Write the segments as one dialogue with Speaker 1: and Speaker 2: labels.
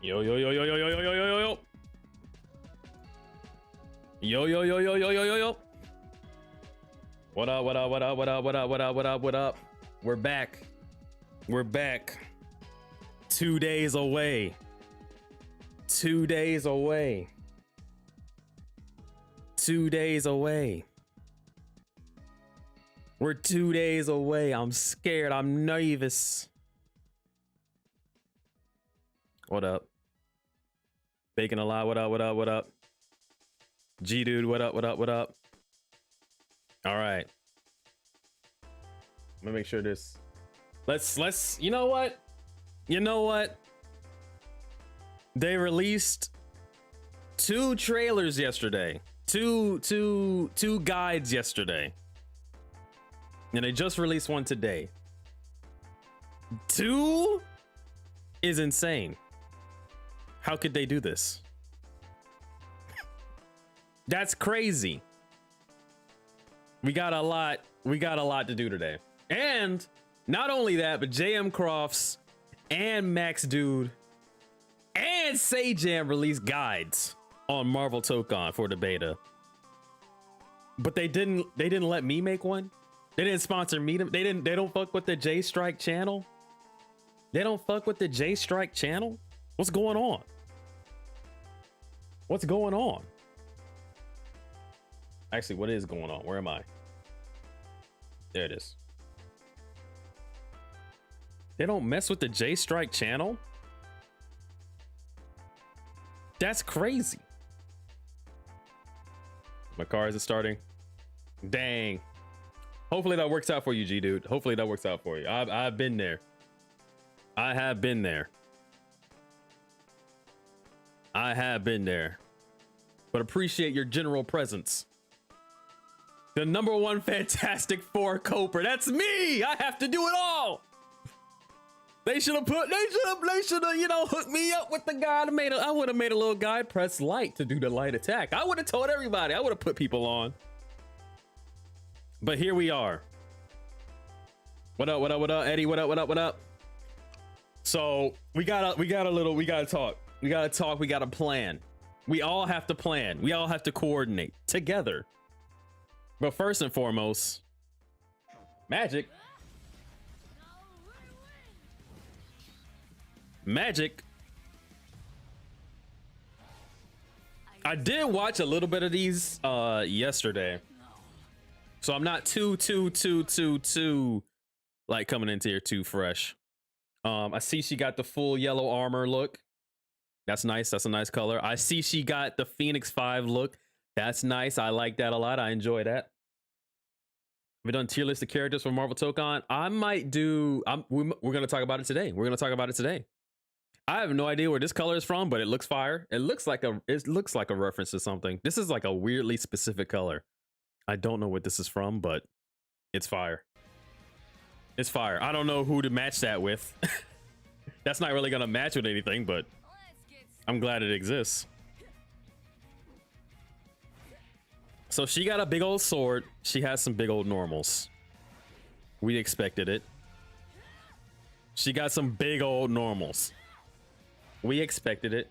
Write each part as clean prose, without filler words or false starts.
Speaker 1: Yo, yo, yo, yo, yo, yo, yo, yo, yo, yo. Yo, yo, yo, yo, yo, yo, yo, yo. What up, what up, what up, what up, what up, what up, what up, what up? We're back. We're back. 2 days away. 2 days away. 2 days away. We're 2 days away. I'm scared. I'm nervous. What up? Bacon a lot. What up? What up? What up? G dude. What up? What up? What up? All right. Let me make sure this. Let's. You know what? You know what? They released 2 trailers yesterday. Two guides yesterday. And they just released one today. 2 is insane. How could they do this? That's crazy. We got a lot to do today. And not only that, but JM Crofts and Max Dude and Sajam released guides on Marvel Tokon for the beta. But they didn't let me make one. They didn't sponsor me. They don't fuck with the J Strike channel. They don't fuck with the J Strike channel. What's going on? What's going on? Actually, what is going on? Where am I? There it is. They don't mess with the J Strike channel? That's crazy. My car isn't starting. Dang. Hopefully that works out for you, G dude. Hopefully that works out for you. I've been there. I have been there. I have been there. But appreciate your general presence. The #1 Fantastic Four Coper. That's me. I have to do it all. They should have, you know, hooked me up with the guy that made I would have made a little guy press light to do the light attack. I would have told everybody. I would have put people on. But here we are. What up, what up, what up, Eddie? What up, what up, what up? So we gotta talk. We gotta talk. We gotta plan. We all have to plan. We all have to coordinate together. But first and foremost, Magic. I did watch a little bit of these yesterday. So I'm not too like coming into here too fresh. I see she got the full yellow armor look. That's nice. That's a nice color. I see she got the Phoenix 5 look. That's nice. I like that a lot. I enjoy that. We've done tier list of characters for Marvel Tokon. I might do. We're gonna talk about it today. We're gonna talk about it today. I have no idea where this color is from, but it looks fire. It looks like a reference to something. This is like a weirdly specific color. I don't know what this is from, but it's fire. It's fire. I don't know who to match that with. That's not really gonna match with anything, but I'm glad it exists. So she got a big old sword. She has some big old normals. We expected it. She got some big old normals. We expected it.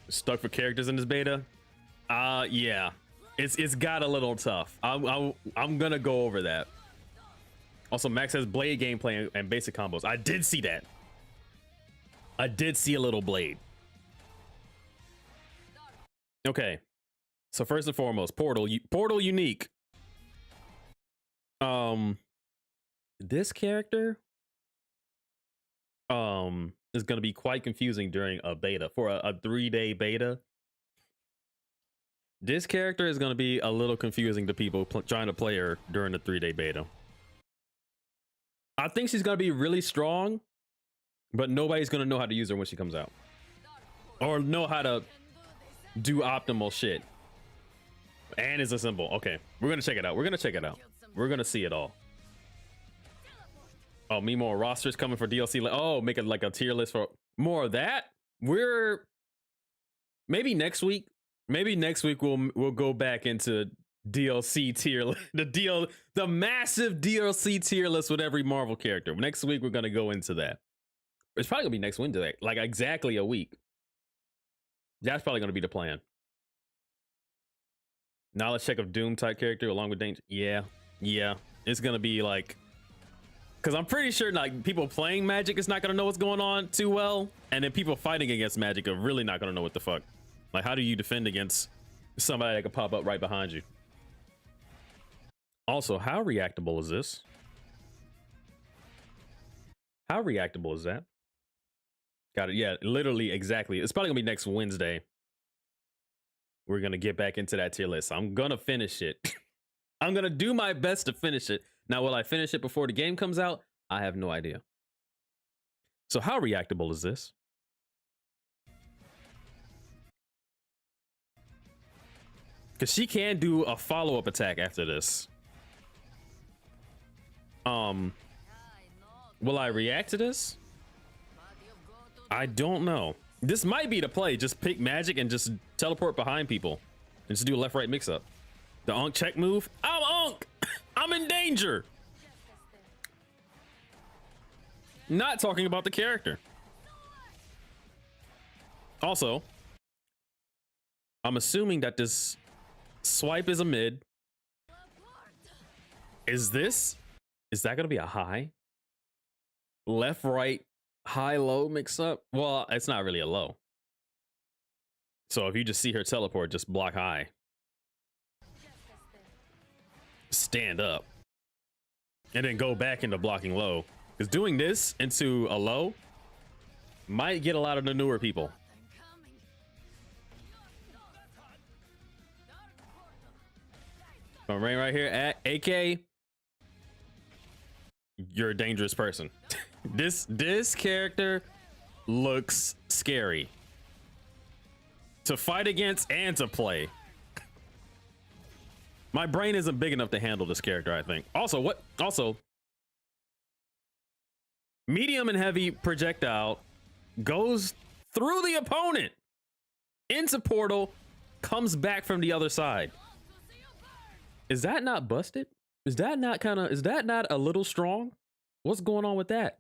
Speaker 1: Stuck for characters in this beta? Yeah. It's got a little tough. I'm gonna go over that. Also, Max has blade gameplay and basic combos. I did see that. I did see a little blade. Okay. So first and foremost, Portal unique. This character is going to be quite confusing during a beta. For a 3-day beta, this character is going to be a little confusing to people trying to play her during the 3-day beta. I think she's going to be really strong, but nobody's going to know how to use her when she comes out, or know how to do optimal shit. And is a symbol. Okay, we're gonna check it out. We're gonna check it out. We're gonna see it all. Oh, me more rosters coming for DLC. Oh, make it like a tier list for more of that. We're maybe next week. Maybe next week we'll go back into DLC tier list. The massive DLC tier list with every Marvel character. Next week we're gonna go into that. It's probably gonna be next Wednesday, like exactly a week. That's probably gonna be the plan. Knowledge check of Doom type character along with danger. Yeah, yeah. It's gonna be like, because I'm pretty sure like people playing Magic is not gonna know what's going on too well, and then people fighting against Magic are really not gonna know what the fuck. Like, how do you defend against somebody that could pop up right behind you? Also, how reactable is this? How reactable is that? Got it. Yeah, literally, exactly. It's probably gonna be next Wednesday. We're gonna get back into that tier list. I'm gonna finish it. I'm gonna do my best to finish it. Now, will I finish it before the game comes out? I have no idea. So how reactable is this? Because she can do a follow-up attack after this. Will I react to this? I don't know. This might be the play. Just pick Magic and just teleport behind people. And just do a left-right mix-up. The Unk check move. I'm Unk! I'm in danger! Not talking about the character. Also, I'm assuming that this swipe is a mid. Is that gonna be a high? Left, right, high, low mix up? Well, it's not really a low. So if you just see her teleport, just block high. Stand up. And then go back into blocking low. Because doing this into a low might get a lot of the newer people. I'm right here at AK. You're a dangerous person. This character looks scary to fight against and to play. My brain isn't big enough to handle this character, I think. Also, medium and heavy projectile goes through the opponent into portal, comes back from the other side. Is that not busted? Is that not a little strong? What's going on with that?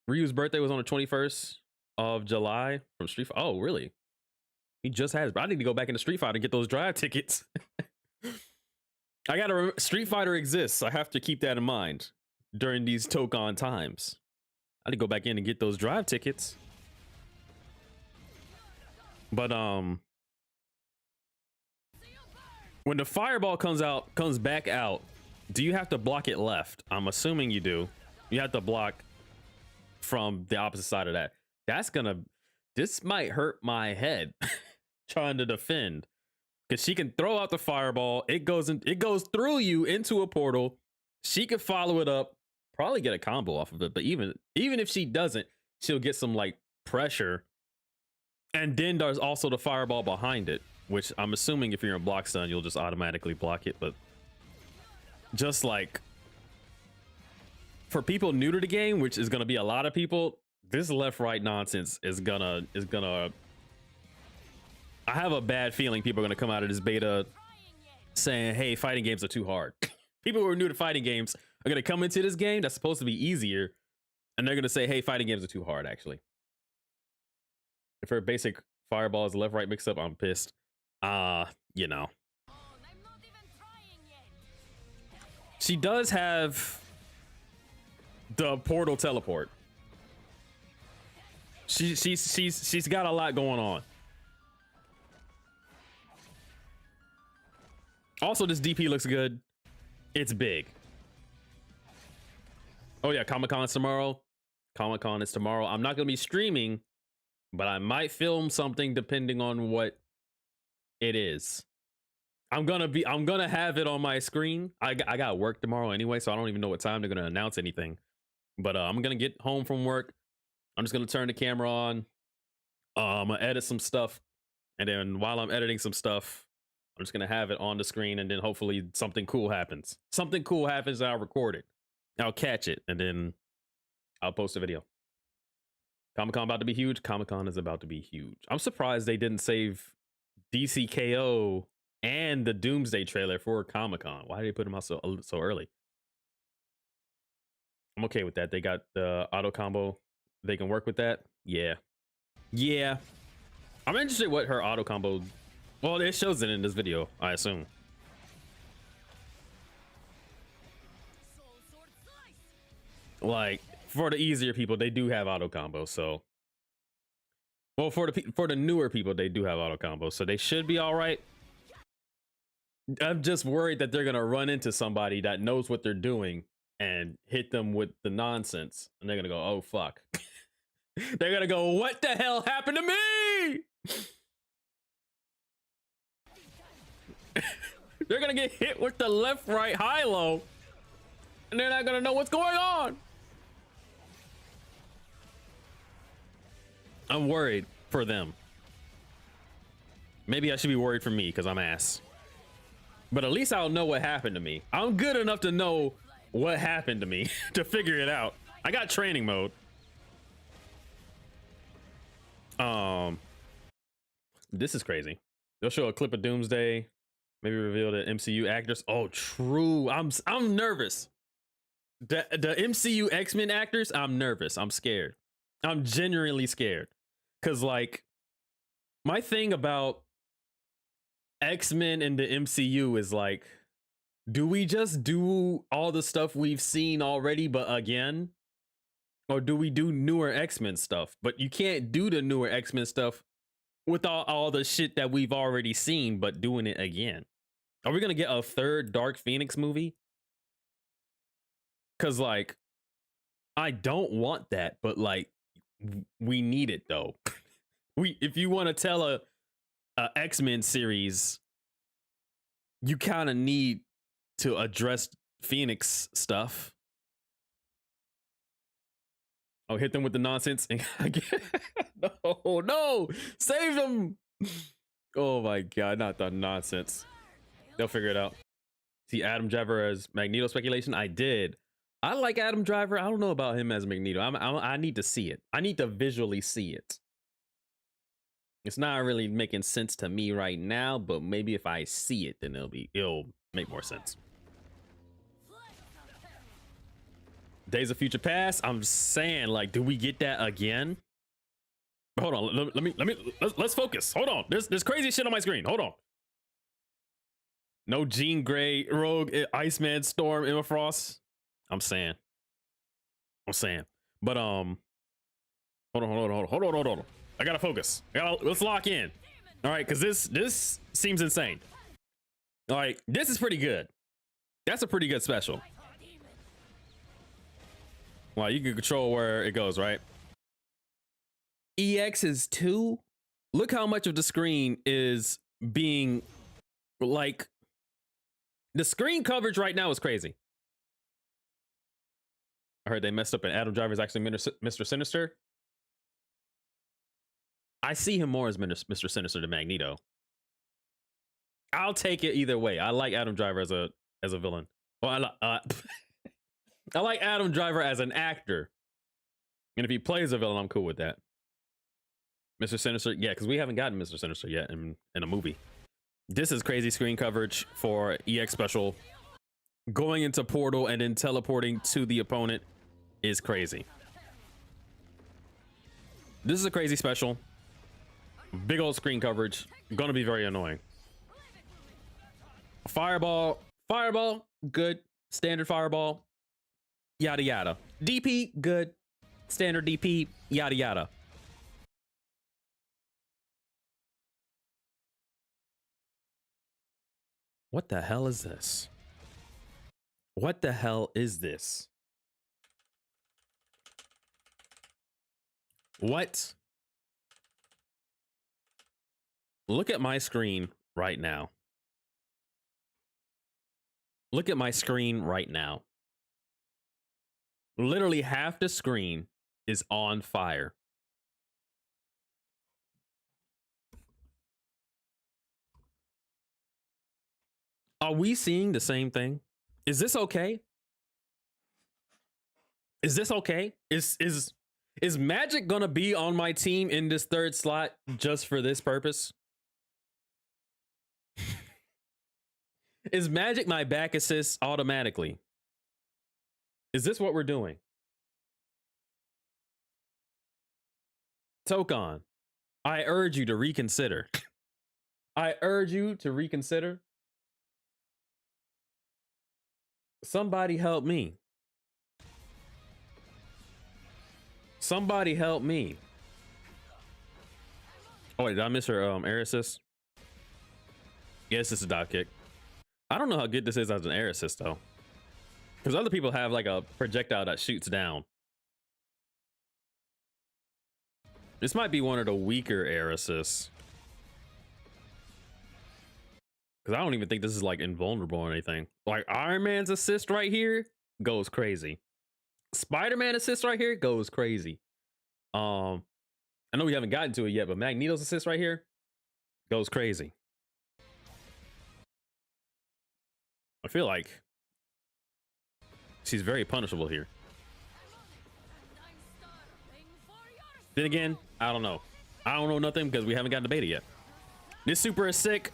Speaker 1: Ryu's birthday was on the 21st of July from Street Fighter. Oh, really? He just has. I need to go back into Street Fighter and get those drive tickets. I gotta remember, Street Fighter exists. I have to keep that in mind during these Tokon times. I need to go back in and get those drive tickets. But when the fireball comes back out, do you have to block it left? I'm assuming you do. You have to block from the opposite side of that. This might hurt my head trying to defend. Because she can throw out the fireball. It goes through you into a portal. She could follow it up, probably get a combo off of it. But even if she doesn't, she'll get some like pressure. And then there's also the fireball behind it, which I'm assuming if you're in block stun, you'll just automatically block it. But just like for people new to the game, which is gonna be a lot of people, this left-right nonsense is gonna. I have a bad feeling people are gonna come out of this beta saying, "Hey, fighting games are too hard." People who are new to fighting games are gonna come into this game that's supposed to be easier, and they're gonna say, "Hey, fighting games are too hard." Actually, if her basic fireball is left-right mix-up, I'm pissed. You know, she does have the portal teleport. She's got a lot going on. Also, this DP looks good. It's big. Oh yeah, Comic-Con is tomorrow. Comic-Con is tomorrow. I'm not gonna be streaming, but I might film something depending on what it is. I'm gonna have it on my screen. I got work tomorrow anyway, so I don't even know what time they're gonna announce anything. But I'm gonna get home from work. I'm just gonna turn the camera on. I'm gonna edit some stuff, and then while I'm editing some stuff, I'm just gonna have it on the screen, and then hopefully something cool happens. Something cool happens, and I'll record it. I'll catch it, and then I'll post a video. Comic-Con about to be huge. Comic-Con is about to be huge. I'm surprised they didn't save DCKO and the Doomsday trailer for Comic-Con. Why did they put them out so early? I'm okay with that. They got the auto combo they can work with that. Yeah. Yeah. I'm interested what her auto combo. Well, it shows it in this video, I assume. Like for the easier people, they do have auto combos. So, well, for the newer people, they do have auto combos, so they should be all right. I'm just worried that they're gonna run into somebody that knows what they're doing and hit them with the nonsense, and they're gonna go, "Oh fuck." They're gonna go, "What the hell happened to me?" They're gonna get hit with the left, right, high, low, and they're not gonna know what's going on. I'm worried for them. Maybe I should be worried for me because I'm ass. But at least I'll know what happened to me. I'm good enough to know what happened to me to figure it out. I got training mode. This is crazy. They'll show a clip of Doomsday, maybe reveal the MCU actors. Oh, true. I'm nervous. The MCU X-Men actors, I'm nervous. I'm scared. I'm genuinely scared. Cause like my thing about X-Men and the MCU is like, do we just do all the stuff we've seen already, but again? Or do we do newer X-Men stuff? But you can't do the newer X-Men stuff with all the shit that we've already seen, but doing it again. Are we gonna get a third Dark Phoenix movie? Cause like, I don't want that, but like, we need it though. If you want to tell a X-Men series, you kind of need to address Phoenix stuff. Oh, hit them with the nonsense. No, save them. Oh my God, not the nonsense. They'll figure it out. See Adam Driver as Magneto speculation. I did. I like Adam Driver. I don't know about him as Magneto. I need to see it. I need to visually see it. It's not really making sense to me right now, but maybe if I see it, then it'll make more sense. Days of Future Past. I'm saying, like, do we get that again? Hold on. Let's focus. Hold on. There's crazy shit on my screen. Hold on. No Jean Grey, Rogue, Iceman, Storm, Emma Frost. I'm saying. But hold on. I gotta focus. Let's lock in. All right, because this seems insane. All right, this is pretty good. That's a pretty good special. Wow, you can control where it goes, right? EX is 2. Look how much of the screen is being like, the screen coverage right now is crazy. I heard they messed up and Adam Driver is actually Mr. Sinister. I see him more as Mr. Sinister than Magneto. I'll take it either way. I like Adam Driver as a villain. Well, I like Adam Driver as an actor. And if he plays a villain, I'm cool with that. Mr. Sinister, yeah, because we haven't gotten Mr. Sinister yet in a movie. This is crazy screen coverage for EX special. Going into portal and then teleporting to the opponent is crazy. This is a crazy special. Big old screen coverage. Gonna be very annoying. Fireball, good. Standard fireball, yada yada. DP, good. Standard DP, yada yada. What the hell is this? What the hell is this? What? Look at my screen right now. Look at my screen right now. Literally half the screen is on fire. Are we seeing the same thing? Is this okay? Is this okay? Is Magic gonna be on my team in this third slot just for this purpose? Is Magic my back assist automatically? Is this what we're doing? Tokon, I urge you to reconsider. I urge you to reconsider. Somebody help me. Somebody help me. Oh wait, did I miss her air assist? Yes, this is a dive kick. I don't know how good this is as an air assist though. Because other people have like a projectile that shoots down. This might be one of the weaker air assists. Because I don't even think this is like invulnerable or anything. Like Iron Man's assist right here goes crazy. Spider-Man assist right here goes crazy. I know we haven't gotten to it yet, but Magneto's assist right here goes crazy. I feel like she's very punishable here. Then again, I don't know. I don't know nothing because we haven't gotten to beta yet. This super is sick.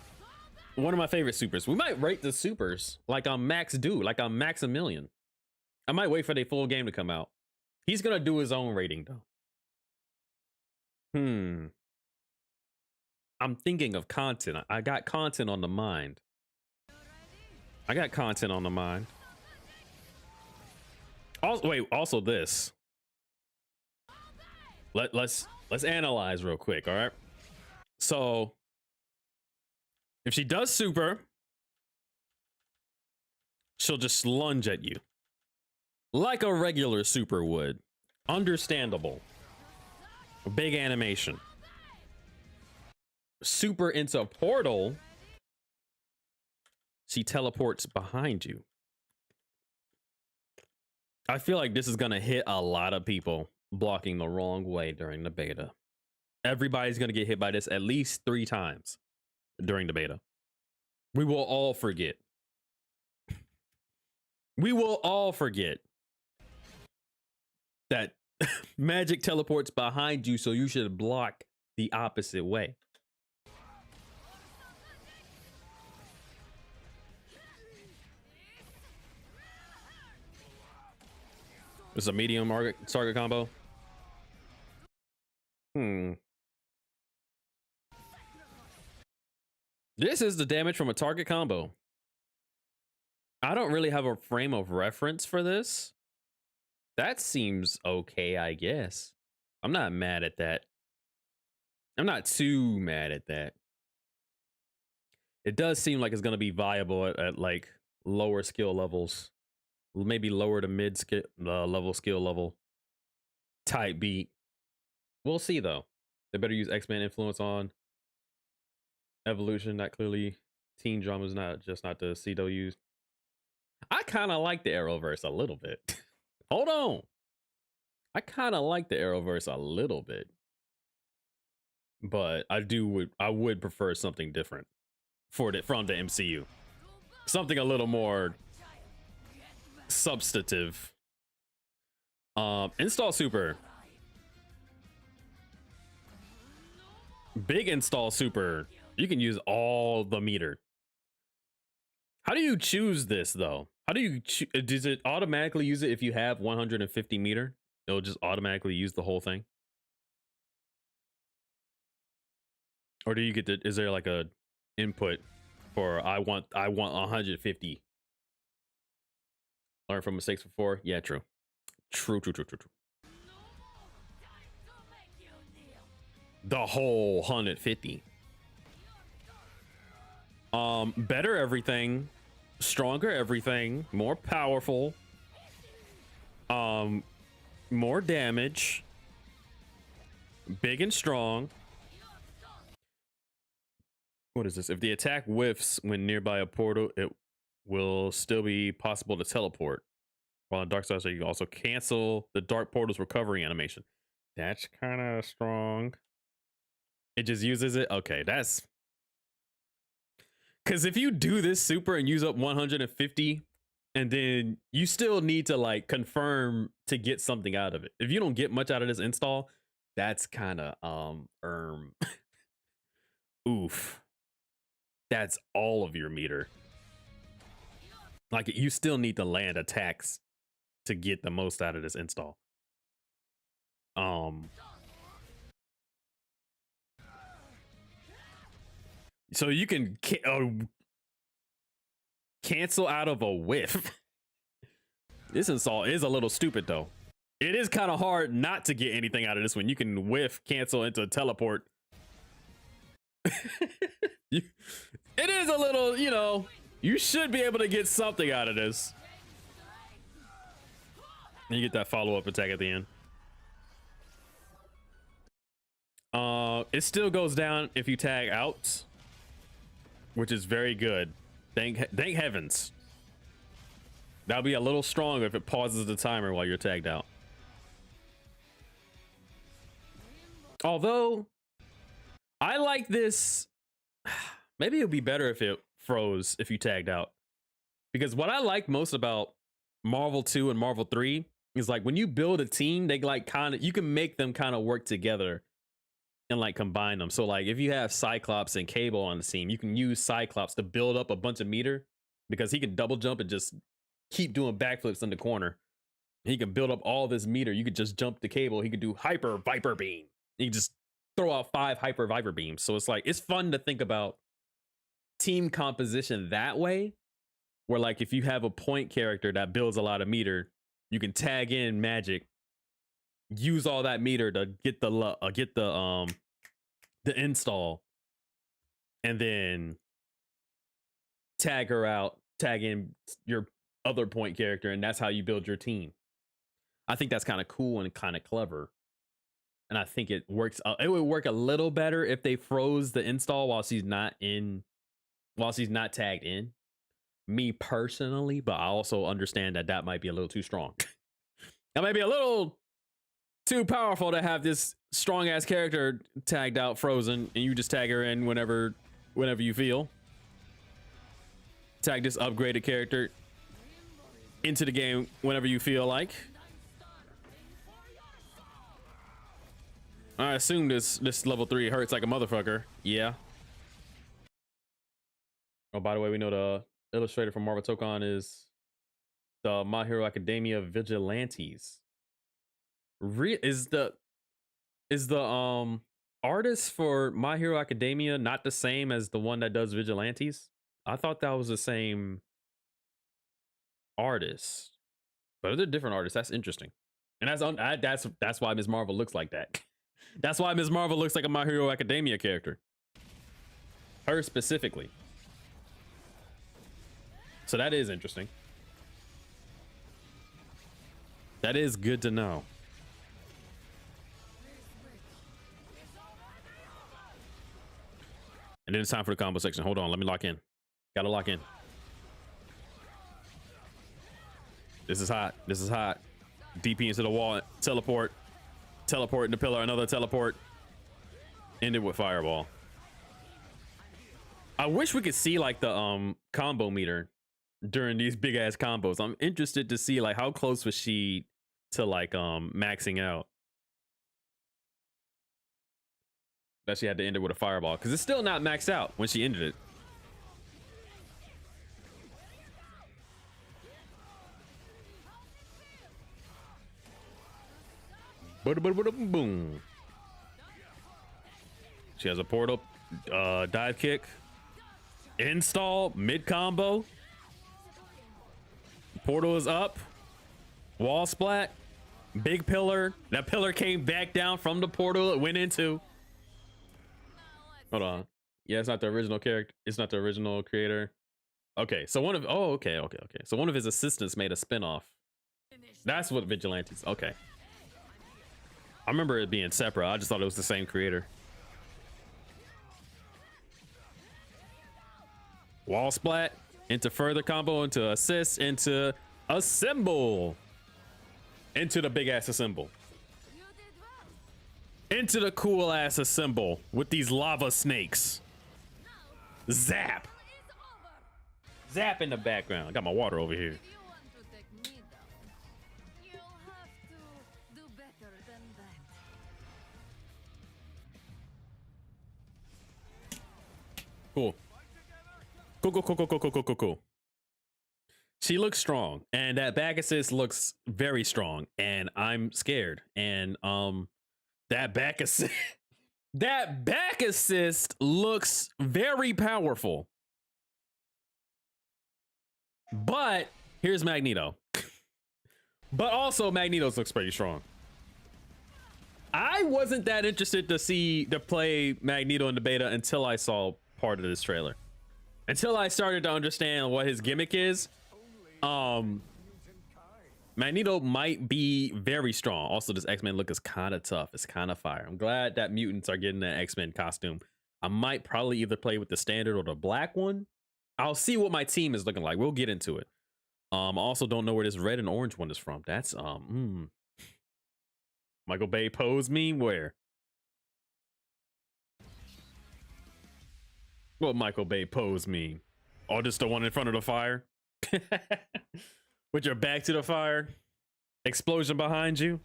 Speaker 1: One of my favorite supers. We might rate the supers like on Max do, like on Maximilian. I might wait for the full game to come out. He's gonna do his own rating though. I'm thinking of content. I got content on the mind. I got content on the mind. Also, wait, also this. Let's analyze real quick, all right? So if she does super, she'll just lunge at you. Like a regular super would. Understandable. Big animation. Super into portal. She teleports behind you. I feel like this is gonna hit a lot of people blocking the wrong way during the beta. Everybody's gonna get hit by this at least 3 times during the beta. We will all forget. We will all forget that magic teleports behind you, so you should block the opposite way. This is a medium target combo. This is the damage from a target combo. I don't really have a frame of reference for this. That seems okay, I guess. I'm not mad at that. I'm not too mad at that. It does seem like it's going to be viable at like lower skill levels. Maybe lower to mid skill level skill level type beat. We'll see though. They better use X-Men influence on evolution. That clearly teen drama is not the CWs. I kind of like the Arrowverse a little bit. Hold on. I kind of like the Arrowverse a little bit. But I would prefer something different from the MCU. Something a little more substantive. Install super. Big install super. You can use all the meter. How do you choose this though? How do you does it automatically use it if you have 150 meter? It'll just automatically use the whole thing? Or do you get is there like a input for I want 150? Learn from mistakes before? Yeah, true. True. The whole 150. Better everything, stronger everything, more powerful, more damage, big and strong. What is this? If the attack whiffs when nearby a portal, it will still be possible to teleport. While on Dark Side, you can also cancel the Dark Portal's recovery animation. That's kind of strong. It just uses it. Okay, that's because if you do this super and use up 150, and then you still need to like confirm to get something out of it. If you don't get much out of this install, that's kind of oof. That's all of your meter. Like you still need to land attacks to get the most out of this install. So you can cancel out of a whiff. This install is a little stupid though. It is kind of hard not to get anything out of this one. You can whiff, cancel into teleport. It is a little, you know, you should be able to get something out of this. And you get that follow-up attack at the end. It still goes down if you tag out, which is very good. Thank heavens. That'll be a little stronger if it pauses the timer while you're tagged out. Although, I like this. Maybe it would be better if it froze if you tagged out. Because what I like most about Marvel 2 and Marvel 3 is like when you build a team, they like kind of, you can make them kind of work together and like combine them. So like if you have Cyclops and Cable on the team, you can use Cyclops to build up a bunch of meter because he can double jump and just keep doing backflips in the corner. He can build up all this meter. You could just jump the Cable. He could do Hyper Viper Beam. He can just throw out 5 Hyper Viper Beams. So it's like, it's fun to think about team composition that way, where like if you have a point character that builds a lot of meter, you can tag in Magic, use all that meter to get the install, and then tag her out, tag in your other point character, and that's how you build your team. I think that's kind of cool and kind of clever, and I think it works. It would work a little better if they froze the install while she's not tagged in. Me personally, but I also understand that that might be a little too strong. That might be a little too powerful to have this strong ass character tagged out, frozen, and you just tag her in whenever you feel. Tag this upgraded character into the game whenever you feel like. I assume this level 3 hurts like a motherfucker. Yeah. Oh, by the way, we know the illustrator from Marvel Tokon is the My Hero Academia Vigilantes. Is the artist for My Hero Academia not the same as the one that does Vigilantes? I thought that was the same artist, but they're different artists. That's interesting, and that's why Ms. Marvel looks like that. That's why Ms. Marvel looks like a My Hero Academia character. Her specifically. So that is interesting. That is good to know. And then it's time for the combo section. Hold on, let me lock in. Gotta lock in. This is hot. This is hot. DP into the wall. Teleport. Teleport into pillar. Another teleport. Ended with fireball. I wish we could see like the combo meter during these big ass combos. I'm interested to see like how close was she to like maxing out. That she had to end it with a fireball, because it's still not maxed out when she ended it. Boom. She has a portal, dive kick, install, mid combo. Portal is up. Wall splat. Big pillar. That pillar came back down from the portal it went into. Hold on. Yeah, it's not the original character. It's not the original creator. Okay, so okay. So one of his assistants made a spinoff. That's what Vigilantes. Okay. I remember it being separate. I just thought it was the same creator. Wall splat into further combo, into assist, into assemble, into the big ass assemble, into the cool ass assemble with these lava snakes. Zap, zap in the background. I got my water over here. Cool. Cool. She looks strong, and that back assist looks very strong, and I'm scared. And that back assist That back assist looks very powerful. But here's Magneto. But also Magneto's looks pretty strong. I wasn't that interested to play Magneto in the beta until I saw part of this trailer. Until I started to understand what his gimmick is. Magneto might be very strong. Also, this X-Men look is kind of tough. It's kind of fire. I'm glad that mutants are getting an X-Men costume. I might probably either play with the standard or the black one. I'll see what my team is looking like. We'll get into it. I also don't know where this red and orange one is from. That's Michael Bay pose meme where? What Michael Bay pose meme? Oh, just the one in front of the fire? With your back to the fire? Explosion behind you?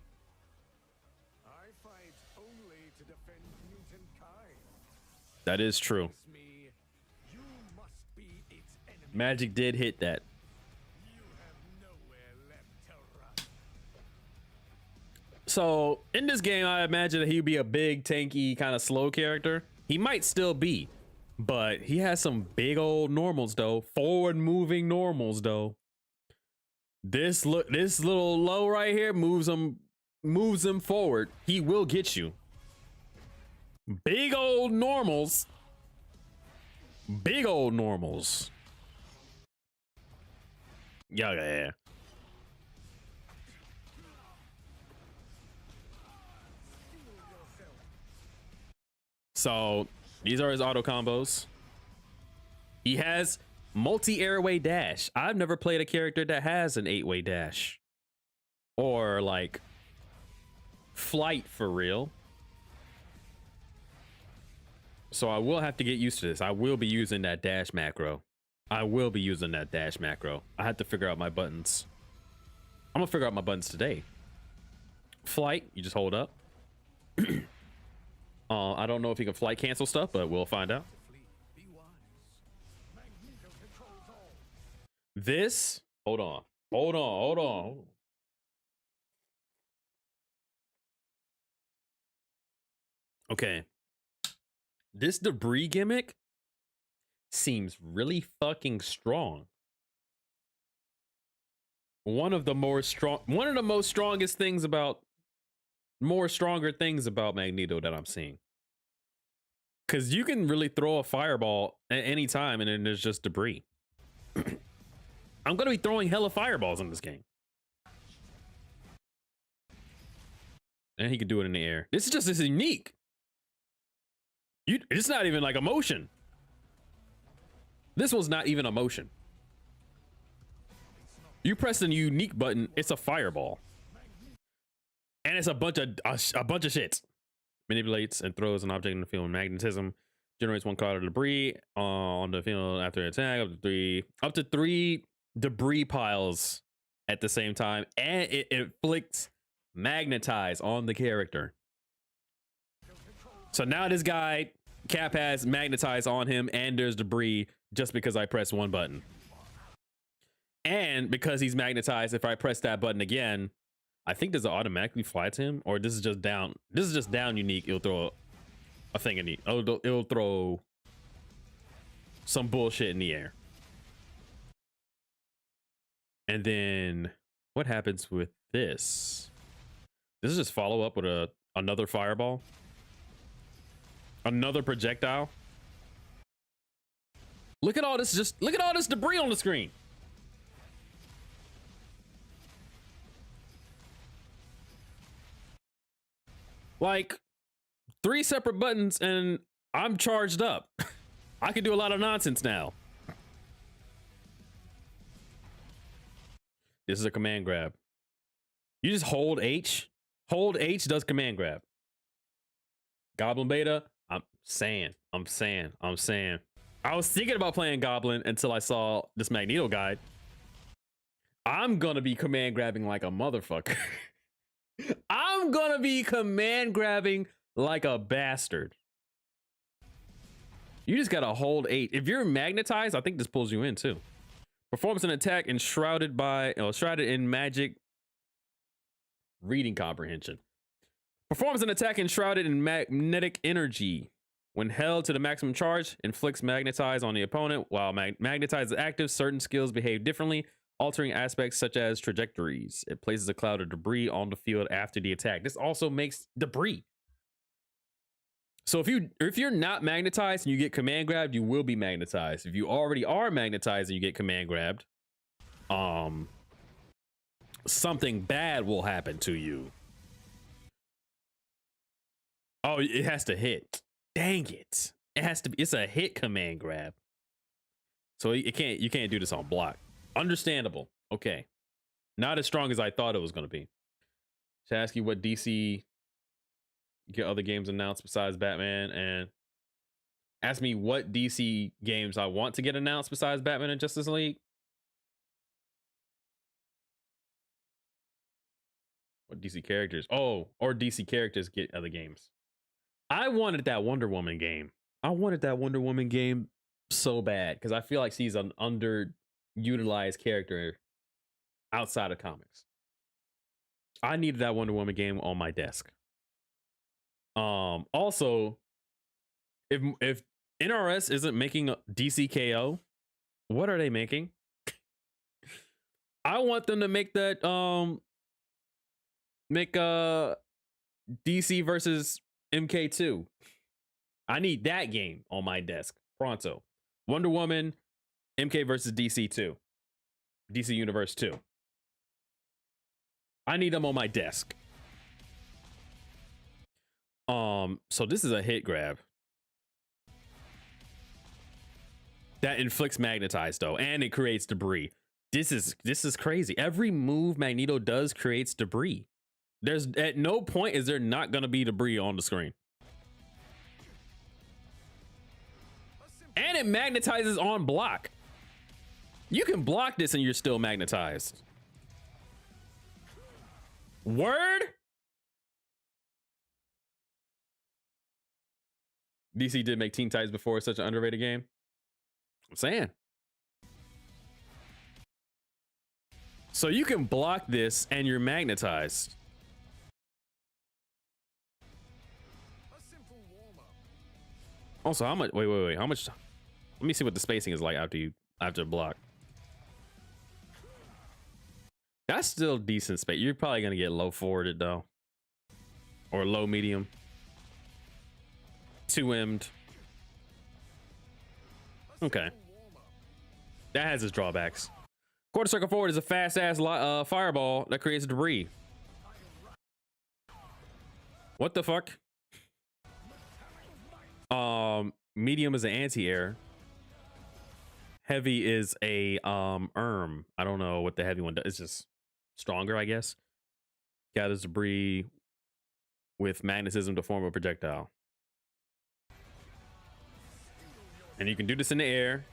Speaker 2: I fight only to defend mutant kind.
Speaker 1: That is true.
Speaker 2: Me, you must be its enemy.
Speaker 1: Magic did hit that.
Speaker 2: You have nowhere left to run.
Speaker 1: So in this game, I imagine that he'd be a big, tanky, kind of slow character. He might still be, but he has some big old normals though. Forward moving normals though. This little low right here moves him forward. He will get you. Big old normals. Big old normals. Yeah. So these are his auto combos. He has multi-airway dash. I've never played a character that has an 8-way dash or like flight for real. So I will have to get used to this. I will be using that dash macro. I have to figure out my buttons. I'm gonna figure out my buttons today. Flight, you just hold up. I don't know if you can flight cancel stuff, but we'll find out. This, hold on. Okay. This debris gimmick seems really fucking strong. One of the most strongest things about stronger things about Magneto that I'm seeing. Cause you can really throw a fireball at any time and then there's just debris. I'm gonna be throwing hella fireballs in this game. And he can do it in the air. This is unique. It's not even like a motion. This was not even a motion. You press the unique button, it's a fireball. And it's a bunch of shits. Manipulates and throws an object in the field of magnetism. Generates one cloud of debris on the field after attack. Up to three debris piles at the same time. And it inflicts magnetize on the character. So now this guy, Cap, has magnetize on him and there's debris just because I pressed one button. And because he's magnetized, if I press that button again, I think does it automatically fly to him, or this is just down. This is just down unique. It'll throw a thing in the. It'll throw some bullshit in the air. And then what happens with this? This is just follow up with another fireball, another projectile. Look at all this. Look at all this debris on the screen. Like 3 separate buttons and I'm charged up. I can do a lot of nonsense now. This is a command grab. You just hold H. Hold H does command grab. Goblin beta. I'm saying. I was thinking about playing Goblin until I saw this Magneto guide. I'm gonna be command grabbing like a motherfucker. I'm gonna be command grabbing like a bastard. You just gotta hold 8. If you're magnetized, I think this pulls you in too. Performs an attack enshrouded in magic reading comprehension. Performs an attack enshrouded in magnetic energy. When held to the maximum charge, inflicts magnetize on the opponent. While magnetize is active, certain skills behave differently, altering aspects such as trajectories. It places a cloud of debris on the field after the attack. This also makes debris. So if you're not magnetized and you get command grabbed, you will be magnetized. If you already are magnetized and you get command grabbed, something bad will happen to you. Oh, it has to hit. Dang it. It has to be, it's a hit command grab. So you can't do this on block. Understandable. Okay. Not as strong as I thought it was going to be. Should I ask you what DC get other games announced besides Batman, and ask me what DC games I want to get announced besides Batman and Justice League? What DC characters? Oh, or DC characters get other games. I wanted that Wonder Woman game. I wanted that Wonder Woman game so bad because I feel like she's an underutilized character outside of comics. I needed that Wonder Woman game on my desk. Also, if NRS isn't making DCKO, what are they making? I want them to make that DC versus MK2. I need that game on my desk pronto. Wonder Woman, MK versus DC 2, DC Universe 2. I need them on my desk. So this is a hit grab that inflicts magnetize though, and it creates debris. This is crazy. Every move Magneto does creates debris. There's at no point is there not gonna be debris on the screen. And it magnetizes on block. You can block this and you're still magnetized. Word? DC did make Teen Titans before. It's such an underrated game. I'm saying. So you can block this and you're magnetized. Also, how much? Wait. How much? Let me see what the spacing is like after block. That's still decent space. You're probably gonna get low forwarded though, or low medium. 2M'd. Okay. That has its drawbacks. Quarter circle forward is a fast ass fireball that creates debris. What the fuck? Medium is an anti-air. Heavy is a I don't know what the heavy one does. It's just stronger, I guess. Gathers debris with magnetism to form a projectile. And you can do this in the air.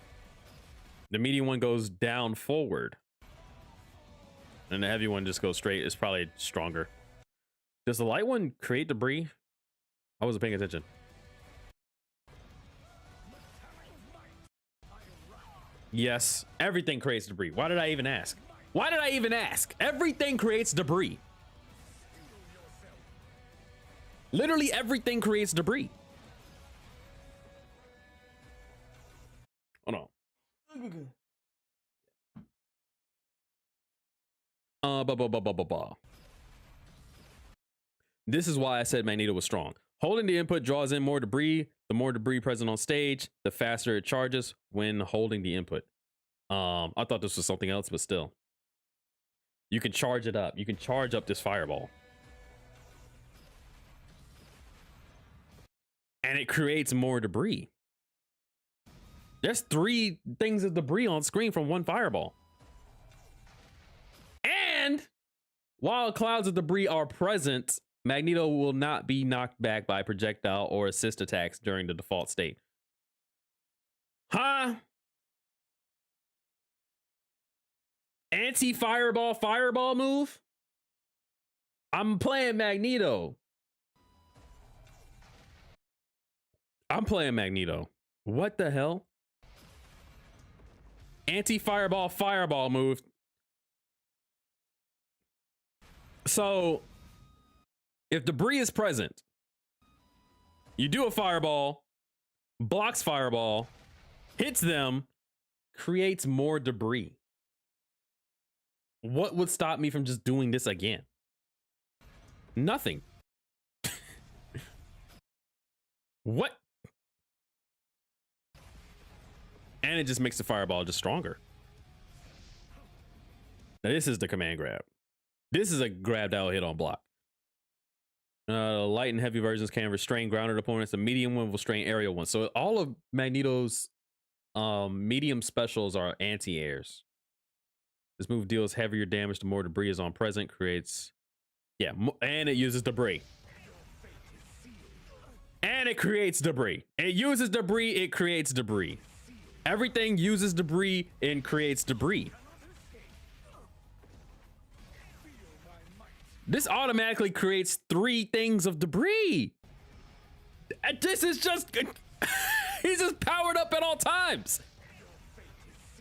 Speaker 1: The medium one goes down forward. And the heavy one just goes straight. It's probably stronger. Does the light one create debris? I wasn't paying attention. Yes, everything creates debris. Why did I even ask? Why did I even ask? Everything creates debris. Literally everything creates debris. Hold on. This is why I said Magneto was strong. Holding the input draws in more debris. The more debris present on stage, the faster it charges when holding the input. I thought this was something else, but still. You can charge it up. You can charge up this fireball. And it creates more debris. There's 3 things of debris on screen from one fireball. And while clouds of debris are present, Magneto will not be knocked back by projectile or assist attacks during the default state. Huh? Anti-fireball move? I'm playing Magneto. What the hell? Anti-fireball move. If debris is present, you do a fireball, blocks fireball, hits them, creates more debris. What would stop me from just doing this again? Nothing. What? And it just makes the fireball just stronger. Now this is the command grab. This is a grab that will hit on block. Light and heavy versions can restrain grounded opponents. The medium one will restrain aerial ones. So all of Magneto's medium specials are anti-airs. This move deals heavier damage the more debris is on present. Creates, yeah, and it uses debris. And it creates debris. It uses debris, it creates debris. Everything uses debris and creates debris. This automatically creates 3 things of debris. This is just, he's just powered up at all times.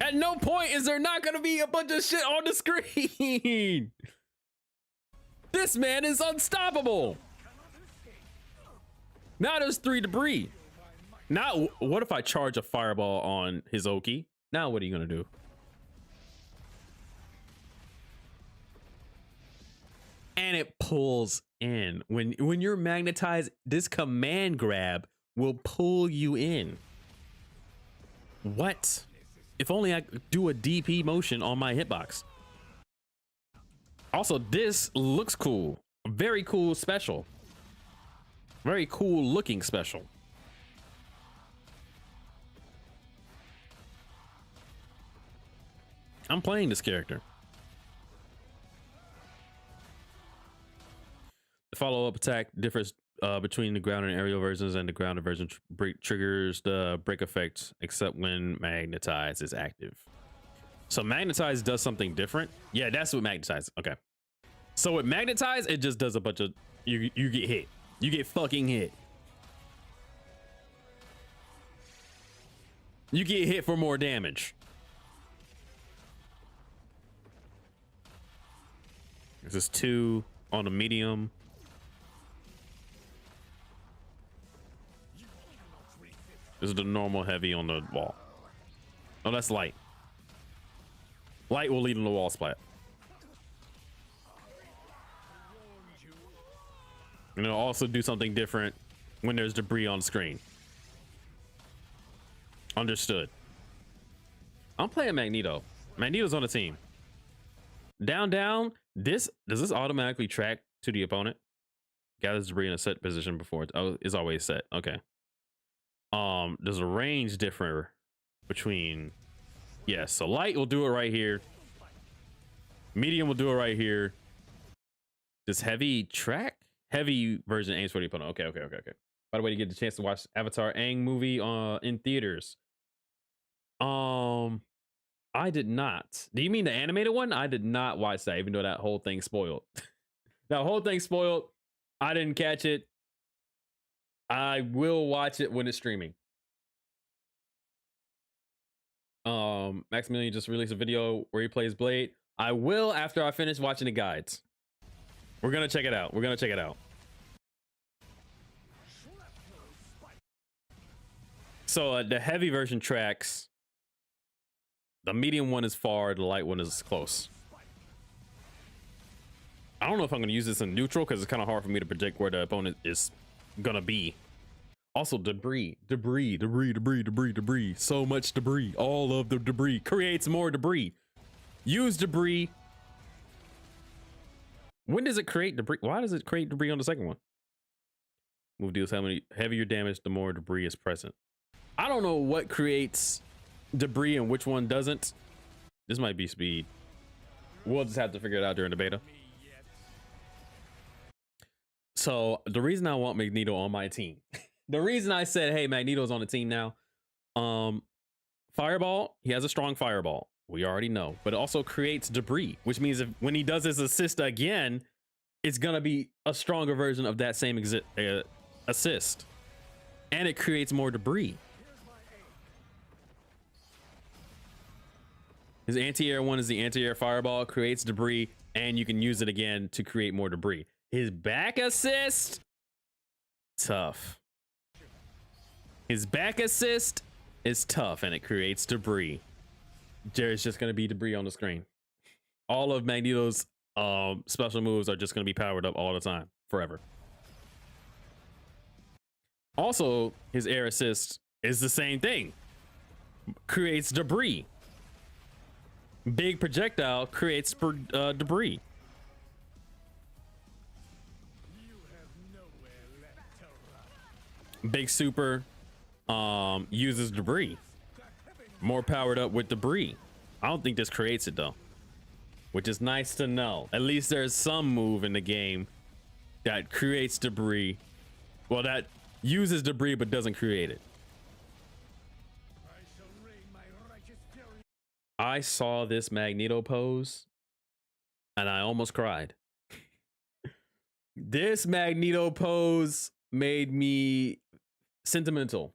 Speaker 1: At no point is there not gonna be a bunch of shit on the screen. This man is unstoppable. Now there's 3 debris. Now, what if I charge a fireball on his Oki? Now what are you gonna do? And it pulls in. When you're magnetized, this command grab will pull you in. What? If only I could do a DP motion on my hitbox. Also, this looks cool. Very cool special. Very cool looking special. I'm playing this character. The follow-up attack differs between the ground and aerial versions, and the grounded version triggers the break effect except when magnetize is active. So magnetize does something different. Yeah, that's what magnetize. Okay. So with magnetize, it just does a bunch of you get hit. You get fucking hit. You get hit for more damage. This is 2 on a medium. This is the normal heavy on the wall. Oh, that's light. Light will lead on the wall splat. And it'll also do something different when there's debris on the screen. Understood. I'm playing Magneto. Magneto's on the team. Down, down. Does this automatically track to the opponent? Gathers debris in a set position before it's always set. Okay. Does the range differ between? Yes, so light will do it right here. Medium will do it right here. Does heavy track? Heavy version aims for the opponent. Okay. By the way, you get the chance to watch Avatar Aang movie in theaters. I did not. Do you mean the animated one? I did not watch that, even though that whole thing spoiled. That whole thing spoiled. I didn't catch it. I will watch it when it's streaming. Maximilian just released a video where he plays Blade. I will after I finish watching the guides. We're gonna check it out. So the heavy version tracks. The medium one is far, the light one is close. I don't know if I'm gonna use this in neutral because it's kind of hard for me to predict where the opponent is gonna be. Also, debris. So much debris. All of the debris creates more debris. Use debris. When does it create debris? Why does it create debris on the second one? Move deals heavier damage the more debris is present. I don't know what creates debris and which one doesn't. This might be speed. We'll just have to figure it out during the beta. So the reason I want Magneto on my team, the reason I said, hey, Magneto's on the team now. Fireball, he has a strong fireball. We already know, but it also creates debris, which means when he does his assist again, it's gonna be a stronger version of that same assist, and it creates more debris. His anti-air one is the anti-air fireball, creates debris, and you can use it again to create more debris. His back assist, tough. His back assist is tough, and it creates debris. There's just gonna be debris on the screen. All of Magneto's special moves are just gonna be powered up all the time, forever. Also, his air assist is the same thing. Creates debris. Big projectile creates debris. Big super uses debris. More powered up with debris. I don't think this creates it though, which is nice to know. At least there's some move in the game that creates debris. Well, that uses debris but doesn't create it. I saw this Magneto pose and I almost cried. This Magneto pose made me sentimental.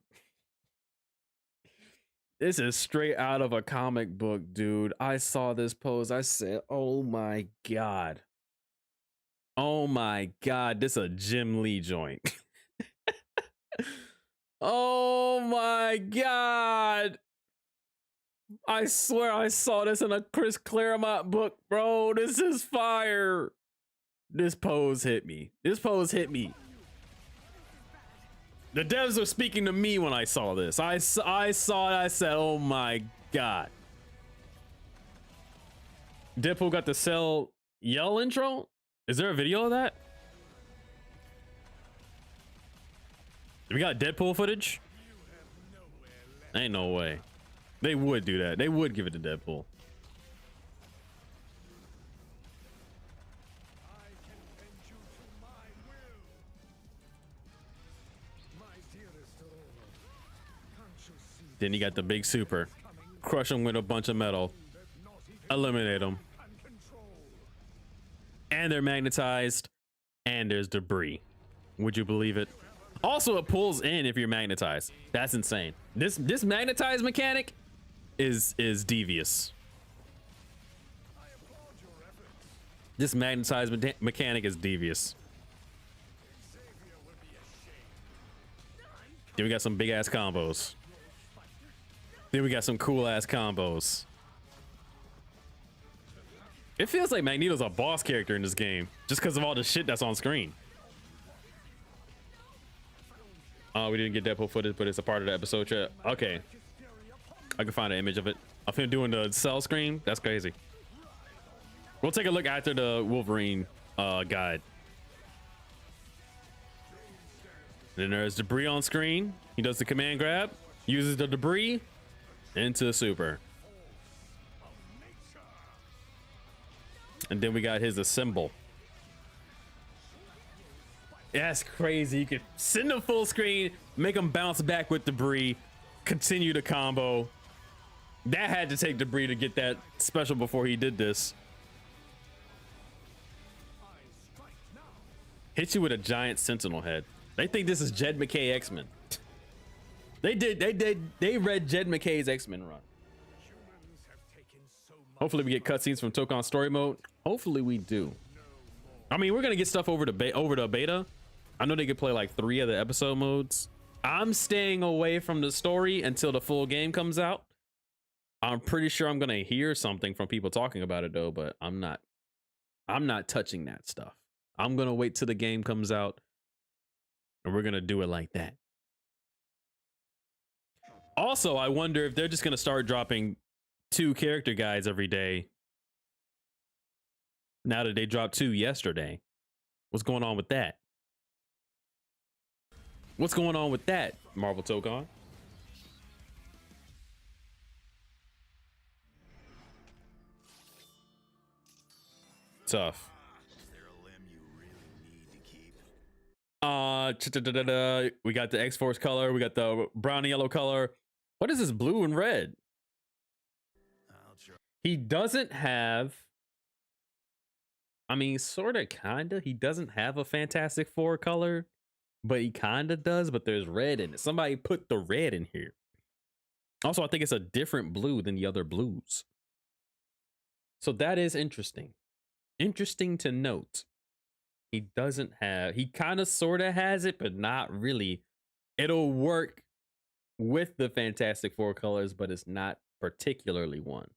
Speaker 1: This is straight out of a comic book, dude. I saw this pose. I said, oh my God. Oh my God. This is a Jim Lee joint. Oh my God. I swear I saw this in a Chris Claremont book, bro. This is fire. This pose hit me. This pose hit me. The devs were speaking to me when I saw this. I saw it. I said, oh my God. Deadpool got the Cell yell intro. Is there a video of that? We got Deadpool footage? Ain't no way. They would do that. They would give it to Deadpool. Then you got the big super. Crush him with a bunch of metal. Eliminate them. And they're magnetized. And there's debris. Would you believe it? Also, it pulls in if you're magnetized. That's insane. This magnetized mechanic is devious. This magnetized mechanic is devious. Then we got some big ass combos. Then we got some cool ass combos. It feels like Magneto's a boss character in this game just because of all the shit that's on screen. We didn't get Deadpool footage, but it's a part of the episode chat. Okay. I can find an image of it. Of him doing the cell screen. That's crazy. We'll take a look after the Wolverine guide. Then there's debris on screen. He does the command grab, uses the debris into the super. And then we got his assemble. That's crazy. You could send him full screen, make him bounce back with debris, continue the combo. That had to take debris to get that special before he did this. Hit you with a giant sentinel head. They think this is Jed McKay X-Men. They read Jed McKay's X-Men run. Hopefully we get cutscenes from Tokon story mode. Hopefully we do. I mean, we're gonna get stuff over to beta. I know they could play like 3 of the episode modes. I'm staying away from the story until the full game comes out. I'm pretty sure I'm gonna hear something from people talking about it though, but I'm not touching that stuff. I'm gonna wait till the game comes out and we're gonna do it like that. Also, I wonder if they're just gonna start dropping 2 character guides every day now that they dropped 2 yesterday. What's going on with that? What's going on with that, Marvel Tokon? Tough. We got the X-Force color. We got the brown and yellow color. What is this blue and red? He doesn't have, I mean, sort of, kind of. He doesn't have a Fantastic Four color, but he kind of does, but there's red in it. Somebody put the red in here. Also, I think it's a different blue than the other blues. So that is interesting. Interesting to note. He doesn't have, he kind of sort of has it, but not really. It'll work with the Fantastic Four colors, but it's not particularly one.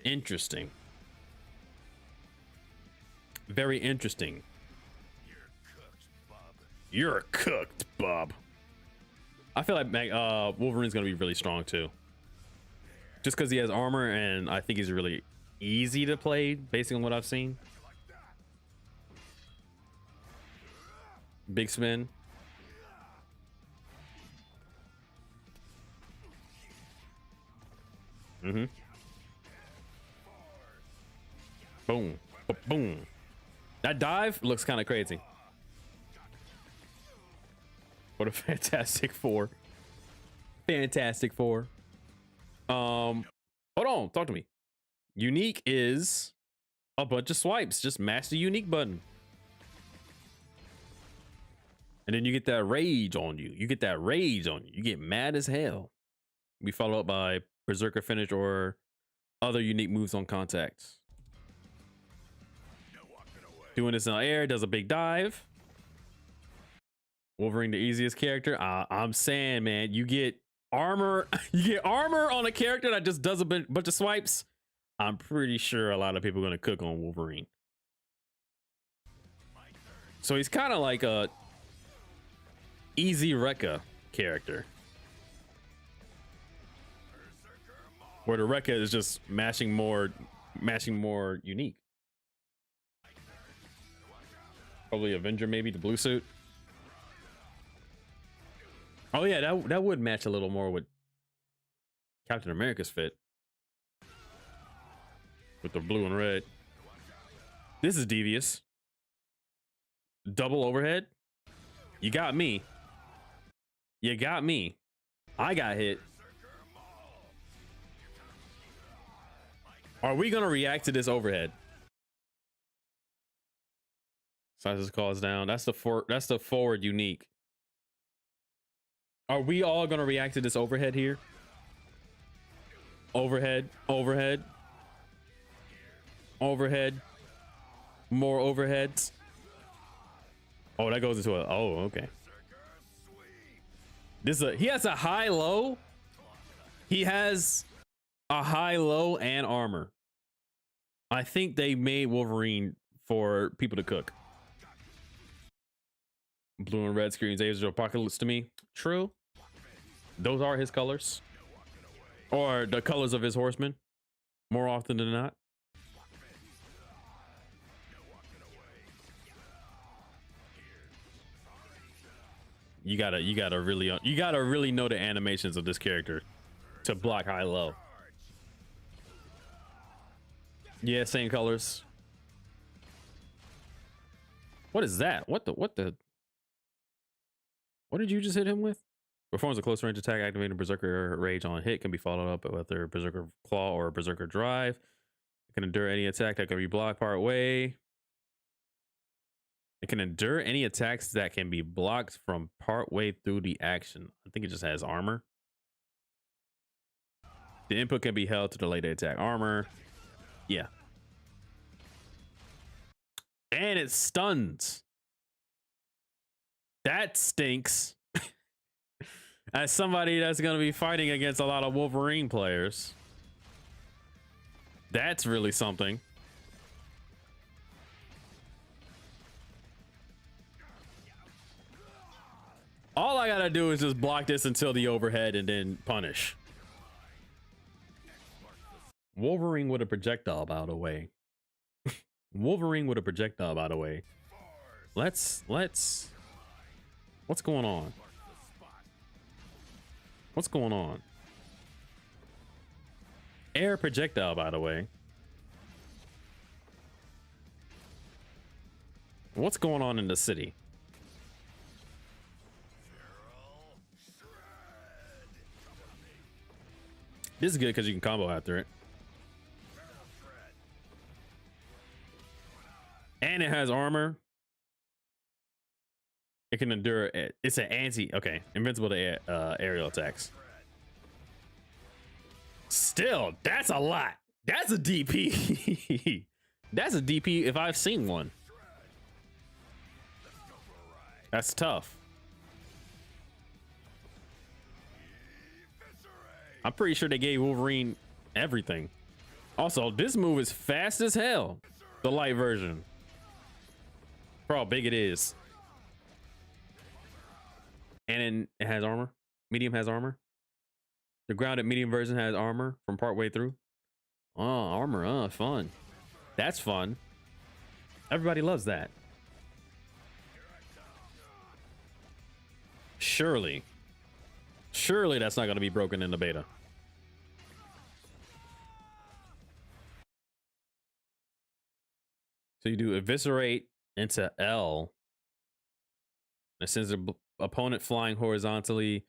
Speaker 1: Interesting. Very interesting. You're cooked, Bob. I feel like Wolverine's gonna be really strong too. Just because he has armor, and I think he's really easy to play based on what I've seen. Big spin. Mm-hmm. Boom. Boom. That dive looks kind of crazy. What a Fantastic Four. Fantastic Four. Hold on, talk to me. Unique is a bunch of swipes. Just mash the unique button. And then you get that rage on you. You get that rage on you. You get mad as hell. We follow up by Berserker finish or other unique moves on contact. Doing this in the air, does a big dive. Wolverine, the easiest character. I'm saying, man, you get armor. You get armor on a character that just does a bunch of swipes. I'm pretty sure a lot of people are going to cook on Wolverine. So he's kind of like a easy Rekka character, where the Rekka is just mashing more unique. Probably Avenger, maybe the blue suit. Oh yeah, that would match a little more with Captain America's fit, with the blue and red. This is devious. Double overhead. You got me. You got me. I got hit. Are we gonna react to this overhead? Sizes calls down. That's the forward unique. Are we all gonna react to this overhead here? Overhead, overhead, overhead, more overheads. Oh, that goes into a, oh, okay. He has a high low. He has a high low and armor. I think they made Wolverine for people to cook. Blue and red screens Age of Apocalypse to me. True. Those are his colors. Or the colors of his horsemen. More often than not. You gotta really know the animations of this character to block high low. Yeah, same colors. What is that? What did you just hit him with? Performs a close range attack, activating Berserker Rage on hit, can be followed up with either Berserker Claw or Berserker Drive. It can endure any attack that can be blocked part way. It can endure any attacks that can be blocked from part way through the action. I think it just has armor. The input can be held to delay the attack. Armor. Yeah. And it stuns. That stinks. As somebody that's going to be fighting against a lot of Wolverine players, that's really something. All I gotta do is just block this until the overhead and then punish. Wolverine with a projectile, by the way. Wolverine with a projectile, by the way. Let's what's going on? What's going on? Air projectile, by the way. What's going on in the city? This is good because you can combo after it. And it has armor. It can endure it. It's an okay, invincible to aerial attacks. Still, that's a lot. That's a DP. That's a DP if I've seen one. That's tough. I'm pretty sure they gave Wolverine everything. Also, this move is fast as hell. The light version. For how big it is. And then it has armor. Medium has armor. The grounded medium version has armor from partway through. Oh, armor. Fun. That's fun. Everybody loves that. Surely that's not going to be broken in the beta. So you do eviscerate into L. It sends the opponent flying horizontally.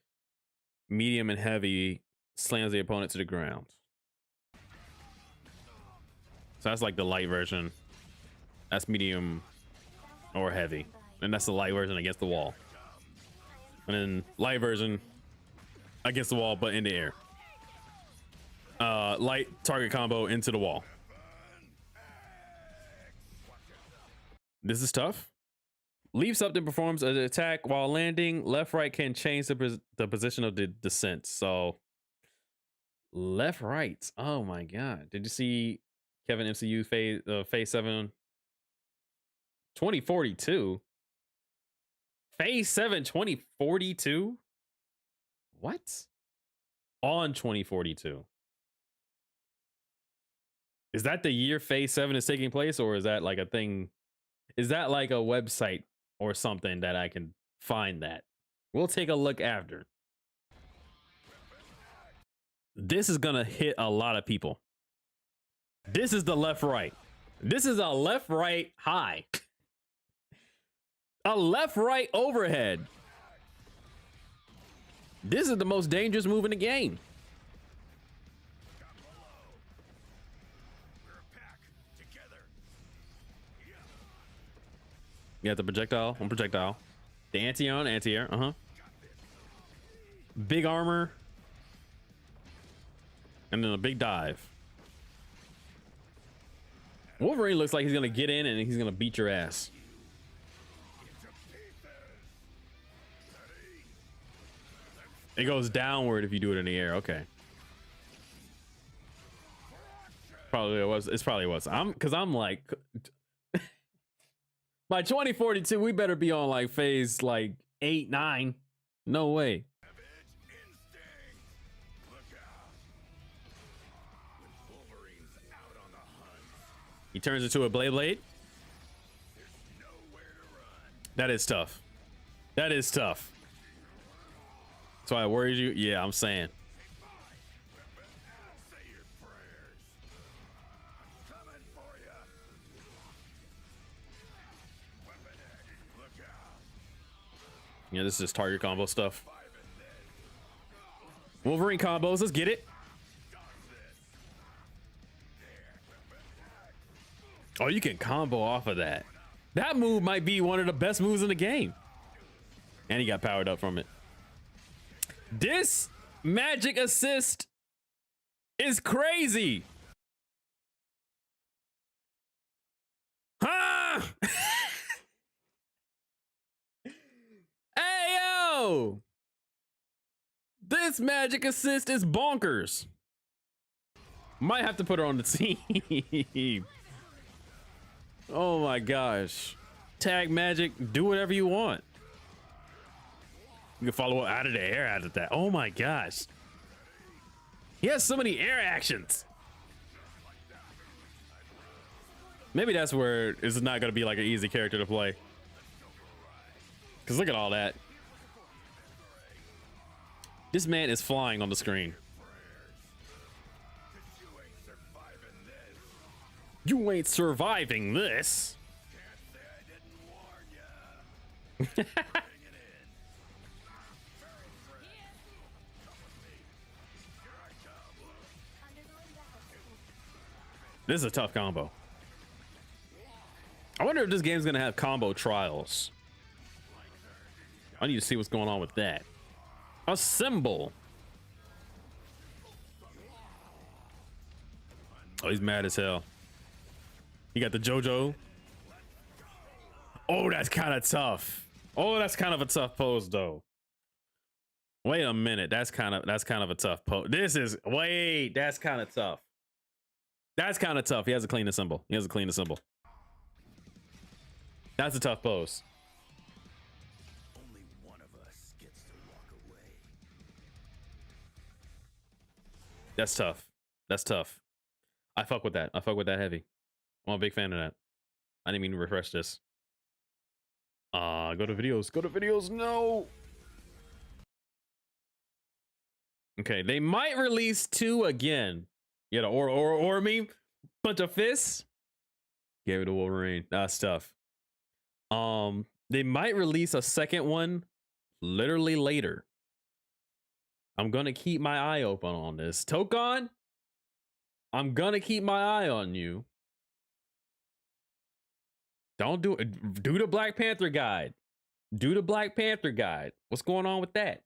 Speaker 1: Medium and heavy slams the opponent to the ground. So that's like the light version. That's medium or heavy. And that's the light version against the wall. And then light version against the wall, but in the air. Light target combo into the wall. This is tough. Leaps up and performs an attack while landing. Left, right can change the position of the descent. So left, right. Oh my God. Did you see Kevin MCU phase 7 2042? Phase 7 2042? What? On 2042. Is that the year phase 7 is taking place, or is that like a thing? Is that like a website or something that I can find that? We'll take a look after. This is gonna hit a lot of people. This is the left right. This is a left right high. A left right overhead. This is the most dangerous move in the game. You got the projectile on projectile. The anti-on, anti-air, Big armor. And then a big dive. Wolverine looks like he's gonna get in and he's gonna beat your ass. It goes downward if you do it in the air. Okay. Probably it was. It's probably was. I'm like, by 2042, we better be on like phase like 8, 9. No way. He turns into a blade. That is tough. That is tough. That's why I worried you. Yeah, I'm saying. Yeah, this is just target combo stuff. Wolverine combos, let's get it. Oh, you can combo off of that. That move might be one of the best moves in the game. And he got powered up from it. This magic assist is crazy. Huh? Hey, yo. This magic assist is bonkers. Might have to put her on the team. Oh my gosh. Tag magic, do whatever you want. You can follow out of the air out of that. Oh my gosh. He has so many air actions. Maybe that's where it's not going to be like an easy character to play. Because look at all that. This man is flying on the screen. You ain't surviving this. This is a tough combo. I wonder if this game's gonna have combo trials. I need to see what's going on with that. A symbol. Oh, he's mad as hell. You got the JoJo. Oh, that's kind of tough. Oh, that's kind of a tough pose though. Wait a minute. That's kind of a tough pose. That's kind of tough. That's kind of tough. He has to clean the symbol. That's a tough pose.
Speaker 2: Only one of us gets to walk away.
Speaker 1: That's tough. That's tough. I fuck with that. I fuck with that heavy. I'm a big fan of that. I didn't mean to refresh this. Go to videos. Go to videos. No. Okay, they might release 2 again. You know, or me, bunch of fists. Gave it to Wolverine. That's tough. They might release a second one literally later. I'm gonna keep my eye open on this. Tokon, I'm gonna keep my eye on you. Don't do it. Do the Black Panther guide. Do the Black Panther guide. What's going on with that?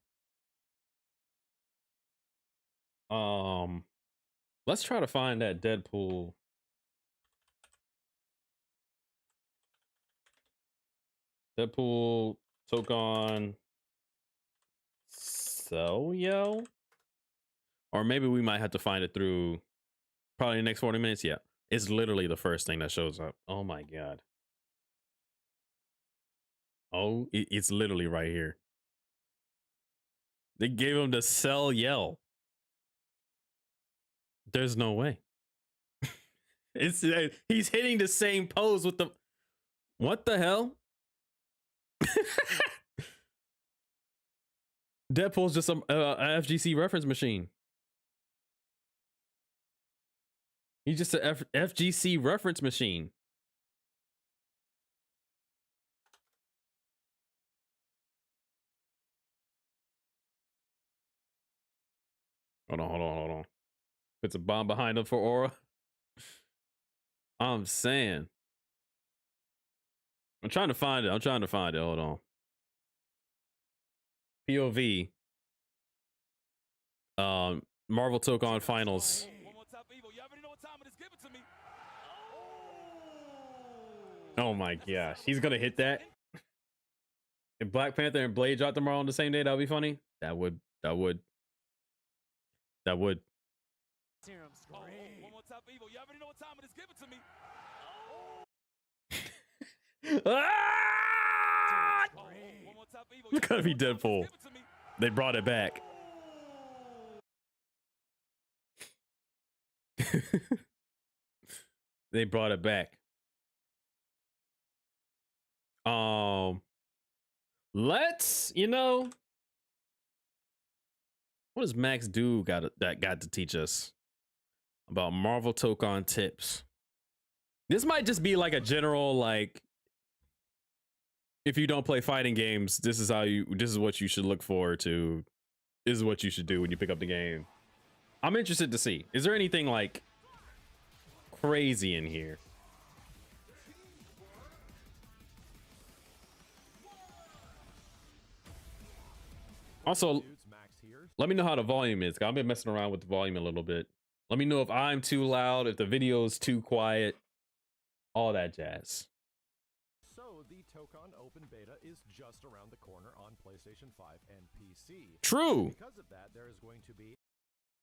Speaker 1: Let's try to find that Deadpool. Deadpool, Tokon, Yo. Or maybe we might have to find it through probably the next 40 minutes. Yeah. It's literally the first thing that shows up. Oh my God. Oh, it's literally right here. They gave him the Cell yell. There's no way. It's he's hitting the same pose with the. What the hell? Deadpool's just an FGC reference machine. He's just a FGC reference machine. Hold on. Puts a bomb behind him for aura. I'm saying. I'm trying to find it. Hold on. POV. Marvel Tokon Finals. Oh my gosh. He's gonna hit that. If Black Panther and Blade drop tomorrow on the same day, that would be funny. That would. Ah! It's gotta be Deadpool. They brought it back. They brought it back. Let's, what does Max do got to teach us about Marvel Tokon tips? This might just be like a general, like, if you don't play fighting games, this is what you should look forward to. This is what you should do when you pick up the game. I'm interested to see. Is there anything like crazy in here? Also, let me know how the volume is. I've been messing around with the volume a little bit. Let me know if I'm too loud, if the video is too quiet, all that jazz.
Speaker 3: So the Tokon open beta is just around the corner on PlayStation 5 and PC.
Speaker 1: True.
Speaker 3: Because of that, there is going to be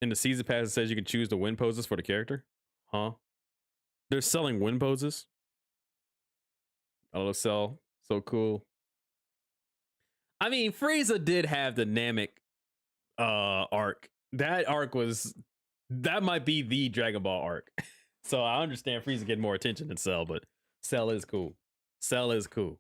Speaker 1: In the season pass, it says you can choose the win poses for the character. Huh? They're selling win poses. Oh, so cool. I mean, Frieza did have the Namek arc. That might be the Dragon Ball arc. So I understand Frieza getting more attention than Cell, but Cell is cool. Cell is cool.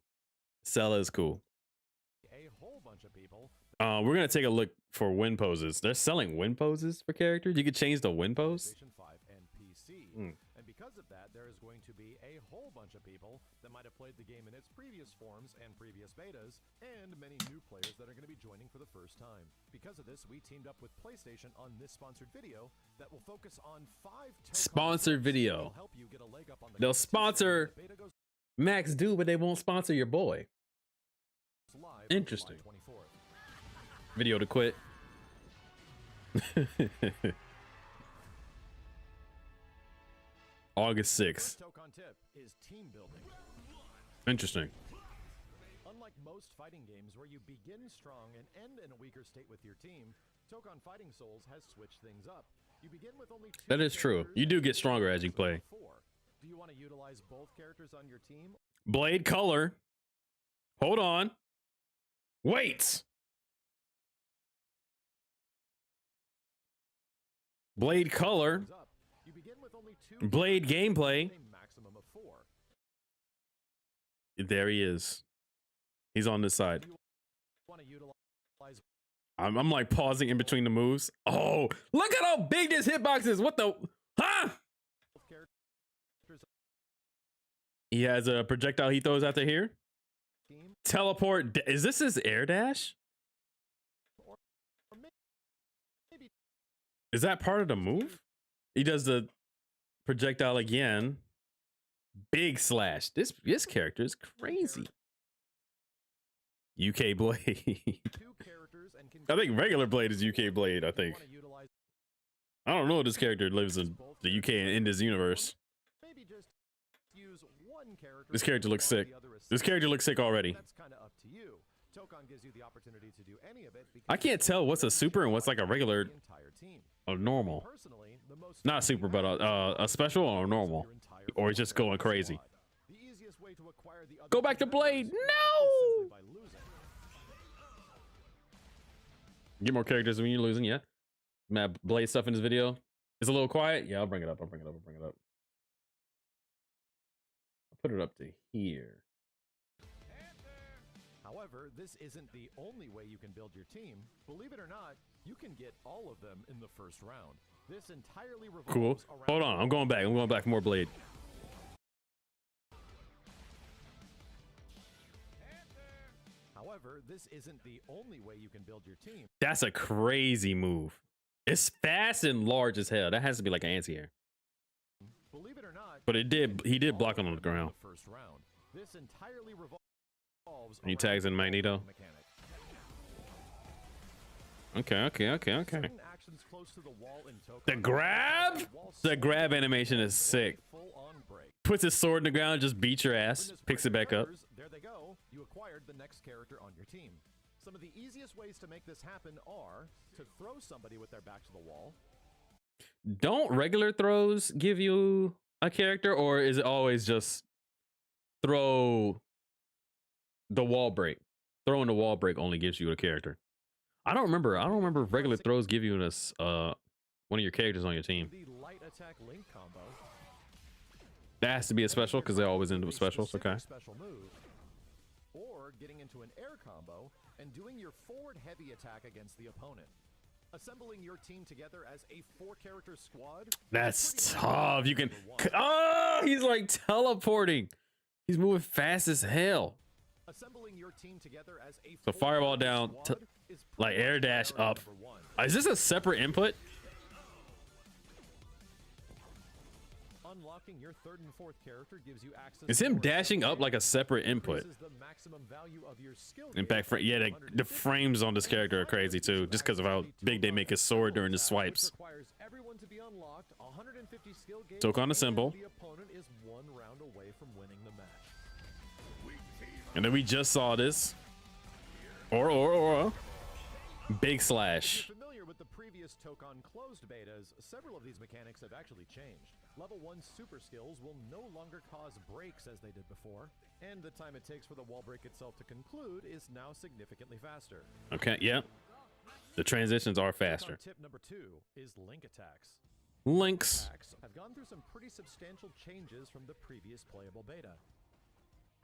Speaker 3: a whole bunch of people.
Speaker 1: We're gonna take a look for win poses. They're selling win poses for characters. You could change the win pose.
Speaker 3: PlayStation 5 and PC. And because of that, there is going to be a whole bunch of people that might have played the game in its previous forms and previous betas, and many new players that are going to be joining for the first time. Because of this, we teamed up with PlayStation on this sponsored video that will focus on 5
Speaker 1: Sponsored video.
Speaker 3: that will help you get a leg up on the
Speaker 1: They'll
Speaker 3: competition
Speaker 1: sponsor
Speaker 3: when the beta goes
Speaker 1: Max do, but they won't sponsor your boy.
Speaker 3: live
Speaker 1: Interesting.
Speaker 3: on July 24th.
Speaker 1: Video to quit. August 6th.
Speaker 3: Tokon tip is team building.
Speaker 1: Interesting.
Speaker 3: Unlike most fighting games where you begin strong and end in a weaker state with your team, Tokon Fighting Souls has switched things up. You begin with only 2
Speaker 1: That is true.
Speaker 3: characters
Speaker 1: You do
Speaker 3: and
Speaker 1: get stronger as you
Speaker 3: instead of
Speaker 1: play.
Speaker 3: 4. Do you want to utilize both characters on your team?
Speaker 1: Blade color. Hold on. Wait. Blade color.
Speaker 3: Things up. You begin with only 2
Speaker 1: Blade
Speaker 3: characters
Speaker 1: gameplay.
Speaker 3: and a maximum of 4.
Speaker 1: There he is. He's on this side.
Speaker 3: Do you want to utilize
Speaker 1: I'm like pausing in between the moves. Oh, look at how big this hitbox is. What the? Huh?
Speaker 3: both characters
Speaker 1: He has a projectile he throws out to here.
Speaker 3: team?
Speaker 1: Teleport. Is this his air dash?
Speaker 3: Or maybe
Speaker 1: Is that part of the move? He does the projectile again. Big slash. This character is crazy. UK Blade.
Speaker 3: 2 characters and can
Speaker 1: I think regular Blade is UK Blade. I
Speaker 3: you
Speaker 1: think.
Speaker 3: want to utilize
Speaker 1: I don't know if this character lives in the UK and in this universe.
Speaker 3: maybe just use one character.
Speaker 1: This character looks sick.
Speaker 3: The other is
Speaker 1: This character looks sick already.
Speaker 3: That's kind of up to you. Tokon gives you the opportunity to do any of it because
Speaker 1: I can't tell what's a super and what's like a regular
Speaker 3: the entire team.
Speaker 1: or normal.
Speaker 3: Personally, the most
Speaker 1: Not super, but a special or normal.
Speaker 3: your entire
Speaker 1: Or it's just going crazy.
Speaker 3: squad. The easiest way to acquire the other
Speaker 1: Go back to
Speaker 3: team
Speaker 1: Blade.
Speaker 3: members is
Speaker 1: No!
Speaker 3: simply by losing.
Speaker 1: Get more characters when you're losing, yeah. Matt Blade stuff in this video. It's a little quiet. Yeah, I'll bring it up. I'll bring it up. I'll put it up to here.
Speaker 3: However, this isn't the only way you can build your team. Believe it or not, you can get all of them in the first round. This entirely revolves
Speaker 1: Cool.
Speaker 3: around
Speaker 1: Hold on. I'm going back. I'm going back for more Blade.
Speaker 3: However, this isn't the only way you can build your team.
Speaker 1: That's a crazy move. It's fast and large as hell. That has to be like an anti-air.
Speaker 3: Believe it or not,
Speaker 1: But it did. He did block on the ground.
Speaker 3: the first round. This entirely revolves
Speaker 1: And he
Speaker 3: around
Speaker 1: tags in Magneto.
Speaker 3: mechanic.
Speaker 1: Okay.
Speaker 3: Certain actions close to the wall in Tokon
Speaker 1: The grab?
Speaker 3: wall
Speaker 1: The grab
Speaker 3: swing
Speaker 1: animation is sick.
Speaker 3: full-on break.
Speaker 1: Puts his sword in the ground, just beats your
Speaker 3: When
Speaker 1: ass,
Speaker 3: this
Speaker 1: picks it
Speaker 3: break
Speaker 1: back up.
Speaker 3: occurs, there they go. You acquired the next character on your team. Some of the easiest ways to make this happen are to throw somebody with their back to the wall.
Speaker 1: Don't regular throws give you a character, or is it always just throw the wall break? Throwing the wall break only gives you a character. I don't remember. I don't remember if regular throws give you this one of your characters on your team.
Speaker 3: The light attack link combo.
Speaker 1: That has to be a special because they always end with specials. Okay.
Speaker 3: Special move. Or getting into an air combo and doing your forward heavy attack against the opponent. Assembling your team together as a 4-character squad.
Speaker 1: That's tough. You can. Oh, he's like teleporting. He's moving fast as hell.
Speaker 3: Assembling your team together as a
Speaker 1: So fireball down,
Speaker 3: squad is
Speaker 1: like
Speaker 3: pretty
Speaker 1: air
Speaker 3: much
Speaker 1: dash
Speaker 3: priority
Speaker 1: up.
Speaker 3: number 1.
Speaker 1: Is this a separate input?
Speaker 3: Unlocking your 3rd and 4th character gives you access
Speaker 1: Is
Speaker 3: to
Speaker 1: him
Speaker 3: more
Speaker 1: dashing up
Speaker 3: skill,
Speaker 1: like a separate input?
Speaker 3: increases the maximum value of your skill
Speaker 1: In fact,
Speaker 3: gauge
Speaker 1: yeah,
Speaker 3: from
Speaker 1: the
Speaker 3: 150
Speaker 1: frames on this character are crazy too, just because of how big they make his sword during his swipes.
Speaker 3: Which requires everyone to be unlocked, 150 skill gauge,
Speaker 1: Tokon a symbol.
Speaker 3: and the opponent is 1 round away from winning the match.
Speaker 1: And then we just saw this. Or. Big slash.
Speaker 3: If you're familiar with the previous Tokon closed betas, several of these mechanics have actually changed. Level 1 super skills will no longer cause breaks as they did before, and the time it takes for the wall break itself to conclude is now significantly faster.
Speaker 1: Okay, yeah. The transitions are faster.
Speaker 3: Tip number 2 is link attacks.
Speaker 1: Links.
Speaker 3: Attacks have gone through some pretty substantial changes from the previous playable beta.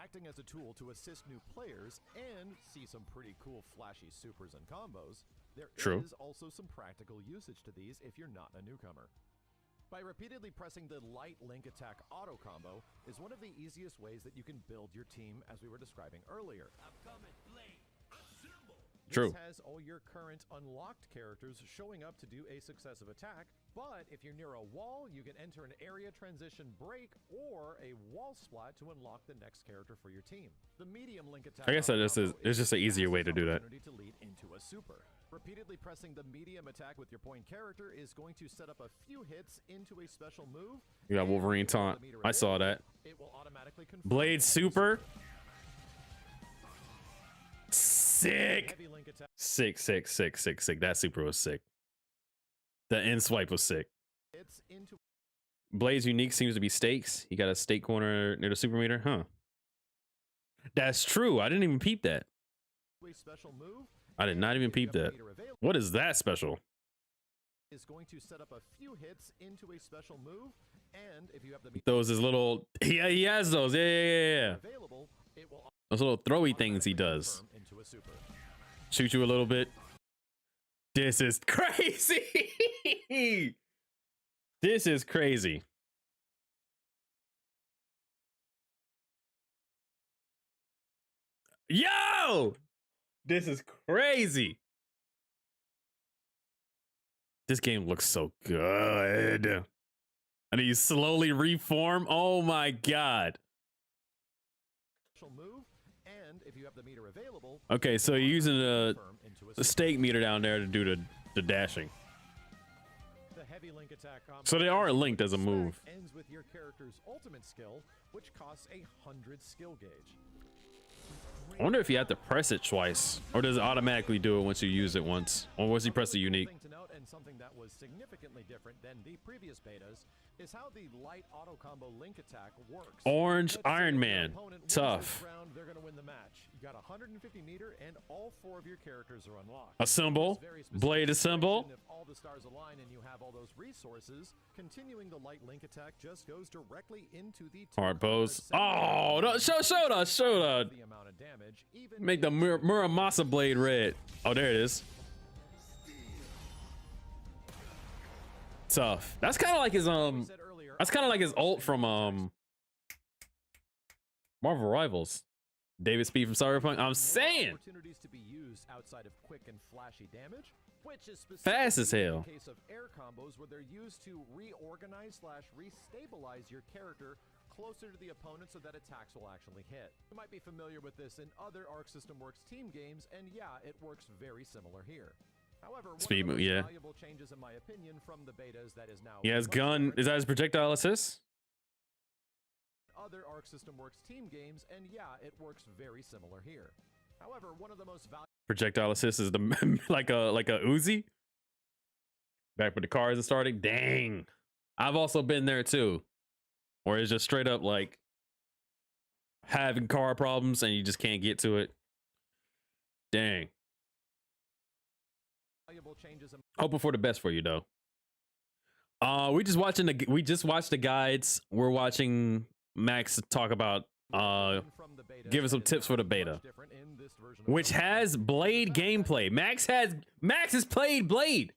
Speaker 3: Acting as a tool to assist new players and see some pretty cool flashy supers and combos, there
Speaker 1: True.
Speaker 3: is also some practical usage to these if you're not a newcomer. By repeatedly pressing the light link attack auto combo is one of the easiest ways that you can build your team as we were describing earlier.
Speaker 1: True.
Speaker 3: This has all your current unlocked characters showing up to do a successive attack, but if you're near a wall, you can enter an area transition break or a wall splat to unlock the next character for your team. The medium link attack.
Speaker 1: I guess that
Speaker 3: auto
Speaker 1: just is-
Speaker 3: combo
Speaker 1: it's just an easier way to do that.
Speaker 3: opportunity to lead into a super. Repeatedly pressing the medium attack with your point character is going to set up a few hits into a special move.
Speaker 1: You got Wolverine taunt. I saw that.
Speaker 3: It will automatically confirm
Speaker 1: Blade super. Sick.
Speaker 3: heavy link attack
Speaker 1: Sick. That super was sick. The end swipe was sick.
Speaker 3: hits into
Speaker 1: Blade's unique seems to be stakes. You got a stake corner near the super meter, huh? That's true. I didn't even peep that.
Speaker 3: a special move.
Speaker 1: I did not even
Speaker 3: If you
Speaker 1: peep
Speaker 3: have the
Speaker 1: that.
Speaker 3: meter available,
Speaker 1: What is that special?
Speaker 3: is going to set up a few hits into a special move, and if you have the meter
Speaker 1: Those his little. Yeah, he has those. Yeah.
Speaker 3: available, it will
Speaker 1: Those little throwy things he
Speaker 3: automatically
Speaker 1: does.
Speaker 3: confirm into a super.
Speaker 1: Shoot you a little bit. This is crazy. This is crazy. Yo! This is crazy. This game looks so good. And you slowly reform. Oh my god.
Speaker 3: Special move, and if you have the meter available,
Speaker 1: Okay, so you're using
Speaker 3: confirm into a
Speaker 1: the
Speaker 3: super.
Speaker 1: stake meter down there to do the dashing.
Speaker 3: The heavy link attack combo
Speaker 1: So they are linked as a move.
Speaker 3: ends with your character's ultimate skill, which costs 100 skill gauge.
Speaker 1: I wonder if you have to press it twice, or does it automatically do it once you use it once, or once you press the unique.
Speaker 3: Thing to note, and something that was significantly different than the previous betas, is how the light auto combo link attack works.
Speaker 1: Orange
Speaker 3: Let's say
Speaker 1: Iron
Speaker 3: your
Speaker 1: Man,
Speaker 3: opponent wins
Speaker 1: tough.
Speaker 3: this round, they're going to win the match. You got 150 meter, and all 4 of your characters are unlocked.
Speaker 1: A symbol,
Speaker 3: This very specific
Speaker 1: blade a symbol.
Speaker 3: situation, If all the stars align and you have all those resources, continuing the light link attack just goes directly into the
Speaker 1: Hard
Speaker 3: Tokon
Speaker 1: pose.
Speaker 3: assembly.
Speaker 1: Oh, no, show the.
Speaker 3: The amount of damage, even
Speaker 1: Make the
Speaker 3: if-
Speaker 1: Muramasa blade red. Oh, there it is. Tough. That's kind of like his
Speaker 3: said earlier,
Speaker 1: That's kind of like his ult from Marvel Rivals. David Speed from Cyberpunk. I'm saying.
Speaker 3: opportunities to be used outside of quick and flashy damage, which is
Speaker 1: Fast as
Speaker 3: specifically
Speaker 1: hell.
Speaker 3: in the case of air combos where they're used to reorganize / restabilize your character closer to the opponent so that attacks will actually hit. You might be familiar with this in other Arc System Works team games, and yeah, it works very similar here. However, one
Speaker 1: Speed
Speaker 3: of the
Speaker 1: move,
Speaker 3: most
Speaker 1: yeah.
Speaker 3: valuable changes in my opinion from the betas that is now
Speaker 1: He has
Speaker 3: much
Speaker 1: gun.
Speaker 3: different
Speaker 1: Is that his projectile assist?
Speaker 3: other Arc System Works team games, and yeah, it works very similar here. However, one of the most valuable
Speaker 1: Projectile assist is the like a Uzi. Back when the cars are starting. Dang. I've also been there too. Or it's just straight up like having car problems and you just can't get to it. Dang.
Speaker 3: changes in
Speaker 1: Hoping for the best for you though. We just watched the guides. We're watching Max talk about
Speaker 3: from the beta
Speaker 1: give us some
Speaker 3: that is
Speaker 1: tips for the
Speaker 3: much
Speaker 1: beta,
Speaker 3: different in this version of
Speaker 1: which
Speaker 3: the game.
Speaker 1: has Blade gameplay. Max has played Blade.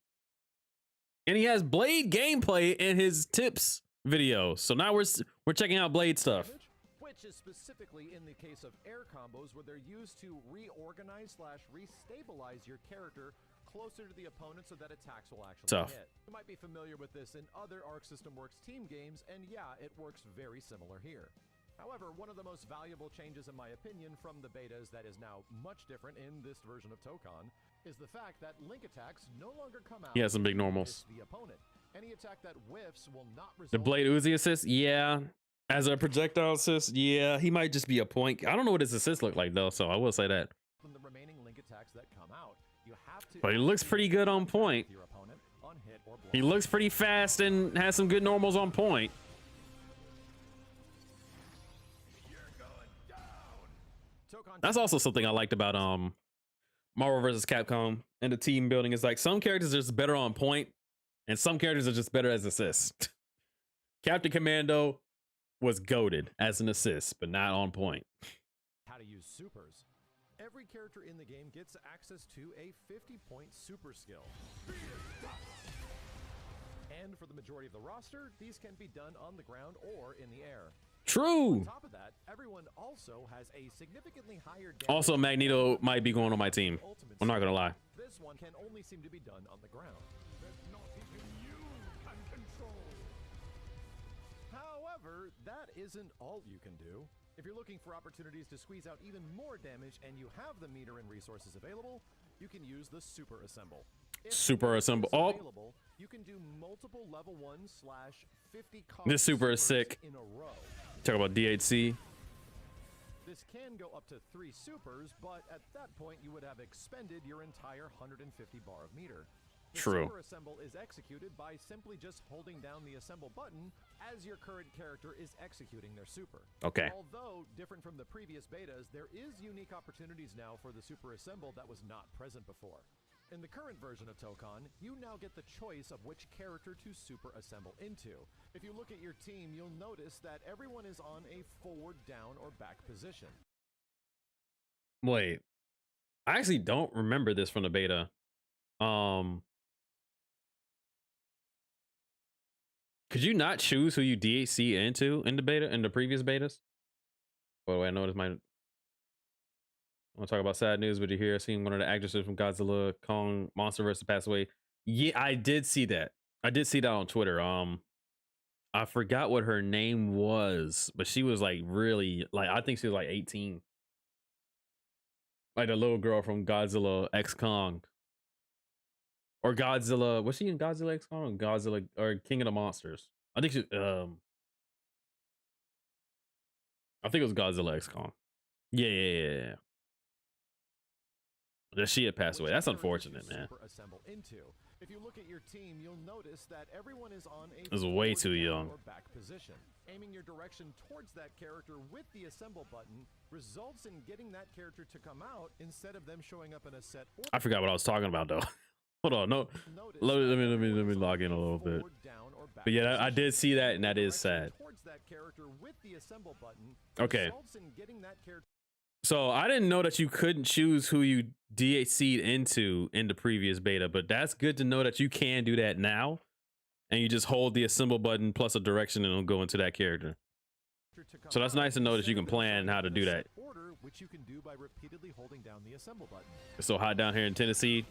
Speaker 1: And he has Blade gameplay in his tips video. So now we're checking out Blade stuff.
Speaker 3: Damage, which is specifically in the case of air combos where they're used to reorganize / restabilize your character closer to the opponent so that attacks will actually
Speaker 1: Tough.
Speaker 3: hit. You might be familiar with this in other Arc System Works team games, and yeah, it works very similar here. However, one of the most valuable changes in my opinion from the betas that is now much different in this version of Tokon is the fact that link attacks no longer come out.
Speaker 1: He has some big
Speaker 3: to
Speaker 1: normals.
Speaker 3: miss the opponent. Any attack that whiffs will not result
Speaker 1: The Blade Uzi assist, yeah. As a projectile assist, yeah. He might just be a point. I don't know what his assist look like though, so I will say that.
Speaker 3: from the remaining link attacks that come out. You have to
Speaker 1: But he looks pretty good on point.
Speaker 3: your opponent on hit or block.
Speaker 1: He looks pretty fast and has some good normals on point.
Speaker 3: Tokon
Speaker 1: That's also something I liked about Marvel vs. Capcom and the team building is like some characters are just better on point and some characters are just better as assists. Captain Commando was goated as an assist, but not on point.
Speaker 3: how to use supers. Every character in the game gets access to a 50-point super skill. And for the majority of the roster, these can be done on the ground or in the air.
Speaker 1: True.
Speaker 3: On top of that, everyone also has a significantly higher damage.
Speaker 1: Also, Magneto might be going on my team.
Speaker 3: Ultimate
Speaker 1: I'm not gonna
Speaker 3: skill.
Speaker 1: lie.
Speaker 3: This one can only seem to be done on the ground.
Speaker 2: that not even you can control.
Speaker 3: However, that isn't all you can do. If you're looking for opportunities to squeeze out even more damage and you have the meter and resources available, you can use the Super Assemble.
Speaker 1: Super Assemble. Oh,
Speaker 3: Available, you can do multiple level 1/50
Speaker 1: this super is
Speaker 3: supers
Speaker 1: sick.
Speaker 3: in a row.
Speaker 1: Talk about DHC.
Speaker 3: This can go up to 3 supers, but at that point you would have expended your entire 150 bar of meter. The
Speaker 1: True.
Speaker 3: Super Assemble is executed by simply just holding down the Assemble button as your current character is executing their super.
Speaker 1: Okay.
Speaker 3: Although different from the previous betas, there is unique opportunities now for the Super Assemble that was not present before. In the current version of Tokon, you now get the choice of which character to Super Assemble into. If you look at your team, you'll notice that everyone is on a forward, down, or back position.
Speaker 1: Wait, I actually don't remember this from the beta. Could you not choose who you DHC into in the beta, in the previous betas? By the way, I noticed my. I want to talk about sad news, but you hear seeing one of the actresses from Godzilla Kong Monsterverse pass away. Yeah, I did see that. I did see that on Twitter. I forgot what her name was, but she was like really like I think she was like 18. Like the little girl from Godzilla X Kong. Or Godzilla, was she in Godzilla X Kong or Godzilla or King of the Monsters? I think she I think it was Godzilla X Kong. Yeah. That she had passed away. That's unfortunate, man.
Speaker 3: If you look at your team, you'll notice that everyone is on a
Speaker 1: was way too young.
Speaker 3: or back position. Aiming your direction towards that character with the assemble button results in getting that character to come out instead of them showing up in a set order.
Speaker 1: I forgot what I was talking about though. Hold on, no. Let me log in a little bit. But yeah, I did see that, and that is sad. Okay. So I didn't know that you couldn't choose who you DHC'd into in the previous beta, but that's good to know that you can do that now. And you just hold the assemble button plus a direction and it'll go into that character. So that's nice to know that you can plan how to do that.
Speaker 3: Which you can do by repeatedly holding down the assemble button.
Speaker 1: It's so hot down here in Tennessee.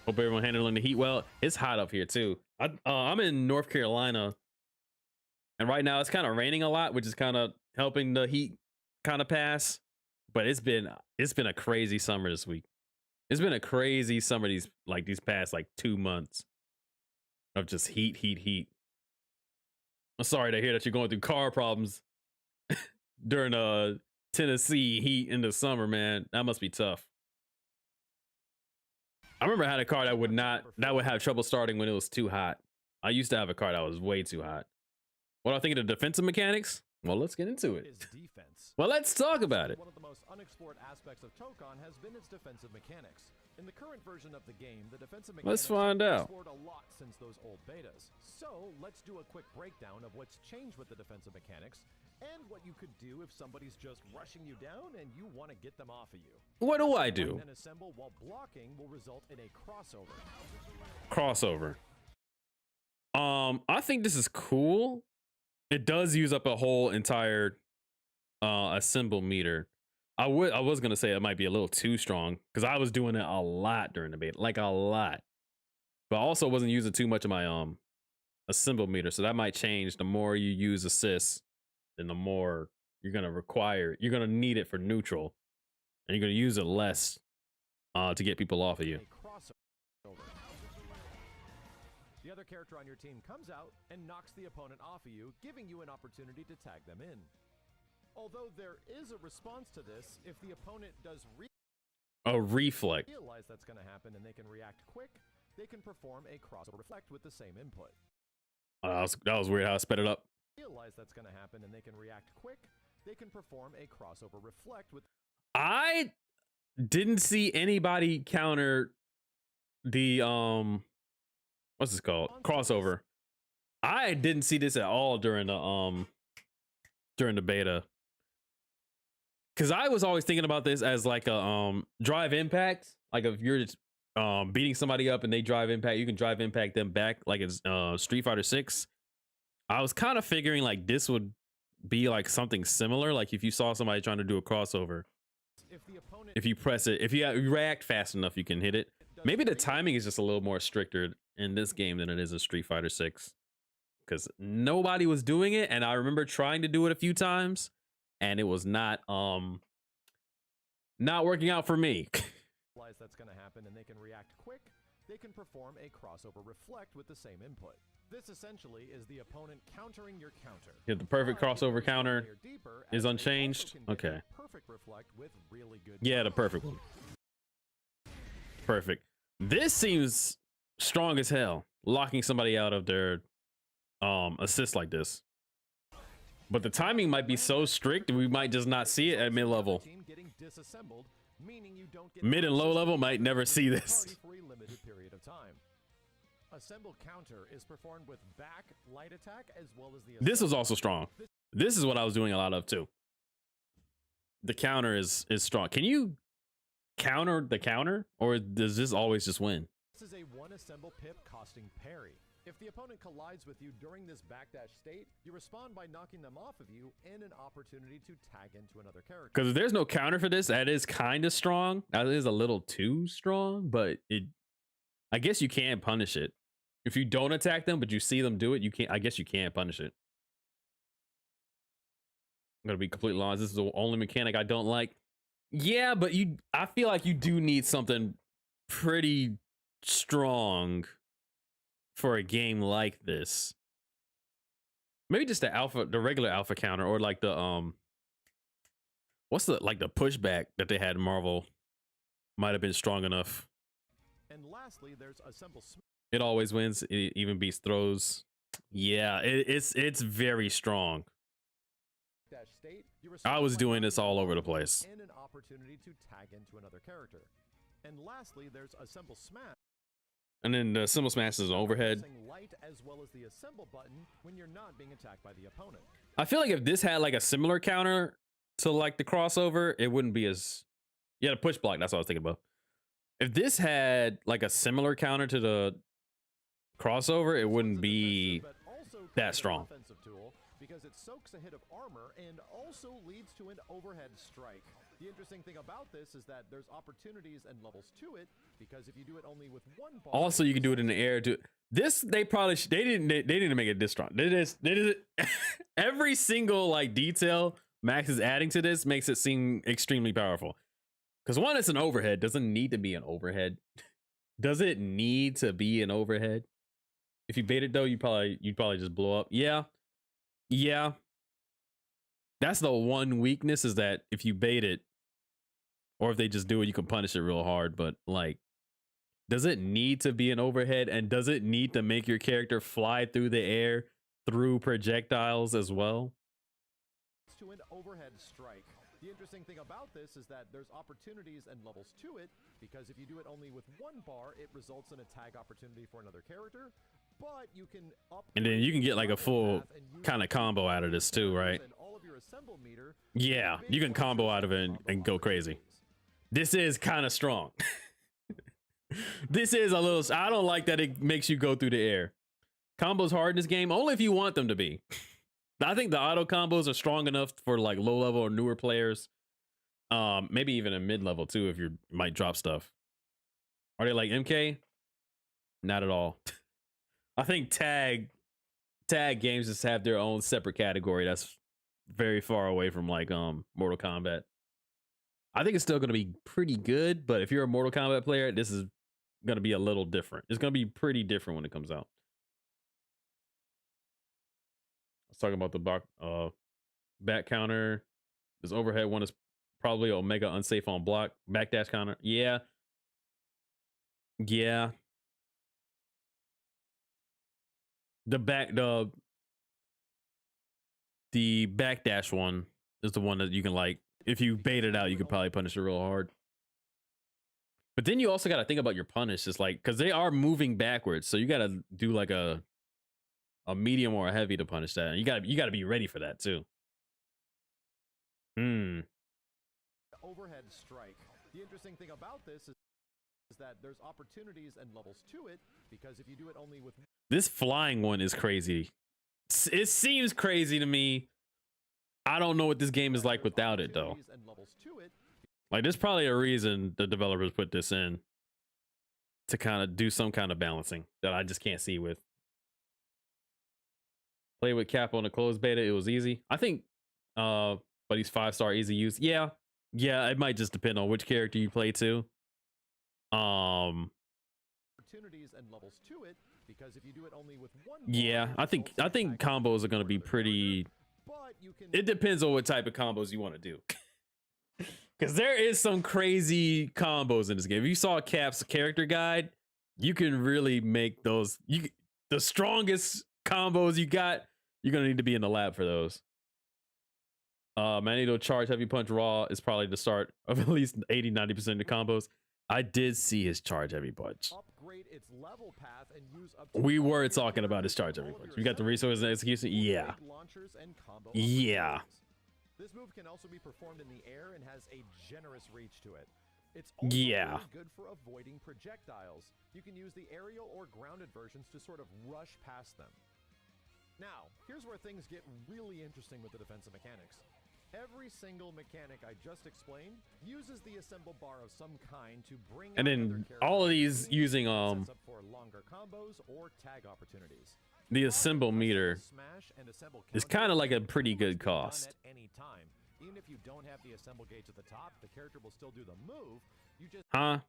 Speaker 1: Hope everyone handling the heat well. It's hot up here too. I'm in North Carolina, and right now it's kind of raining a lot, which is kind of helping the heat kind of pass. But it's been a crazy summer this week. It's been a crazy summer these past 2 months of just heat. I'm sorry to hear that you're going through car problems during Tennessee heat in the summer, man. That must be tough. I remember I had a car that would have trouble starting when it was too hot. I used to have a car that was way too hot. What do I think of the defensive mechanics? Well, let's get into it. Well, let's talk about it.
Speaker 3: One of the most unexplored aspects of Tokon has been its defensive mechanics. In the current version of the game, the defensive mechanics
Speaker 1: let's find out.
Speaker 3: have explored a lot since those old betas. So let's do a quick breakdown of what's changed with the defensive mechanics and what you could do if somebody's just rushing you down and you want to get them off of you.
Speaker 1: What do I do?
Speaker 3: And assemble while blocking will result in a crossover.
Speaker 1: I think this is cool. It does use up a whole entire assemble meter. I was gonna say it might be a little too strong because I was doing it a lot during the beta, like a lot. But I also wasn't using too much of my assemble meter, so that might change. The more you use assists, then the more you're gonna need it for neutral, and you're gonna use it less to get people off of you.
Speaker 3: The other character on your team comes out and knocks the opponent off of you, giving you an opportunity to tag them in. Although there is a response to this, if the opponent does
Speaker 1: a reflect,
Speaker 3: realize that's going to happen and they can react quick, they can perform a crossover reflect with the same input.
Speaker 1: That was weird how I sped it up.
Speaker 3: Realize that's going to happen and they can react quick, they can perform a crossover reflect with.
Speaker 1: I didn't see anybody counter the what's this called? Crossover. I didn't see this at all during the beta. Cause I was always thinking about this as like a drive impact. Like if you're just beating somebody up and they drive impact, you can drive impact them back like it's Street Fighter 6. I was kind of figuring like this would be like something similar. Like if you saw somebody trying to do a crossover, if you press it, if you react fast enough, you can hit it. Maybe the timing is just a little more stricter in this game than it is in Street Fighter 6. Because nobody was doing it, and I remember trying to do it a few times, and it was not working out for me.
Speaker 3: realize that's going to happen and they can react quick, they can perform a crossover reflect with the same input. This essentially is the opponent countering your counter.
Speaker 1: Yeah, the perfect crossover counter is unchanged. Okay.
Speaker 3: Perfect reflect with really good.
Speaker 1: Yeah, the perfect one. Perfect. This seems strong as hell, locking somebody out of their assist like this. But the timing might be so strict we might just not see it at mid-level. Mid and low level might never see this.
Speaker 3: Assemble counter is performed with back light attack as well as the.
Speaker 1: This was also strong. This is what I was doing a lot of too. The counter is strong. Can you counter the counter, or does this always just win?
Speaker 3: This is a one assemble pip costing parry. If the opponent collides with you during this backdash state, you respond by knocking them off of you and an opportunity to tag into another character.
Speaker 1: Because if there's no counter for this, that is kind of strong. That is a little too strong, but I guess you can punish it. If you don't attack them, but you see them do it, you can't. I guess you can't punish it. I'm gonna be completely honest. This is the only mechanic I don't like. Yeah, but I feel like you do need something pretty strong for a game like this. Maybe just the regular alpha counter, or like the what's the pushback that they had in Marvel might have been strong enough.
Speaker 3: And lastly, there's assemble.
Speaker 1: It always wins. It even beats throws. Yeah, it's very strong. I was doing this all over the place.
Speaker 3: And an opportunity to tag into another character. And lastly, there's assemble smash.
Speaker 1: And then the assemble smash is an overhead.
Speaker 3: Light as well as the assemble button when you're not being attacked by the opponent.
Speaker 1: I feel like if this had like a similar counter to like the crossover, it wouldn't be as the push block. That's what I was thinking about. If this had like a similar counter to the crossover, it wouldn't be that strong.
Speaker 3: Because it soaks a hit of armor and also leads to an overhead strike. The interesting thing about this is that there's opportunities and levels to it, because if you do it only with one bar,
Speaker 1: also you can do it in the air too. This they didn't make it this strong. They did it. Every single like detail Max is adding to this makes it seem extremely powerful. Because one, it's an overhead. Doesn't need to be an overhead. Does it need to be an overhead? If you bait it though, you'd probably just blow up. Yeah. That's the one weakness, is that if you bait it, or if they just do it, you can punish it real hard. But like, does it need to be an overhead? And does it need to make your character fly through the air through projectiles as well?
Speaker 3: To an overhead strike. The interesting thing about this is that there's opportunities and levels to it, because if you do it only with one bar, it results in a tag opportunity for another character. But you can
Speaker 1: and then you can get like a full kind of combo out of this too, right? Yeah, you can combo out of it and go crazy. This is kind of strong. This is a little. I don't like that it makes you go through the air. Combos hard in this game, only if you want them to be. I think the auto combos are strong enough for like low level or newer players. Maybe even a mid level too, if you might drop stuff. Are they like MK? Not at all. I think tag games just have their own separate category that's very far away from like Mortal Kombat. I think it's still going to be pretty good, but if you're a Mortal Kombat player, this is going to be a little different. It's going to be pretty different when it comes out. I was talking about the back counter. This overhead one is probably Omega unsafe on block. Backdash counter. Yeah. The backdash one is the one that you can, like, if you bait it out, you could probably punish it real hard. But then you also got to think about your punish. It's like, because they are moving backwards, so you got to do like a medium or a heavy to punish that. And you got to be ready for that too.
Speaker 3: Overhead strike. The interesting thing about this is that there's opportunities and levels to it, because if you do it only with
Speaker 1: this flying one is crazy. It seems crazy to me. I don't know what this game is like without it though. Like, there's probably a reason the developers put this in, to kind of do some kind of balancing that I just can't see with. Play with Capo in the closed beta, it was easy. I think but he's 5-star easy use. Yeah, it might just depend on which character you play to.
Speaker 3: Opportunities and levels to it, because if you do it only with one
Speaker 1: Yeah,
Speaker 3: bar,
Speaker 1: I think combos are gonna be pretty.
Speaker 3: but you can
Speaker 1: It depends on what type of combos you want to do. Because there is some crazy combos in this game. If you saw Cap's character guide, you can really make those. The strongest combos you got, you're gonna need to be in the lab for those. Magneto charge heavy punch raw is probably the start of at least 80-90% of the combos. I did see his charge heavy punch.
Speaker 3: upgrade its level path and use up to
Speaker 1: We
Speaker 3: all
Speaker 1: were
Speaker 3: your
Speaker 1: talking about his charge
Speaker 3: all
Speaker 1: heavy
Speaker 3: of
Speaker 1: punch.
Speaker 3: your
Speaker 1: You got the resources and execution. Yeah.
Speaker 3: big launchers and combo
Speaker 1: Yeah.
Speaker 3: opportunities. This move can also be performed in the air and has a generous reach to it. It's also
Speaker 1: Yeah.
Speaker 3: really good for avoiding projectiles. You can use the aerial or grounded versions to sort of rush past them. Now, here's where things get really interesting with the defensive mechanics. Every single mechanic I just explained uses the assemble bar of some kind to bring
Speaker 1: And
Speaker 3: out
Speaker 1: then
Speaker 3: other
Speaker 1: all of
Speaker 3: characters'
Speaker 1: these using
Speaker 3: sets up for longer combos or tag opportunities.
Speaker 1: the assemble meter
Speaker 3: Smash and assemble
Speaker 1: is
Speaker 3: counter
Speaker 1: kind of like a
Speaker 3: can
Speaker 1: pretty
Speaker 3: pretty
Speaker 1: good
Speaker 3: much be done
Speaker 1: cost.
Speaker 3: at any time. Even if you don't have the assemble gauge at the top, the character will still do the move. You just
Speaker 1: Huh?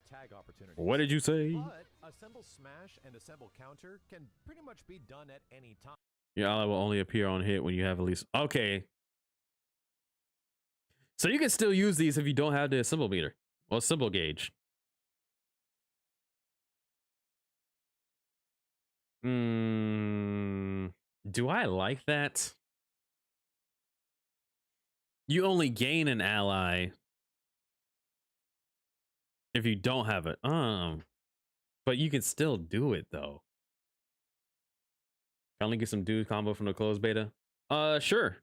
Speaker 3: tag opportunities.
Speaker 1: What did you say?
Speaker 3: But assemble smash and assemble counter can pretty much be done at any time.
Speaker 1: Your ally will only appear on hit when you have at least. Okay. So you can still use these if you don't have the assemble meter or assemble gauge. Do I like that? You only gain an ally if you don't have it. But you can still do it though. Finally get some dude combo from the closed beta. Sure.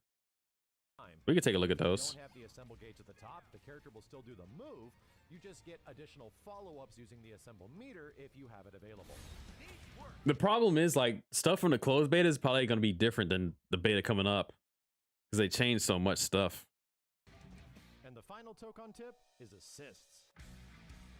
Speaker 1: We can take a look at
Speaker 3: If you
Speaker 1: those.
Speaker 3: don't have the assemble gauge at the top, the character will still do the move. You just get additional follow-ups using the assemble meter if you have it available.
Speaker 1: The problem is like stuff from the closed beta is probably going to be different than the beta coming up because they changed so much stuff.
Speaker 3: And the final Tokon tip is assists.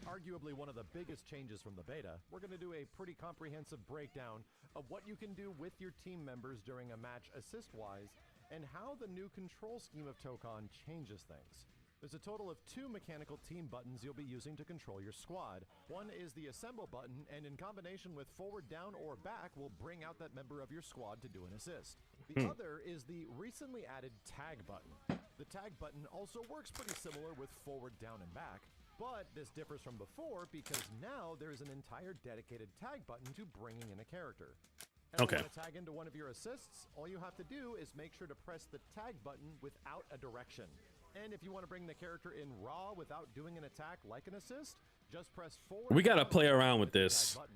Speaker 3: Arguably one of the biggest changes from the beta, we're going to do a pretty comprehensive breakdown of what you can do with your team members during a match assist-wise, and how the new control scheme of Tokon changes things. There's a total of 2 mechanical team buttons you'll be using to control your squad. One is the assemble button, and in combination with forward, down, or back will bring out that member of your squad to do an assist. The other is the recently added tag button. The tag button also works pretty similar with forward, down, and back, but this differs from before because now there's an entire dedicated tag button to bringing in a character.
Speaker 1: Okay.
Speaker 3: Want to tag into one of your assists? All you have to do is make sure to press the tag button without a direction. And if you want to bring the character in raw without doing an attack like an assist, just press forward.
Speaker 1: We got to
Speaker 3: down
Speaker 1: play
Speaker 3: and
Speaker 1: around with
Speaker 3: the tag
Speaker 1: this
Speaker 3: button.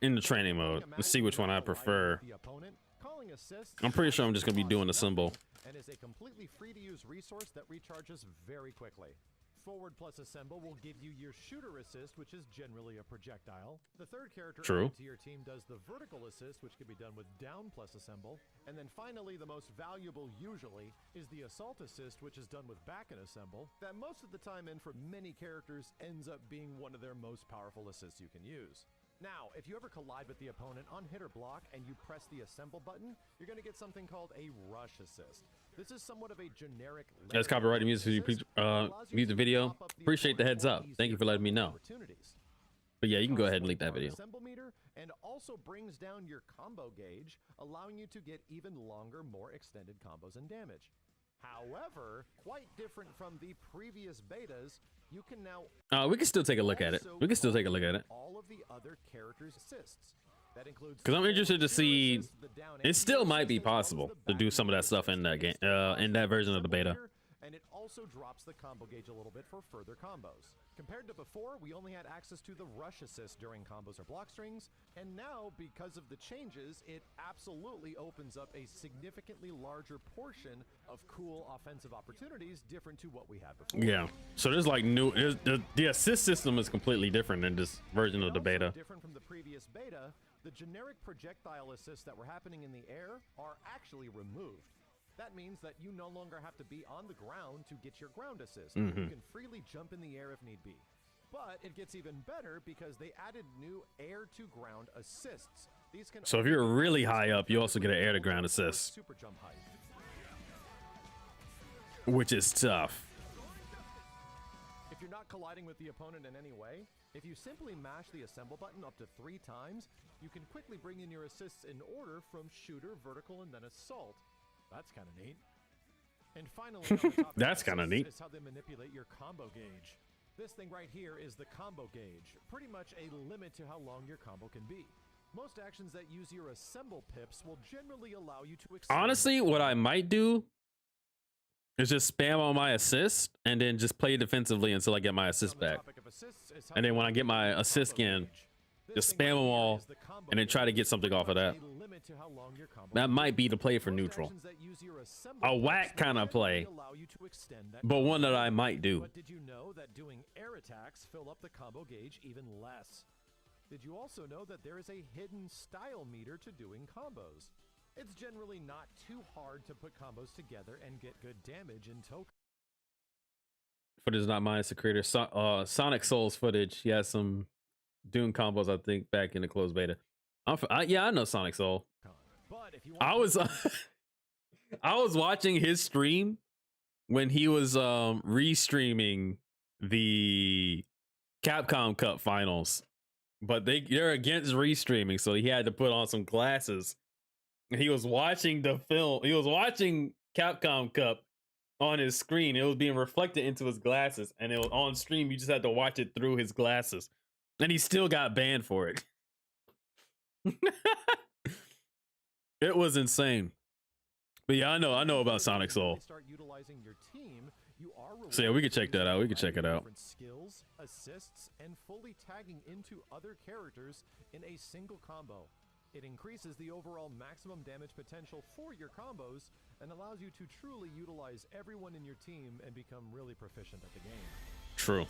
Speaker 1: in the training mode. Let's see which one I prefer.
Speaker 3: The opponent, calling assists
Speaker 1: I'm pretty sure I'm just going to be doing the symbol.
Speaker 3: and is a completely free to use resource that recharges very quickly. Forward plus assemble will give you your shooter assist, which is generally a projectile. The third character
Speaker 1: True.
Speaker 3: added to your team does the vertical assist, which can be done with down plus assemble. And then finally, the most valuable usually is the assault assist, which is done with back and assemble. That most of the time and for many characters ends up being one of their most powerful assists you can use. Now, if you ever collide with the opponent on hit or block and you press the assemble button, you're going to get something called a rush assist. This is somewhat of a generic.
Speaker 1: That's copyrighted music music video. Appreciate the heads up. Thank you for letting me know. But yeah, you can go ahead and link that video.
Speaker 3: Assemble meter and also brings down your combo gauge, allowing you to get even longer, more extended combos and damage. However, quite different from the previous betas, you can now
Speaker 1: We can still take a look at it. We can still take a look at it.
Speaker 3: all of the other characters' assists. That includes
Speaker 1: Because I'm interested to see.
Speaker 3: assist, the down
Speaker 1: It
Speaker 3: and
Speaker 1: still
Speaker 3: zero
Speaker 1: might be
Speaker 3: assist, as well as
Speaker 1: possible
Speaker 3: the
Speaker 1: to do
Speaker 3: back
Speaker 1: some of that
Speaker 3: assist
Speaker 1: stuff in that game, in that version of the beta.
Speaker 3: And it also drops the combo gauge a little bit for further combos. Compared to before, we only had access to the rush assist during combos or block strings, and now, because of the changes, it absolutely opens up a significantly larger portion of cool offensive opportunities different to what we had before.
Speaker 1: Yeah. So there's like new. The assist system is completely different in this version of the
Speaker 3: Also
Speaker 1: beta.
Speaker 3: different from the previous beta, the generic projectile assists that were happening in the air are actually removed. That means that you no longer have to be on the ground to get your ground assist. You can freely jump in the air if need be. But it gets even better because they added new air to ground assists. These can
Speaker 1: So if you're really high up, you also get an air to ground assist,
Speaker 3: super jump height.
Speaker 1: which is tough.
Speaker 3: you're not colliding with the opponent in any way, if you simply mash the assemble button up to 3 times, you can quickly bring in your assists in order from shooter, vertical, and then assault. That's kind of neat. And finally, on the topic
Speaker 1: That's
Speaker 3: of
Speaker 1: kind of
Speaker 3: assists
Speaker 1: neat.
Speaker 3: is how they manipulate your combo gauge. This thing right here is the combo gauge, pretty much a limit to how long your combo can be. Most actions that use your assemble pips will generally allow you to extend.
Speaker 1: Honestly, what I might do is just spam on my assist and then just play defensively until I get my assist
Speaker 3: On the
Speaker 1: back.
Speaker 3: topic of assists is how
Speaker 1: And then
Speaker 3: they
Speaker 1: when I get my
Speaker 3: manipulate your
Speaker 1: assist
Speaker 3: combo
Speaker 1: in,
Speaker 3: gauge. This
Speaker 1: just
Speaker 3: thing
Speaker 1: spam
Speaker 3: right
Speaker 1: them
Speaker 3: here
Speaker 1: all
Speaker 3: is the combo
Speaker 1: and then try to
Speaker 3: gauge,
Speaker 1: get something
Speaker 3: pretty
Speaker 1: off of
Speaker 3: much
Speaker 1: that.
Speaker 3: a limit to how long your combo
Speaker 1: That
Speaker 3: can
Speaker 1: might be the play for
Speaker 3: Most
Speaker 1: neutral.
Speaker 3: actions that use your assemble
Speaker 1: A
Speaker 3: pips
Speaker 1: whack
Speaker 3: will
Speaker 1: kind of play,
Speaker 3: generally allow you to extend that
Speaker 1: but
Speaker 3: combo
Speaker 1: one that I
Speaker 3: gauge.
Speaker 1: might do.
Speaker 3: But did you know that doing air attacks fill up the combo gauge even less? Did you also know that there is a hidden style meter to doing combos? It's generally not too hard to put combos together and get good damage in Tokon.
Speaker 1: Footage is not mine, it's the creator. Sonic Souls footage. He has some Doom combos, I think, back in the closed beta. Yeah, I know Sonic Soul.
Speaker 3: But if you
Speaker 1: I was I was watching his stream when he was restreaming the Capcom Cup finals, but they're against restreaming, so he had to put on some glasses. And he was watching the film. He was watching Capcom Cup on his screen. It was being reflected into his glasses, and it was on stream. You just had to watch it through his glasses, and he still got banned for it. It was insane. But yeah, I know about Sonic Soul.
Speaker 3: Start utilizing your team, you are
Speaker 1: So yeah, we could check that out. We could check it out.
Speaker 3: different skills, assists, and fully tagging into other characters in a single combo. It increases the overall maximum damage potential for your combos and allows you to truly utilize everyone in your team and become really proficient at the game.
Speaker 1: True.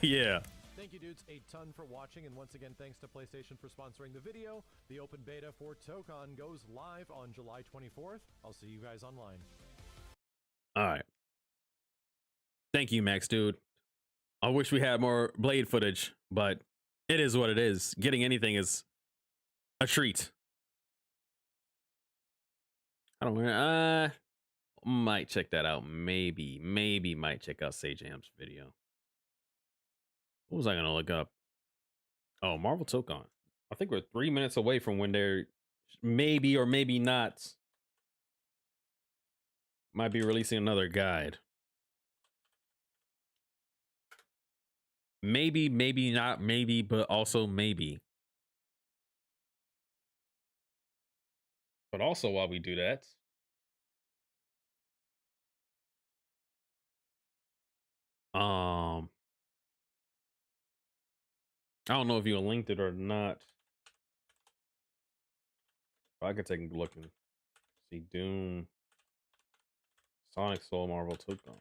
Speaker 1: Yeah.
Speaker 3: Thank you, dudes, a ton for watching, and once again, thanks to PlayStation for sponsoring the video. The open beta for Tokon goes live on July 24th. I'll see you guys online.
Speaker 1: All right. Thank you, Max, dude. I wish we had more Blade footage, but it is what it is. Getting anything is a treat. I don't might check that out. Maybe might check out Sage Am's video. What was I gonna look up? Oh, Marvel Tokon. I think we're 3 minutes away from when they're maybe or maybe not might be releasing another guide. Maybe not, maybe, but also maybe. But also while we do that, I don't know if you linked it or not. I could take a look and see Doom, Sonic Soul, Marvel Tokon.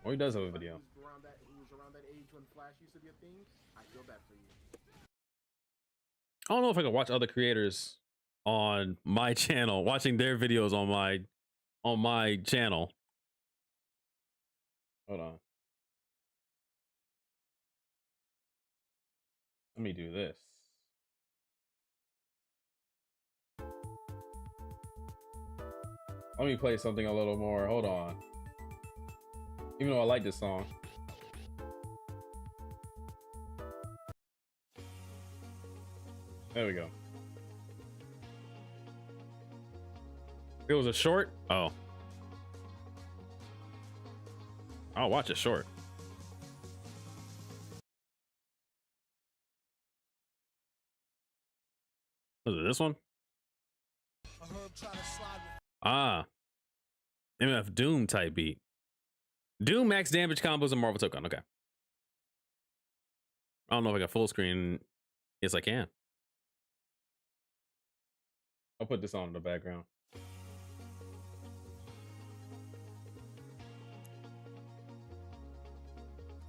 Speaker 1: Oh, he does have a video.
Speaker 4: He was around that age when Flash used to be a thing. I feel bad for you.
Speaker 1: I don't know if I can watch other creators on my channel, watching their videos on my channel. Hold on. Let me do this. Let me play something a little more. Hold on. Even though I like this song. There we go. It was a short? Oh. I'll watch it short. Was it this one? Ah. MF Doom type beat. Doom max damage combos and Marvel Tokon. Okay. I don't know if I got full screen. Yes, I can. I'll put this on in the background.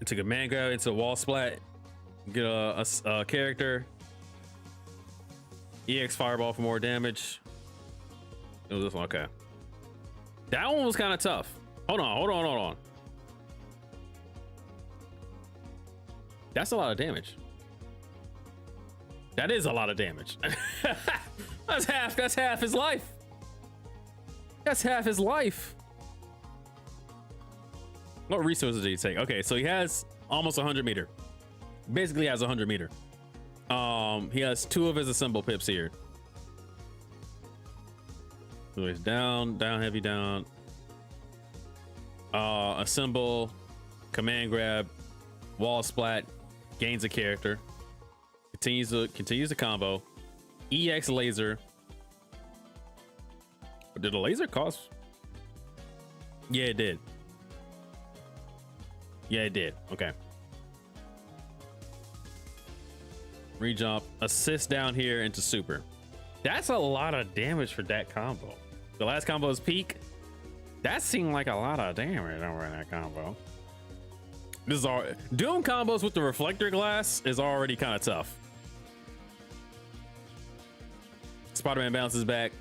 Speaker 1: It's a command grab, it's a wall splat. Get a character. EX Fireball for more damage. It was this one, okay. That one was kind of tough. Hold on. That's a lot of damage. That is a lot of damage. That's half his life. That's half his life. What resources did he take? Okay, so he has almost 100 meter. Basically has 100 meter. He has 2 of his assemble pips here. So he's down, heavy, down. Assemble, command grab, wall splat, gains a character. Continues the combo. EX laser. Did the laser cost? Yeah, it did. Yeah, it did. Okay. Rejump. Assist down here into super. That's a lot of damage for that combo. The last combo is peak. That seemed like a lot of damage over in that combo. This is all Doom combos with the reflector glass is already kind of tough. Spider-Man bounces back.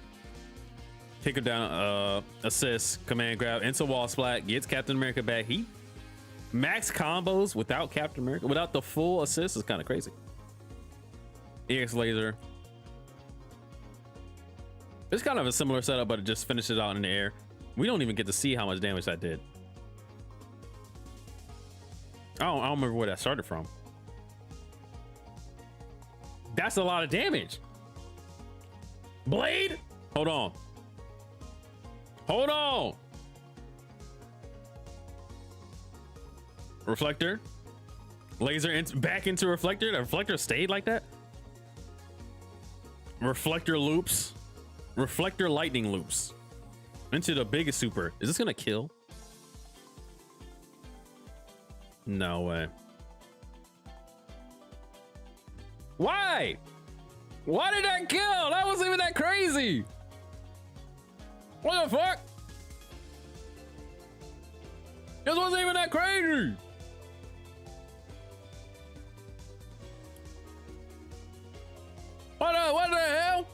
Speaker 1: Kick him down, assist, command grab, into wall splat, gets Captain America back. He max combos without Captain America, without the full assist is kind of crazy. EX laser. It's kind of a similar setup, but it just finishes out in the air. We don't even get to see how much damage that did. I don't remember where that started from. That's a lot of damage. Blade? Hold on. Hold on. Reflector. Laser back into reflector. The reflector stayed like that. Reflector loops. Reflector lightning loops. Into the biggest super. Is this gonna kill? No way. Why? Why did that kill? That wasn't even that crazy. What the fuck? This wasn't even that crazy. What the hell?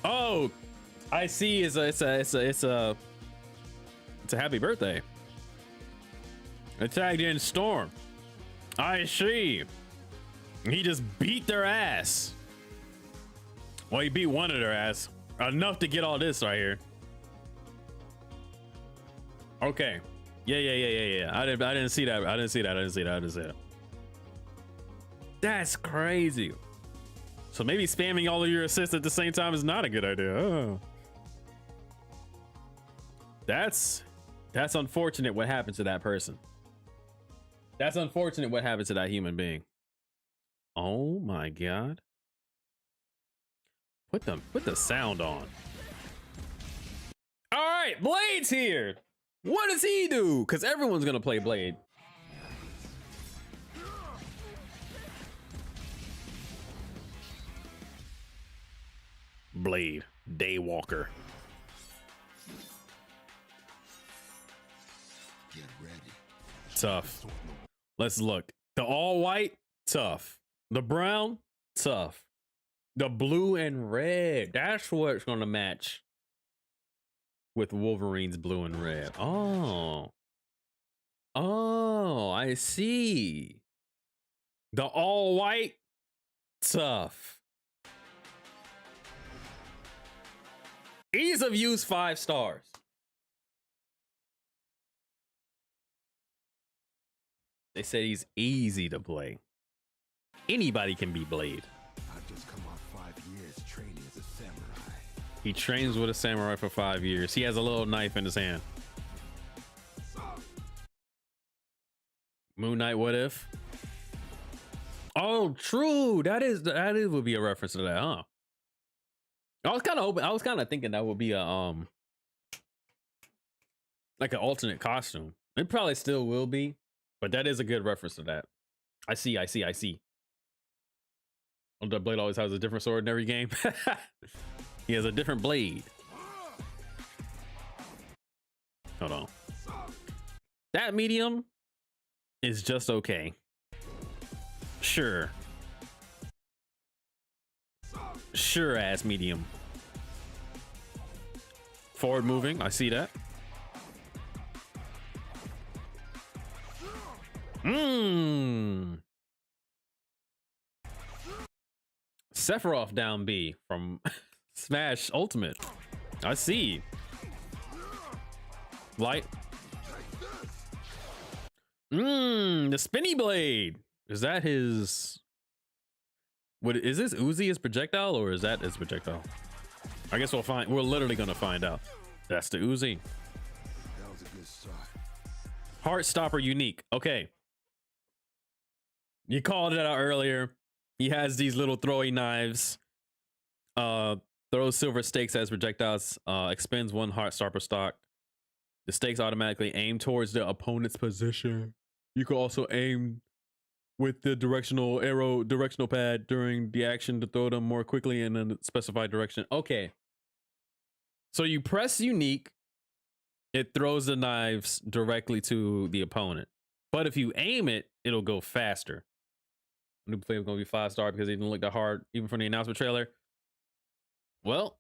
Speaker 1: Oh, I see. It's a happy birthday. It tagged in Storm. I see. He just beat their ass. Well, he beat one of their ass enough to get all this right here. Okay. Yeah. I didn't see that. I didn't see that. That's crazy. So maybe spamming all of your assists at the same time is not a good idea. Oh. That's unfortunate what happened to that person. That's unfortunate what happened to that human being. Oh my god. Put the sound on. All right, Blade's here. What does he do? Because everyone's gonna play Blade. Blade, Daywalker.
Speaker 2: Get ready.
Speaker 1: Tough. Let's look. The all white, tough. The brown, tough. The blue and red, that's what's gonna match with Wolverine's blue and red. Oh, I see. The all white, tough. Ease of use 5 stars. They said he's easy to play. Anybody can be Blade.
Speaker 2: I've just come off 5 years training as a samurai.
Speaker 1: He trains with a samurai for 5 years. He has a little knife in his hand. Moon Knight, what if? Oh, true. That would be a reference to that, huh? I was kind of thinking that would be a like an alternate costume. It probably still will be, but that is a good reference to that. I see. Oh, the Blade always has a different sword in every game. He has a different blade. Hold on. That medium is just okay. Sure ass medium. Forward moving, I see that. Sephiroth down B from Smash Ultimate. I see. Light. The spinny blade. Is that his? What is this? Uzi his projectile, or is that his projectile? I guess we'll find. We're literally gonna find out. That's the Uzi.
Speaker 2: That was a good start.
Speaker 1: Heart Stopper unique. Okay. You called it out earlier. He has these little throwing knives. Throws silver stakes as projectiles. Expends 1 Heart Stopper stock. The stakes automatically aim towards the opponent's position. You can also aim with the directional pad during the action to throw them more quickly in a specified direction. Okay. So you press unique, it throws the knives directly to the opponent. But if you aim it, it'll go faster. New player is going to be 5-star because he didn't look that hard, even from the announcement trailer. Well,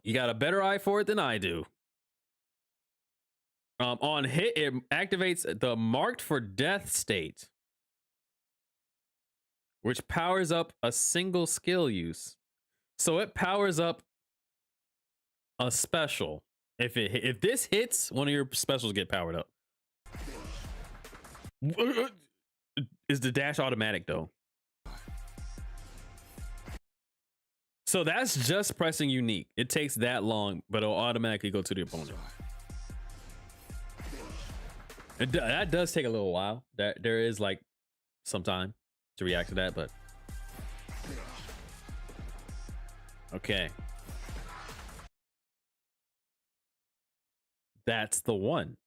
Speaker 1: you got a better eye for it than I do. On hit, it activates the marked for death state, which powers up a single skill use. So it powers up a special. If this hits, one of your specials get powered up. Is the dash automatic though? So that's just pressing unique. It takes that long, but it'll automatically go to the opponent. That does take a little while. There is like some time to react to that, but okay. That's the one.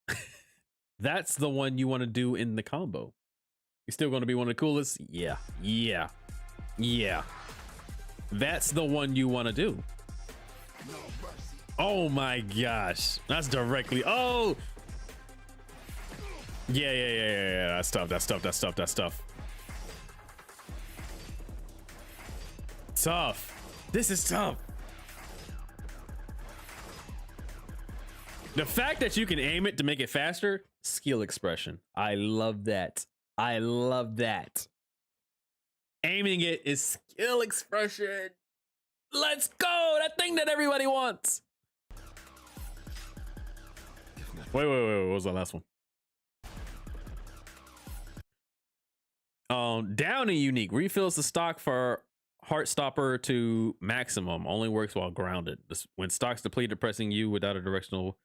Speaker 1: That's the one you want to do in the combo. You're still going to be one of the coolest. Yeah. That's the one you want to do. Oh my gosh. That's directly. Oh. Yeah. That's tough. Tough. This is tough. The fact that you can aim it to make it faster, skill expression. I love that. Aiming it is skill expression. Let's go. That thing that everybody wants. Wait. What was the last one? Down and unique refills the stock for Heart Stopper to maximum. Only works while grounded. When stock's depleted, pressing U without a directional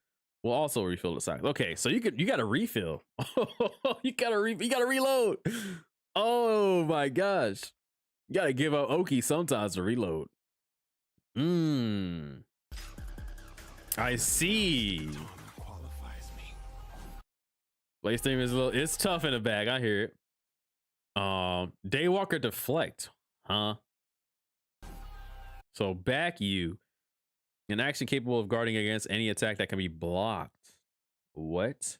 Speaker 1: will also refill the stock. Okay, so you got to refill. you got to reload. Oh my gosh. You got to give up Oki sometimes to reload. I see. PlayStation is it's tough in the bag. I hear it. Daywalker deflect, huh? So back you. An action capable of guarding against any attack that can be blocked. What?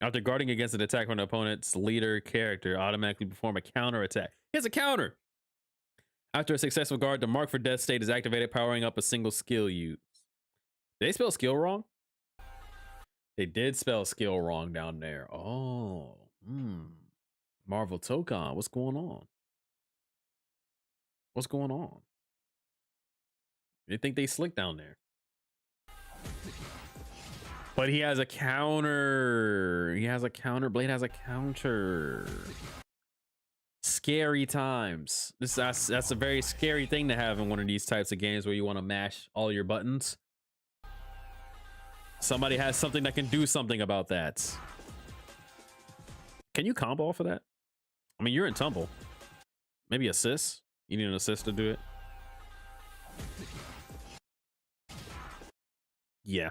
Speaker 1: After guarding against an attack from an opponent's leader character, automatically perform a counter attack. Here's a counter. After a successful guard, the mark for death state is activated, powering up a single skill use. Did they spell skill wrong? They did spell skill wrong down there. Oh, Marvel Tokon, what's going on? They think they slick down there. But he has a counter. Blade has a counter. Scary times. That's a very scary thing to have in one of these types of games where you want to mash all your buttons. Somebody has something that can do something about that. Can you combo off of that? I mean, you're in tumble. Maybe assist. You need an assist to do it. Yeah.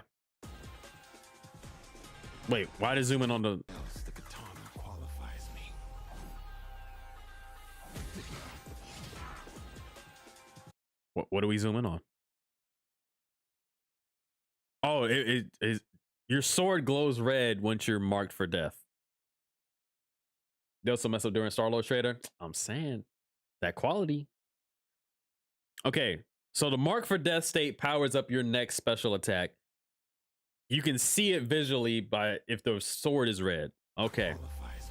Speaker 1: Wait, why did zoom in on the... What do we zoom in on? Oh, your sword glows red once you're marked for death. They also mess up during Star-Lord Trader. I'm saying that quality. Okay, so the mark for death state powers up your next special attack. You can see it visually by if the sword is red. Okay.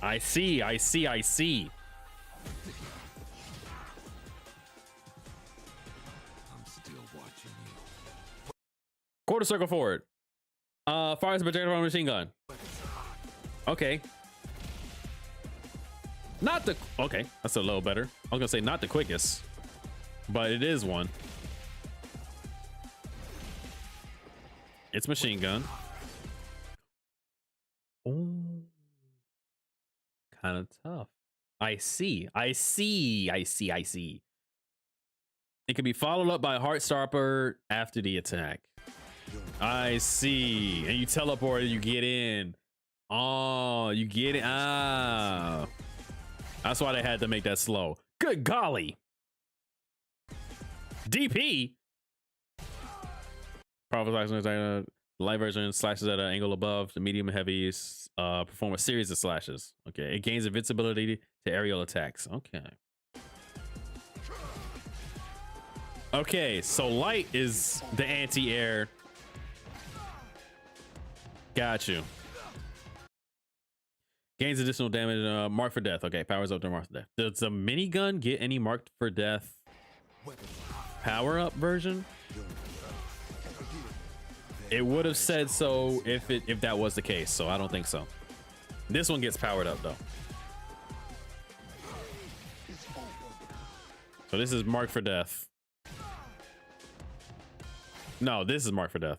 Speaker 1: I see.
Speaker 2: I'm still watching you.
Speaker 1: Quarter circle forward. Fires a projectile from a machine gun. Okay. Not the... Okay, that's a little better. I was gonna say not the quickest, but it is one. It's machine gun. Oh, kind of tough. I see. It can be followed up by a heart stopper after the attack. I see. And you teleport, you get in. Oh, you get it. Ah, that's why they had to make that slow. Good golly. DP. The light version slashes at an angle above. The medium and heavy perform a series of slashes. Okay, it gains invincibility to aerial attacks. Okay. Okay, so light is the anti-air. Got you. Gains additional damage. Marked for death. Okay, powers up to marked for death. Does the minigun get any marked for death power-up version? It would have said so if that was the case, so I don't think so. This one gets powered up though. So this is marked for death. No, this is marked for death.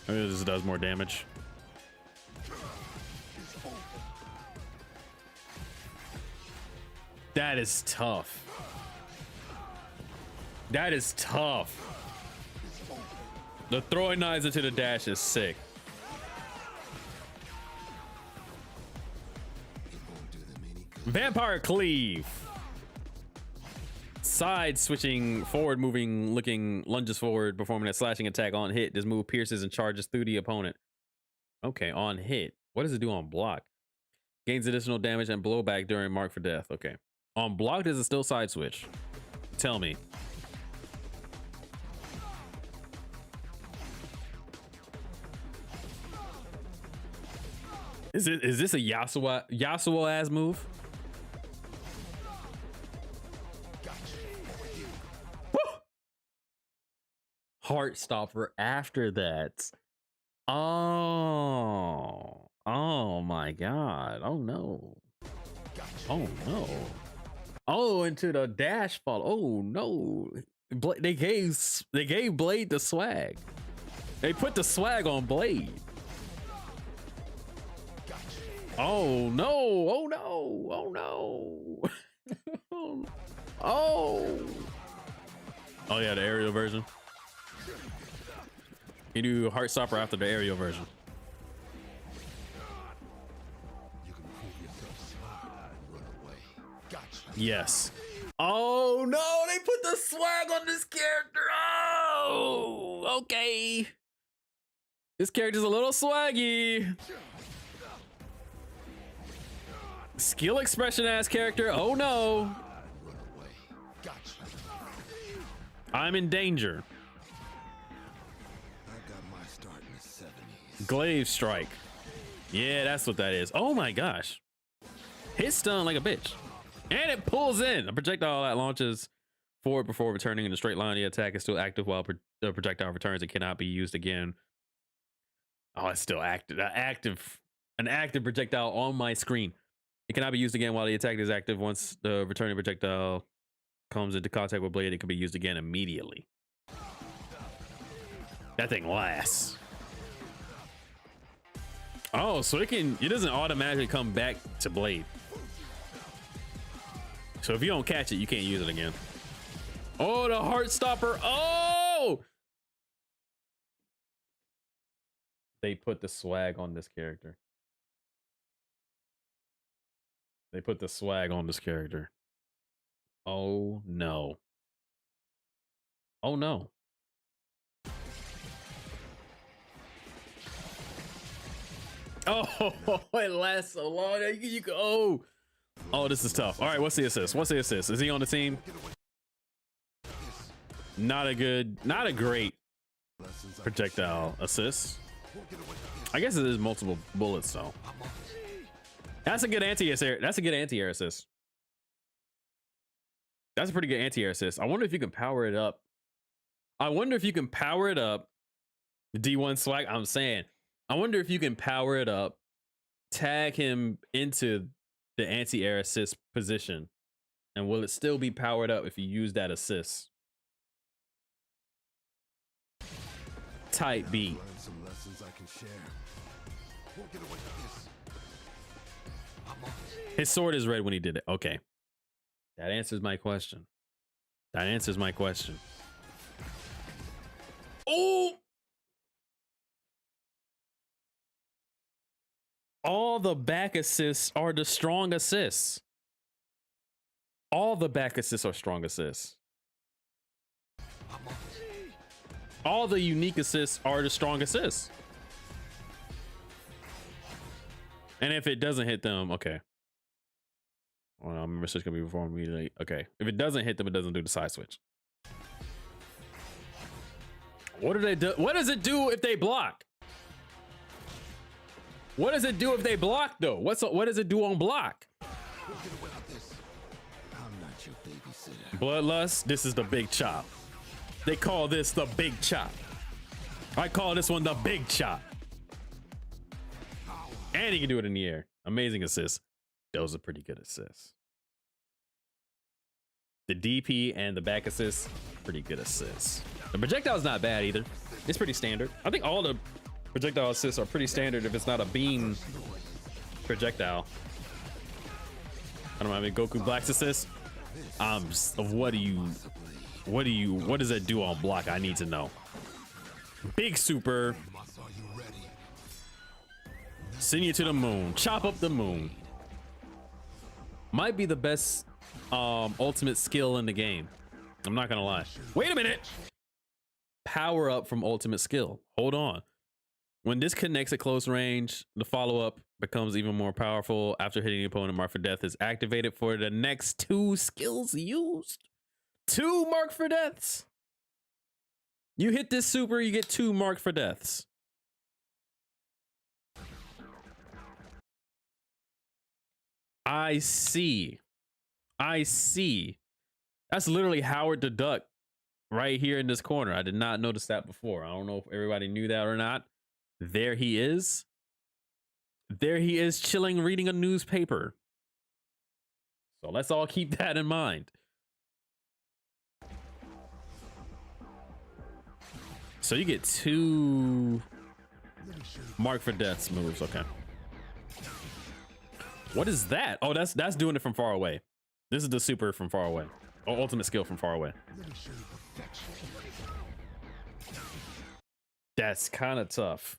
Speaker 1: Maybe this does more damage. That is tough. That is tough. The throwing knives into the dash is sick. Vampire cleave. Side switching, forward moving, looking, lunges forward, performing a slashing attack on hit. This move pierces and charges through the opponent. Okay, on hit. What does it do on block? Gains additional damage and blowback during mark for death. Okay. On block, does it still side switch? Tell me. Is this a Yasuo ass move? Woo! Heart stopper after that. Oh my god. Oh no. Oh no. Oh, into the dash fall. Oh no. They gave Blade the swag. They put the swag on Blade. Oh no, oh no, oh no. Oh yeah, the aerial version. You do Heartstopper after the aerial version.
Speaker 2: You can prove yourself smart and run away. Gotcha.
Speaker 1: Yes. Oh no, they put the swag on this character. Oh, okay. This character's a little swaggy. Skill expression ass character. Oh no. I'm in danger.
Speaker 2: I got my start in the 70s.
Speaker 1: Glaive strike. Yeah, that's what that is. Oh my gosh. Hit stun like a bitch. And it pulls in. A projectile that launches forward before returning in a straight line. The attack is still active while the projectile returns. It cannot be used again. Oh, it's still active. An active projectile on my screen. It cannot be used again while the attack is active. Once the returning projectile comes into contact with Blade, it can be used again immediately. That thing lasts. Oh, so it doesn't automatically come back to Blade. So if you don't catch it, you can't use it again. Oh, the heart stopper. Oh! They put the swag on this character. They put the swag on this character. Oh no. Oh no. Oh, it lasts so long. You go. Oh, this is tough. All right, what's the assist? What's the assist? Is he on the team? Not a great projectile assist. I guess it is multiple bullets though. That's a good anti-air. That's a good anti-air assist. That's a pretty good anti-air assist. I wonder if you can power it up. I wonder if you can power it up. D1 swag. I'm saying, I wonder if you can power it up, tag him into the anti-air assist position, and will it still be powered up if you use that assist? Tight beat. His sword is red when he did it. Okay. That answers my question. That answers my question. Oh! All the back assists are the strong assists. All the back assists are strong assists. All the unique assists are the strong assists. And if it doesn't hit them, okay. Well, I remember switch gonna be performed immediately. Okay. If it doesn't hit them, it doesn't do the side switch. What do they do? What does it do if they block? What does it do if they block though? What does it do on block? Bloodlust, this is the big chop. They call this the big chop. I call this one the big chop. And he can do it in the air. Amazing assist. Those are pretty good assists. The DP and the back assist, pretty good assists. The projectile is not bad either. It's pretty standard. I think all the projectile assists are pretty standard if it's not a beam projectile. I don't know, I mean, Goku Black's assist. What does that do on block? I need to know. Big super. Send you to the moon. Chop up the moon. Might be the best ultimate skill in the game. I'm not gonna lie. Wait a minute. Power up from ultimate skill. Hold on. When this connects at close range, the follow-up becomes even more powerful. After hitting the opponent, mark for death is activated for the next 2 skills used. 2 mark for deaths. You hit this super, you get 2 mark for deaths. I see. That's literally Howard the Duck right here in this corner. I did not notice that before. I don't know if everybody knew that or not. There he is. There he is chilling, reading a newspaper. So let's all keep that in mind. So you get 2 mark for deaths moves. Okay. What is that? Oh, that's doing it from far away. This is the super from far away. Or ultimate skill from far away. That's kind of tough.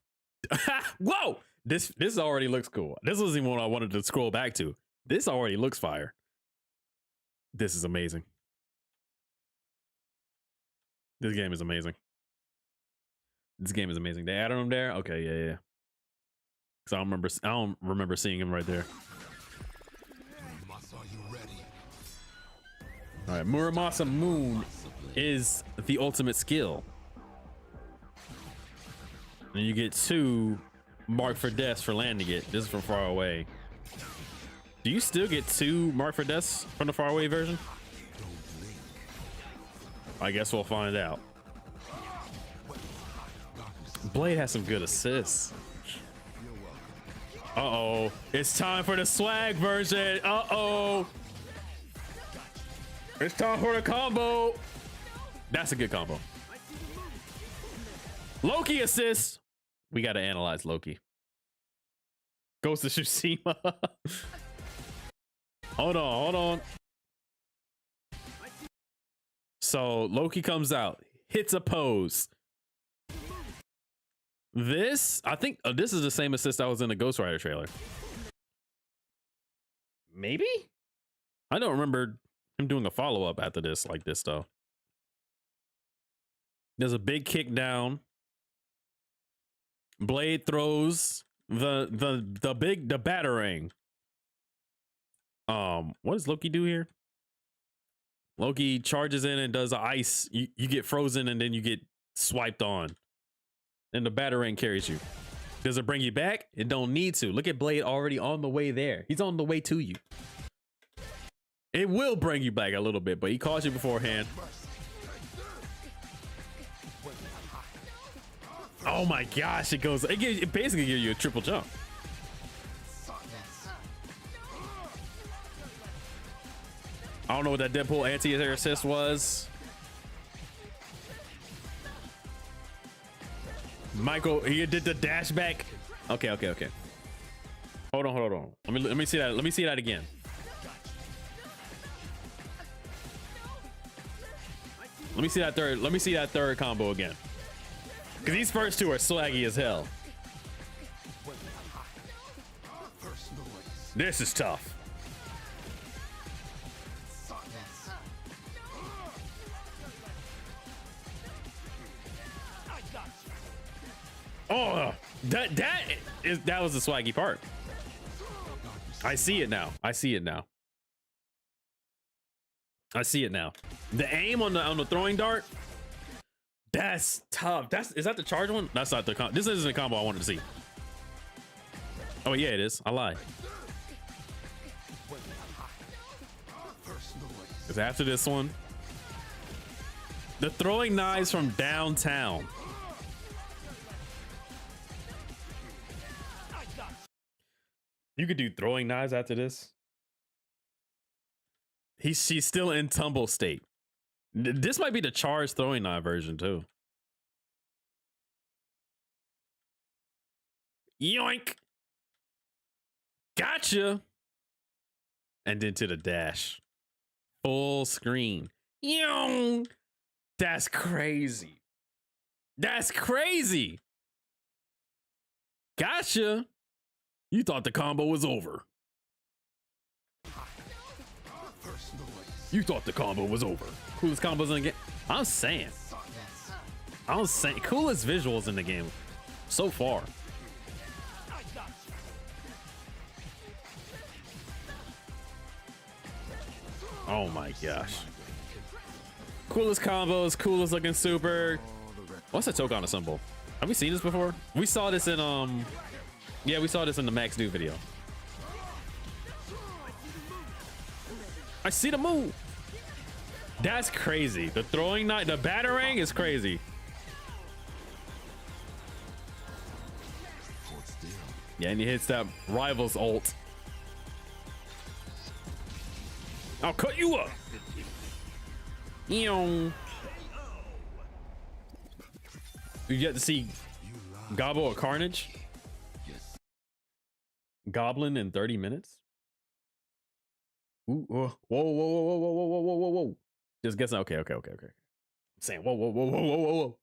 Speaker 1: Whoa! This already looks cool. This wasn't even what I wanted to scroll back to. This already looks fire. This is amazing. This game is amazing. This game is amazing. They added him there? Okay, yeah. Cause I don't remember seeing him right there. All right, Muramasa Moon is the ultimate skill. And you get 2 mark for deaths for landing it. This is from far away. Do you still get 2 mark for deaths from the far away version? I guess we'll find out. Blade has some good assists. Uh-oh. It's time for the swag version. Uh-oh. It's time for the combo. That's a good combo. Loki assist. We got to analyze Loki. Ghost of Tsushima. Hold on. So Loki comes out, hits a pose. This, I think this is the same assist that was in the Ghost Rider trailer. Maybe? I don't remember him doing a follow-up after this like this though. There's a big kick down. Blade throws the batarang. What does Loki do here? Loki charges in and does ice. You get frozen and then you get swiped on. And the batarang carries you. Does it bring you back? It don't need to. Look at Blade already on the way there. He's on the way to you. It will bring you back a little bit, but he caught you beforehand. Oh my gosh, it basically gives you a triple jump. I don't know what that Deadpool anti-air assist was. Michael, he did the dash back. Okay. Hold on. Let me see that. Let me see that again. Let me see that third combo again. Because these first two are swaggy as hell. This is tough. Oh, that was the swaggy part. I see it now. The aim on the throwing dart. That's tough. Is that the charge one? That's not the combo. This isn't the combo I wanted to see. Oh yeah, it is. I lied. Because after this one, the throwing knives from downtown. You could do throwing knives after this. She's still in tumble state. This might be the charged throwing knife version too. Yoink. Gotcha. And then to the dash. Full screen. Yoink. That's crazy. Gotcha. You thought the combo was over. Coolest combos in the game. I'm saying. Coolest visuals in the game so far. Oh my gosh. Coolest combos, coolest looking super. What's a Tokon symbol? Have we seen this before? We saw this in yeah, we saw this in the Max New video. I see the move. That's crazy. The throwing knife, the batarang is crazy. Yeah, and he hits that rival's ult. I'll cut you up. You get to see Gobbo or Carnage? Goblin in 30 minutes? Ooh, whoa. Just guessing. Okay. I'm saying whoa.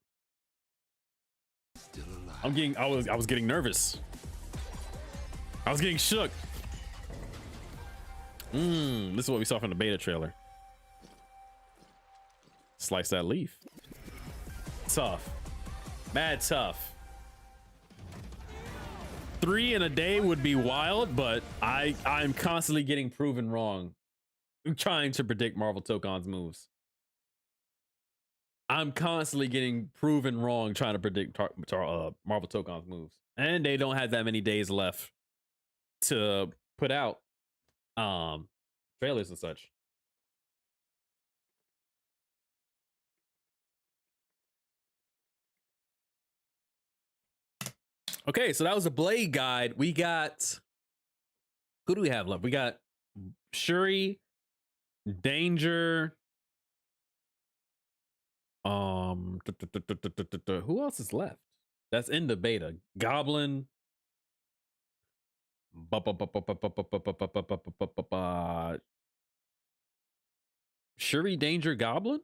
Speaker 1: I was getting nervous. I was getting shook. This is what we saw from the beta trailer. Slice that leaf. Tough. Mad tough. 3 in a day would be wild, but I'm constantly getting proven wrong. I'm trying to predict Marvel Tokon's moves. I'm constantly getting proven wrong trying to predict Marvel Tokon's moves. And they don't have that many days left to put out trailers and such. Okay, so that was a Blade guide. We got, who do we have left? We got Shuri, Danger. Who else is left? That's in the beta. Goblin. Shuri, Danger, Goblin.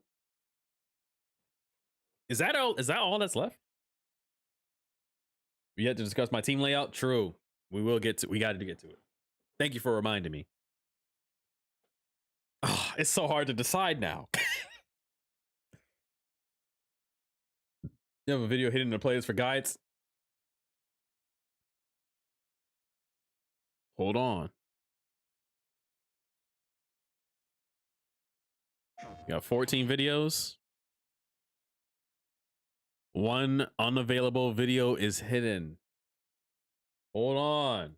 Speaker 1: Is that all that's left? We had to discuss my team layout. True. We got to get to it. Thank you for reminding me. Oh, it's so hard to decide now. You have a video hidden in the playlist for guides. Hold on. You got 14 videos. One unavailable video is hidden. Hold on.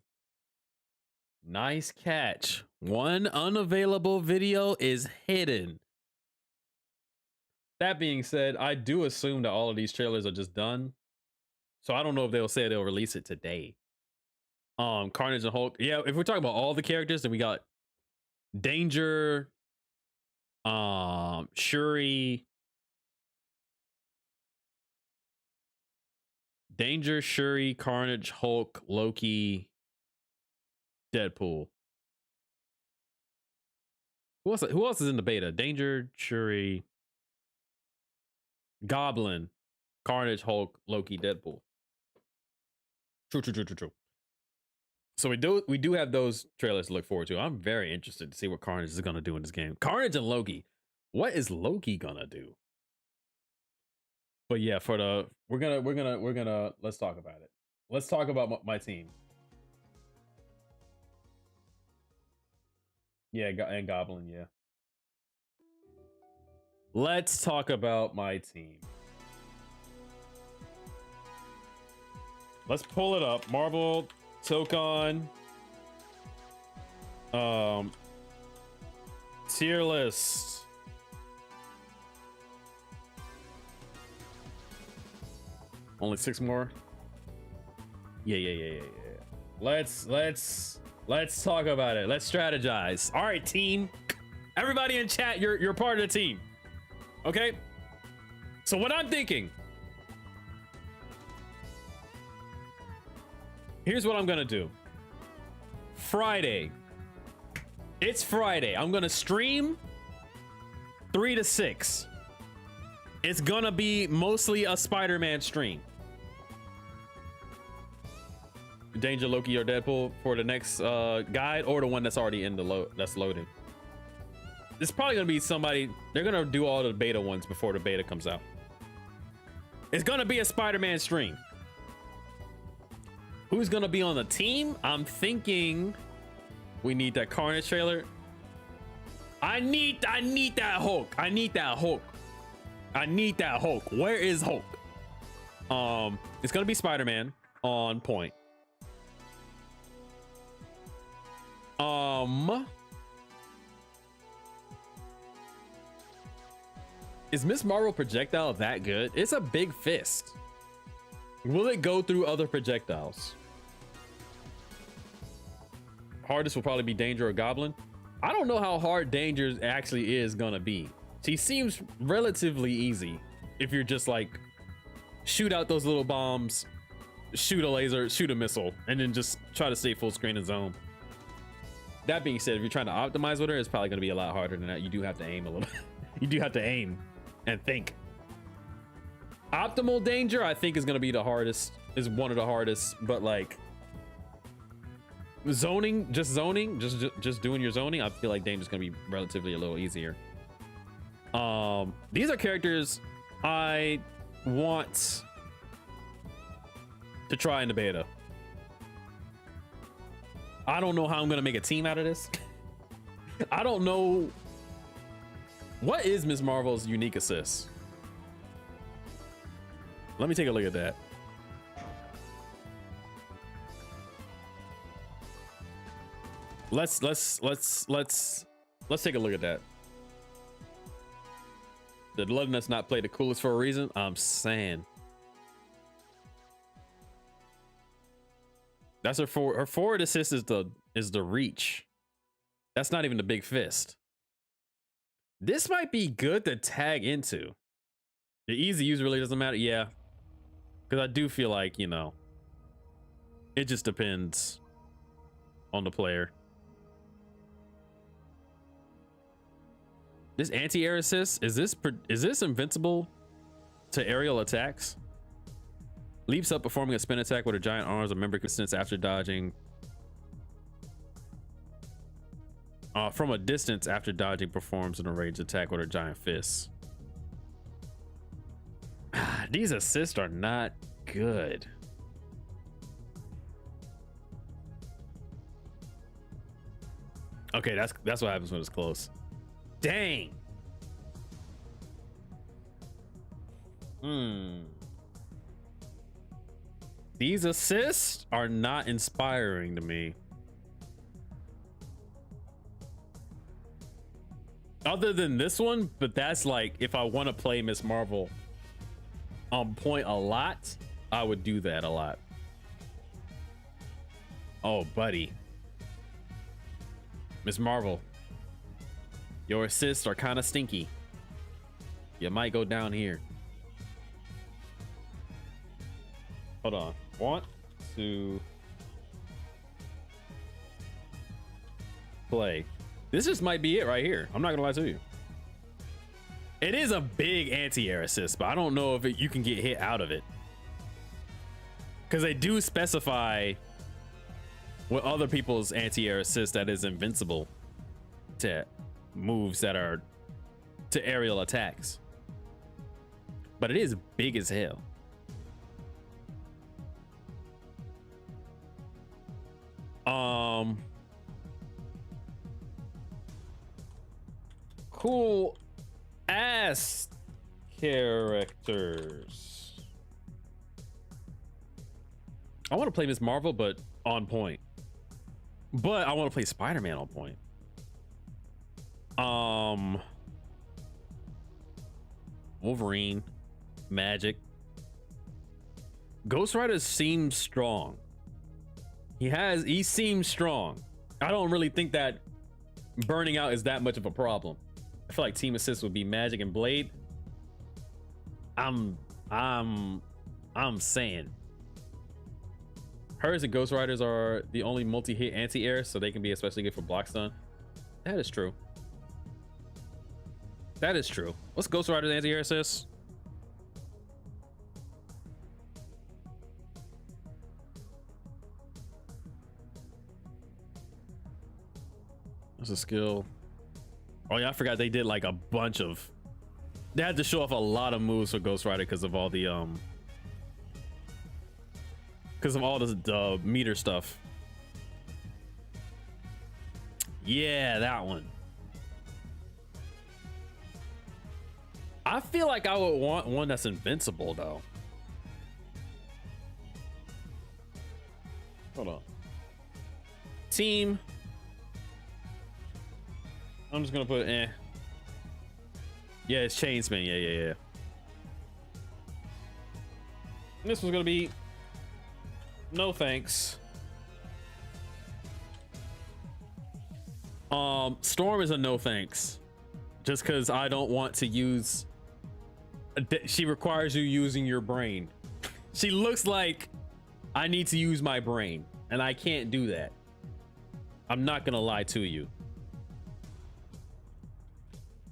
Speaker 1: Nice catch. One unavailable video is hidden. That being said, I do assume that all of these trailers are just done. So I don't know if they'll say they'll release it today. Carnage and Hulk. Yeah, if we're talking about all the characters, then we got Danger, Shuri, Carnage, Hulk, Loki, Deadpool. Who else is in the beta? Danger, Shuri, Goblin, Carnage, Hulk, Loki, Deadpool. True. So we do have those trailers to look forward to. I'm very interested to see what Carnage is gonna do in this game. Carnage and Loki. What is Loki gonna do? But yeah, for the we're gonna let's talk about it. Let's talk about my team. Yeah, and Goblin, yeah. Let's talk about my team. Let's pull it up. Marvel, Tokon, tier list. Only 6 more. Yeah. Let's talk about it. Let's strategize. All right, team. Everybody in chat, you're part of the team. Okay? So what I'm thinking. Here's what I'm gonna do. Friday. It's Friday. I'm gonna stream 3 to 6. It's gonna be mostly a Spider-Man stream. Danger, Loki, or Deadpool for the next guide, or the one that's already in the that's loaded. It's probably gonna be somebody. They're gonna do all the beta ones before the beta comes out. It's gonna be a Spider-Man stream. Who's gonna be on the team? I'm thinking we need that Carnage trailer. I need that Hulk. I need that Hulk. Where is Hulk? It's gonna be Spider-Man on point. Is Miss Marvel projectile that good? It's a big fist. Will it go through other projectiles? Hardest will probably be Danger or Goblin. I don't know how hard Danger actually is gonna be. She seems relatively easy if you're just like shoot out those little bombs, shoot a laser, shoot a missile, and then just try to stay full screen and zone. That being said, if you're trying to optimize with her, it's probably gonna be a lot harder than that. You do have to aim a little. You do have to aim and think. Optimal Danger, I think, is gonna be the hardest. Is one of the hardest, but like zoning, just doing your zoning, I feel like Danger's gonna be relatively a little easier. These are characters I want to try in the beta. I don't know how I'm gonna make a team out of this. I don't know. What is Ms. Marvel's unique assist? Let me take a look at that. Let's take a look at that. Did letting us not play the coolest for a reason? I'm saying. That's her forward. Her forward assist is the reach. That's not even the big fist. This might be good to tag into. The easy use really doesn't matter. Yeah. Because I do feel like, you know, it just depends on the player. This anti-air assist, is this invincible to aerial attacks? Leaps up performing a spin attack with her giant arms, a member distance after dodging. From a distance after dodging, performs an ranged attack with her giant fists. These assists are not good. Okay, that's what happens when it's close. Dang. These assists are not inspiring to me. Other than this one, but that's like if I want to play Miss Marvel on point a lot, I would do that a lot. Oh, buddy. Miss Marvel, your assists are kind of stinky. You might go down here. Hold on. Want to play. This just might be it right here. I'm not gonna lie to you. It is a big anti-air assist, but I don't know if you can get hit out of it. Because they do specify with other people's anti-air assist that is invincible to moves that are to aerial attacks. But it is big as hell. Cool ass characters. I want to play Miss Marvel, but on point. But I want to play Spider-Man on point. Wolverine, Magic. Ghost Rider seems strong. He seems strong. I don't really think that burning out is that much of a problem. I feel like team assist would be Magic and Blade. I'm saying hers and Ghost Riders are the only multi-hit anti-air, so they can be especially good for block stun. That is true. That is true. What's Ghost Rider's anti-air assist? What's a skill? Oh yeah, I forgot they did like a bunch of. They had to show off a lot of moves for Ghost Rider because of all the the meter stuff. Yeah, that one. I feel like I would want one that's invincible though. Hold on. Team. I'm just gonna put Yeah, it's Chainsman. Yeah. And this was gonna be no thanks. Storm is a no thanks. Just because I don't want to use. She requires you using your brain. She looks like I need to use my brain, and I can't do that. I'm not gonna lie to you.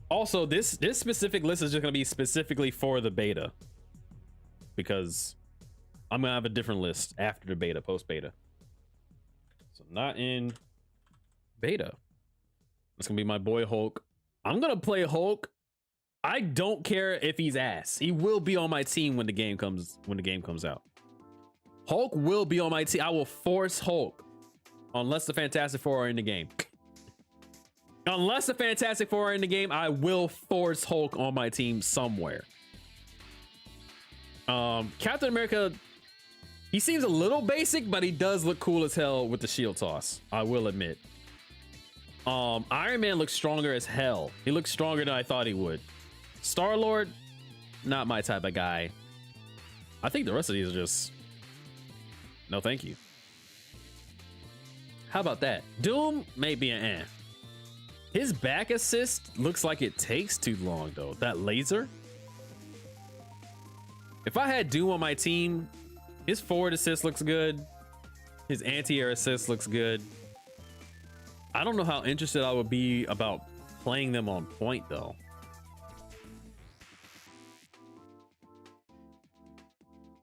Speaker 1: Also, this specific list is just gonna be specifically for the beta, because I'm gonna have a different list after the beta, post beta. So not in beta. It's gonna be my boy Hulk. I'm gonna play Hulk. I don't care if he's ass. He will be on my team when the game comes out. Hulk will be on my team. I will force Hulk unless the Fantastic Four are in the game. Unless the Fantastic Four are in the game, I will force Hulk on my team somewhere. Captain America, he seems a little basic, but he does look cool as hell with the shield toss. I will admit. Iron Man looks stronger as hell. He looks stronger than I thought he would. Star-Lord, not my type of guy. I think the rest of these are just no thank you. How about that? Doom may be an eh. His back assist looks like it takes too long though. That laser. If I had Doom on my team, his forward assist looks good. His anti-air assist looks good. I don't know how interested I would be about playing them on point though.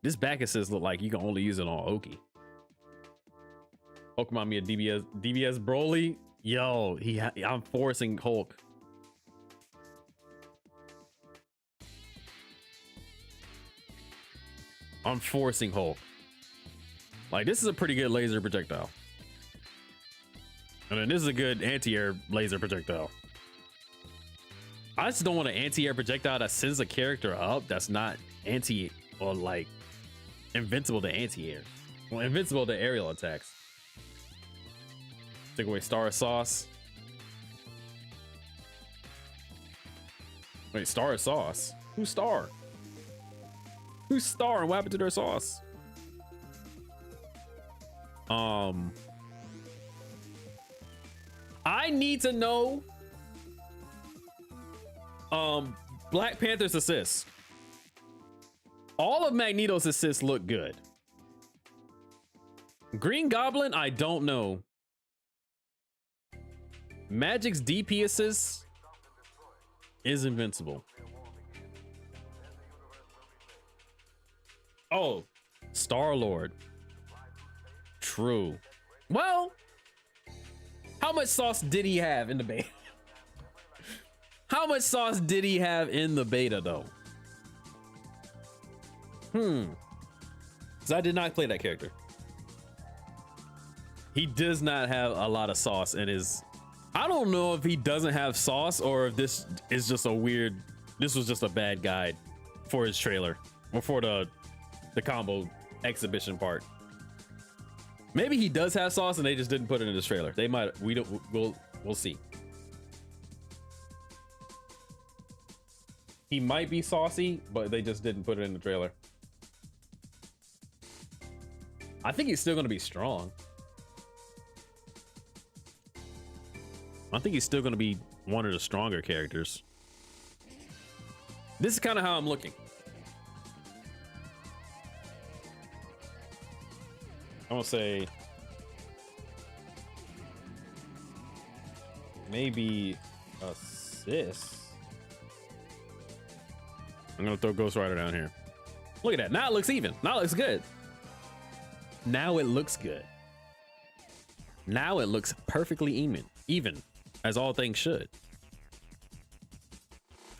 Speaker 1: This back assist look like you can only use it on Oki. Hulk remind me of DBS Broly. Yo, I'm forcing Hulk. I'm forcing Hulk. Like, this is a pretty good laser projectile. And then this is a good anti-air laser projectile. I just don't want an anti-air projectile that sends a character up that's not anti or like Invincible to anti-air. Well, invincible to aerial attacks. Take away Star Sauce. Wait, Star Sauce? Who's Star? Who's Star and what happened to their sauce? I need to know Black Panther's assists. All of Magneto's assists look good. Green Goblin, I don't know. Magic's DP assist is invincible. Oh, Star-Lord. True. Well, how much sauce did he have in the beta? How much sauce did he have in the beta, though? So I did not play that character. He does not have a lot of sauce in his... I don't know if he doesn't have sauce or if this is just a weird... This was just a bad guide for his trailer. Or for the combo exhibition part. Maybe he does have sauce and they just didn't put it in this trailer. They might... We'll see. He might be saucy, but they just didn't put it in the trailer. I think he's still going to be strong. I think he's still going to be one of the stronger characters. This is kind of how I'm looking. I'm going to say maybe assist. I'm going to throw Ghost Rider down here. Look at that. Now it looks even. Now it looks good. Now it looks good. Now it looks perfectly even, as all things should.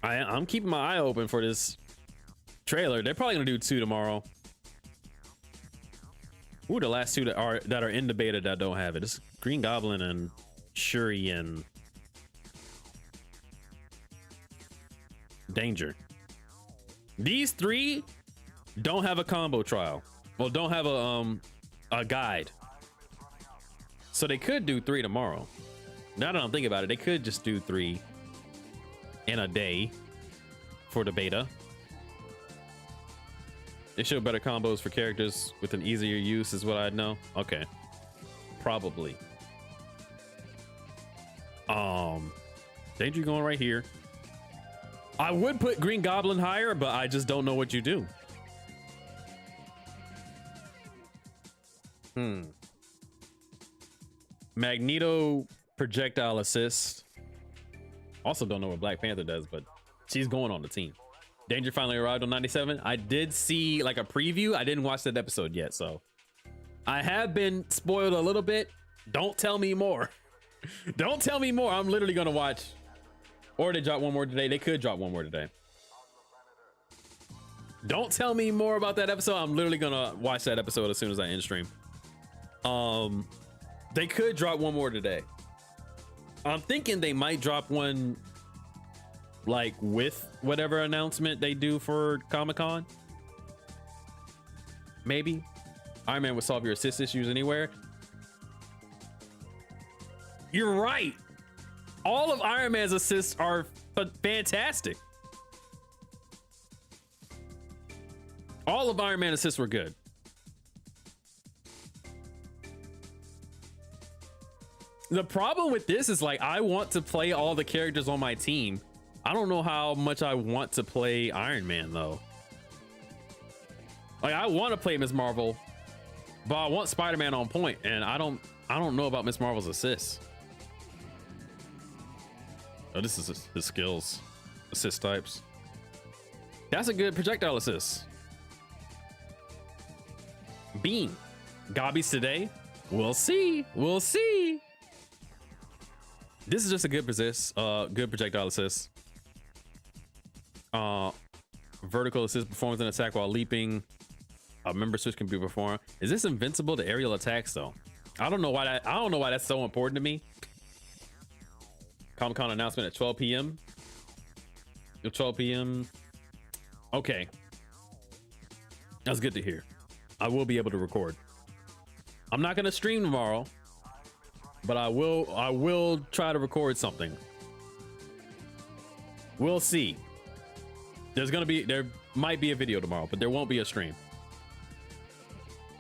Speaker 1: I'm keeping my eye open for this trailer. They're probably gonna do 2 tomorrow. Ooh, the last 2 that are in the beta that don't have it. It's Green Goblin and Shuri and Danger. These 3 don't have a combo trial. Well, don't have a guide. So they could do 3 tomorrow. Now that I'm thinking about it, they could just do 3 in a day for the beta. They show better combos for characters with an easier use is what I know. Okay. Probably. Danger going right here. I would put Green Goblin higher, but I just don't know what you do. Magneto projectile assist. Also don't know what Black Panther does, but she's going on the team. Danger finally arrived on 97. I did see like a preview. I didn't watch that episode yet, so I have been spoiled a little bit. Don't tell me more. Don't tell me more. I'm literally gonna watch. Or they drop one more today. They could drop one more today. Don't tell me more about that episode. I'm literally gonna watch that episode as soon as I end stream. They could drop one more today. I'm thinking they might drop one like with whatever announcement they do for Comic-Con. Maybe Iron Man would solve your assist issues anywhere. You're right. All of Iron Man's assists are fantastic. All of Iron Man assists were good. The problem with this is like, I want to play all the characters on my team. I don't know how much I want to play Iron Man though. Like I want to play Ms. Marvel, but I want Spider-Man on point, and I don't know about Ms. Marvel's assists. Oh, this is his skills, assist types. That's a good projectile assist. Beam, Gobbies today. We'll see. We'll see. This is just a good good projectile assist. Vertical assist performs an attack while leaping. A member switch can be performed. Is this invincible to aerial attacks though? I don't know why that's so important to me. Comic-Con announcement at 12 p.m. 12 p.m. Okay. That's good to hear. I will be able to record. I'm not gonna stream tomorrow, but I will try to record something. We'll see. There might be a video tomorrow, but there won't be a stream.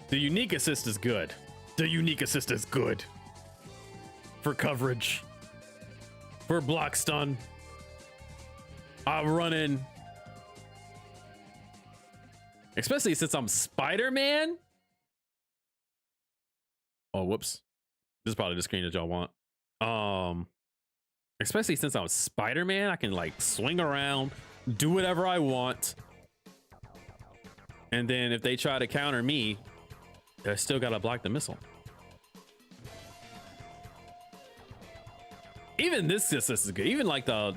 Speaker 1: The unique assist is good. The unique assist is good for coverage, for block stun. I'm running, especially since I'm Spider-Man. Oh, whoops. This is probably the screen that y'all want. Especially since I'm Spider-Man, I can like swing around, do whatever I want. And then if they try to counter me, I still gotta block the missile. Even this assist is good. Even like the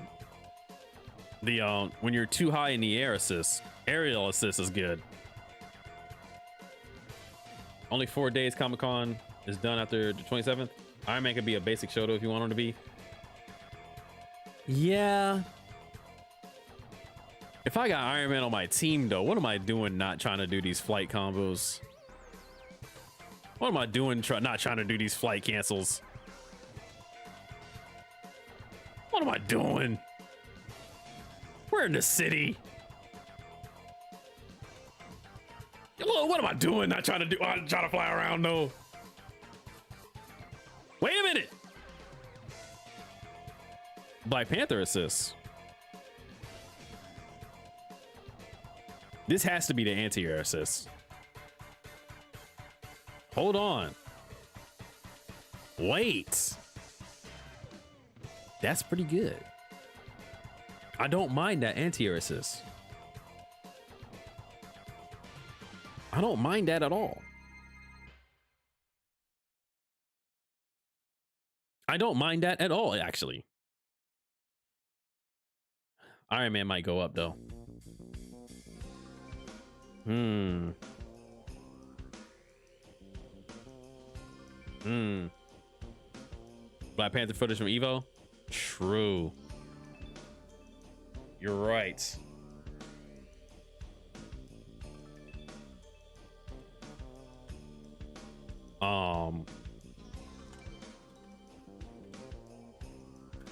Speaker 1: when you're too high in the air assist, aerial assist is good. Only 4 days. Comic-Con is done after the 27th. Iron Man could be a basic show though if you want him to be. Yeah. If I got Iron Man on my team though, what am I doing not trying to do these flight combos? What am I doing not trying to do these flight cancels? What am I doing? We're in the city. Well, what am I doing? Not trying to do. I'm trying to fly around though. Wait a minute. Black Panther assists. This has to be the anti-air assist. Hold on. Wait. That's pretty good. I don't mind that anti-air assist. I don't mind that at all. I don't mind that at all, actually. Iron Man might go up though. Black Panther footage from Evo? True. You're right.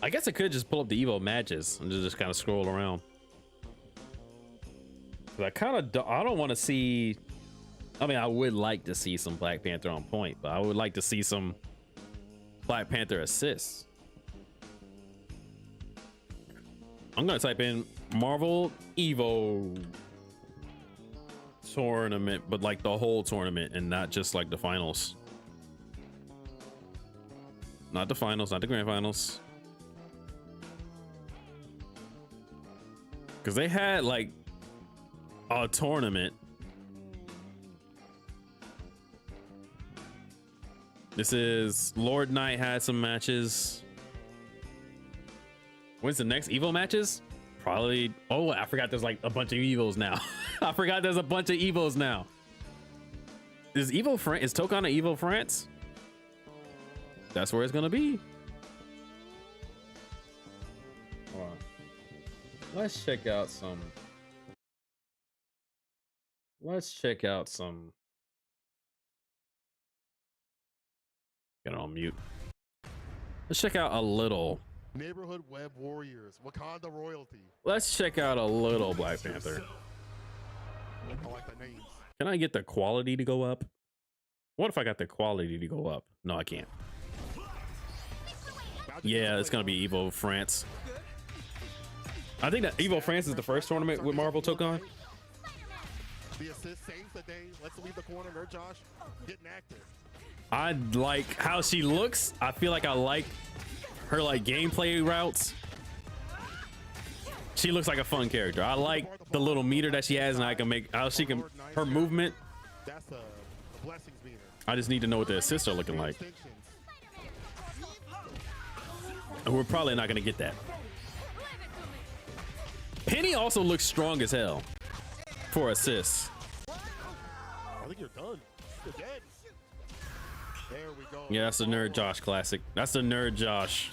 Speaker 1: I guess I could just pull up the Evo matches and just kind of scroll around. But I don't want to see. I mean, I would like to see some Black Panther on point, but I would like to see some Black Panther assists. I'm gonna type in Marvel Evo tournament, but like the whole tournament and not just like the finals. Not the finals, not the grand finals. Because they had like a tournament. This is Lord Knight had some matches. When's the next Evo matches? Probably. Oh, I forgot there's like a bunch of Evos now. I forgot there's a bunch of Evos now. Is Tokon a Evo France? That's where it's gonna be. Hold on. Let's check out some. Get it on mute. Let's check out a little.
Speaker 5: Neighborhood Web Warriors, Wakanda royalty.
Speaker 1: Let's check out a little Black Panther.
Speaker 5: I like the names.
Speaker 1: Can I get the quality to go up? What if I got the quality to go up? No, I can't. Yeah, it's gonna be Evo France. I think that Evo France is the first tournament with Marvel Tokon.
Speaker 5: The assist saves the day. Let's leave the corner. Nerd Josh getting active.
Speaker 1: I like how she looks. I feel like I like her like gameplay routes. She looks like a fun character. I like the little meter that she has, and I can make how she can her movement.
Speaker 5: That's a blessings meter.
Speaker 1: I just need to know what the assists are looking like. And we're probably not gonna get that. Penny also looks strong as hell for assists.
Speaker 5: I think you're done. You're dead. There we go.
Speaker 1: Yeah, that's the Nerd Josh classic. That's the Nerd Josh.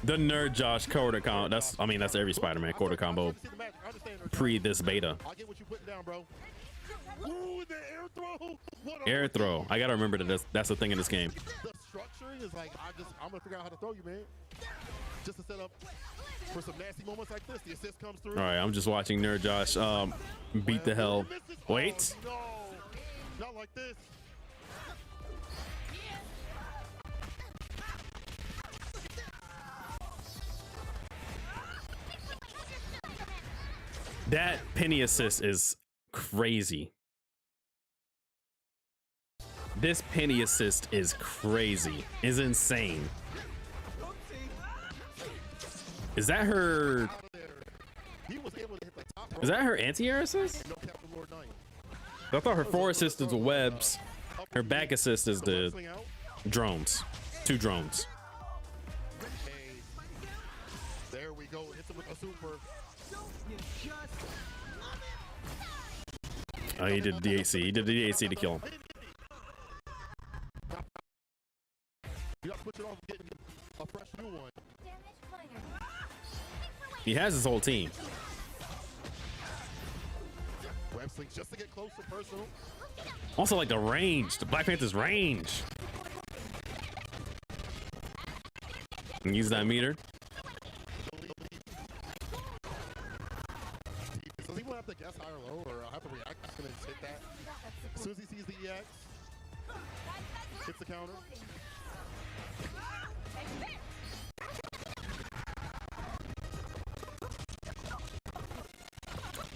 Speaker 1: The Nerd Josh quarter combo. That's every Spider-Man quarter combo pre this beta.
Speaker 5: I'll get what you putting down, bro. Ooh, the air throw. What a
Speaker 1: Air throw. I gotta remember that that's the thing in this game.
Speaker 5: The structuring is like, I'm gonna figure out how to throw you, man. Just to set up for some nasty moments like this. The assist comes through.
Speaker 1: All right, I'm just watching Nerd Josh beat the hell. Wait.
Speaker 5: Oh, no, not like this.
Speaker 1: That penny assist is crazy. This penny assist is crazy. Is insane. Is that her?
Speaker 5: He was able to hit the top rope.
Speaker 1: Is that her anti-air assist?
Speaker 5: No Captain Lord Knight.
Speaker 1: I thought her forward assist is the webs. Her back assist is the
Speaker 5: Swing out.
Speaker 1: drones. 2 drones.
Speaker 5: Hey, there we go. Hits him with a super.
Speaker 1: Oh, he did the AC. He did the AC to kill him.
Speaker 5: You got to switch it off and get a fresh new one.
Speaker 1: He has his whole team.
Speaker 5: Web slings just to get closer, personal.
Speaker 1: Also, like the range, the Black Panther's range. And use that meter.
Speaker 5: Does he want to have to guess high or low, or have to react? He's going to hit that. As soon as he sees the EX, hits the counter.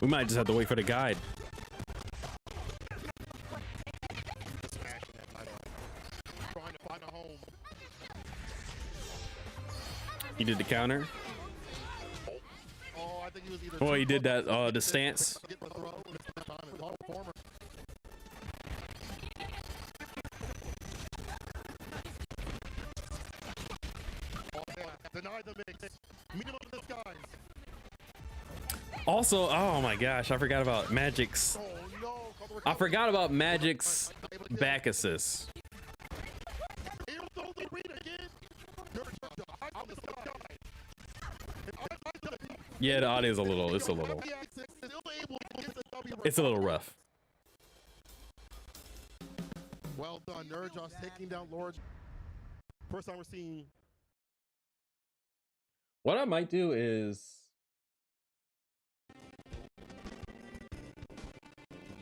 Speaker 1: We might just have to wait for the guide.
Speaker 5: Smashing that title. Trying to find a home.
Speaker 1: He did the counter.
Speaker 5: Oh, I think he was either.
Speaker 1: Oh, he did that, the stance.
Speaker 5: Get the throw, and it's that time. It's all former. Oh, yeah. Denied the mix. Meet him up in the skies.
Speaker 1: Also, oh my gosh, I forgot about Magic's.
Speaker 5: Oh, no.
Speaker 1: I forgot about Magic's back assist.
Speaker 5: He'll throw the arena again. I'm the sky.
Speaker 1: Yeah, the audio's a little, it's a little rough.
Speaker 5: Well done, Nerd Josh taking down Lord. First time we're seeing.
Speaker 1: What I might do is,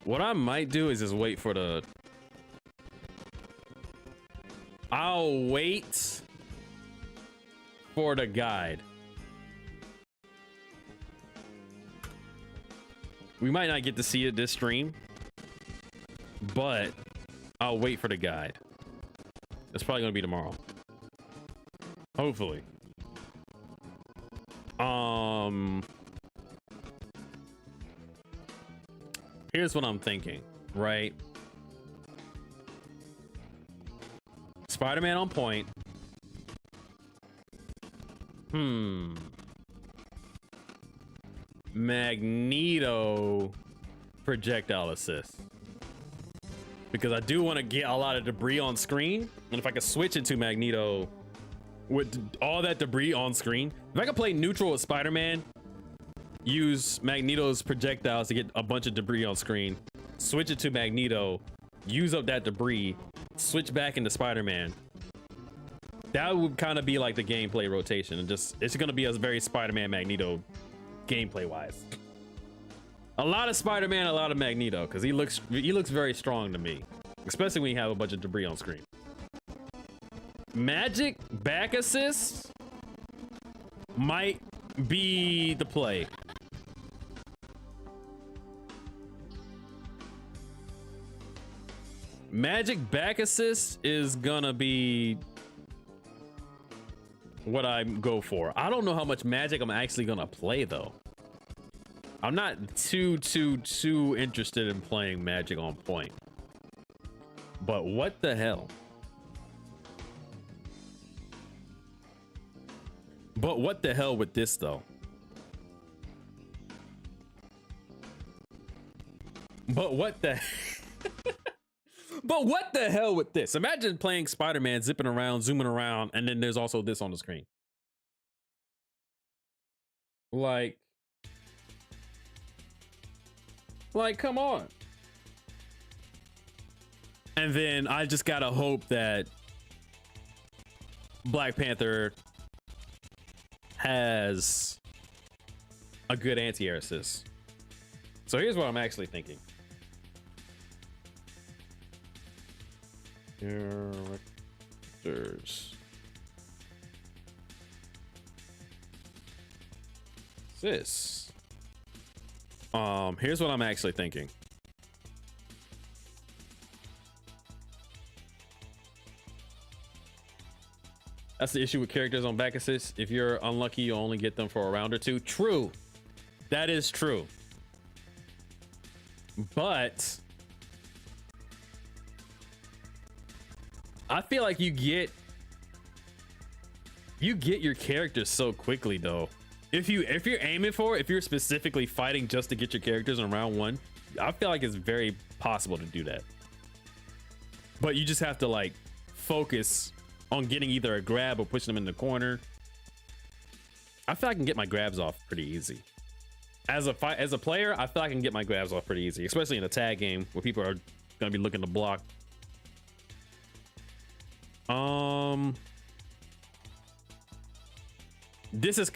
Speaker 1: just wait for the. I'll wait for the guide. We might not get to see it this stream, but I'll wait for the guide. It's probably gonna be tomorrow. Hopefully. Here's what I'm thinking, right? Spider-Man on point. Magneto projectile assist. Because I do want to get a lot of debris on screen. And if I could switch it to Magneto with all that debris on screen, if I could play neutral with Spider-Man, use Magneto's projectiles to get a bunch of debris on screen, switch it to Magneto, use up that debris, switch back into Spider-Man. That would kind of be like the gameplay rotation, and just it's going to be a very Spider-Man Magneto gameplay wise. A lot of Spider-Man, a lot of Magneto, because he looks very strong to me, especially when you have a bunch of debris on screen. Magic back assist might be the play. Magic back assist is gonna be what I go for. I don't know how much Magic I'm actually gonna play though. I'm not too interested in playing Magic on point. But what the hell? But what the hell with this though? But what the But what the hell with this? Imagine playing Spider-Man, zipping around, zooming around, and then there's also this on the screen. Like, come on. And then I just gotta hope that Black Panther has a good anti-air assist. So here's what I'm actually thinking. Characters. This. Here's what I'm actually thinking. That's the issue with characters on back assist. If you're unlucky, you only get them for a round or two. True. That is true. But I feel like you get your characters so quickly though. If you're aiming for it, if you're specifically fighting just to get your characters in round one, I feel like it's very possible to do that. But you just have to like focus on getting either a grab or pushing them in the corner. I feel I can get my grabs off pretty easy. As a player, I feel I can get my grabs off pretty easy, especially in a tag game where people are gonna be looking to block. This is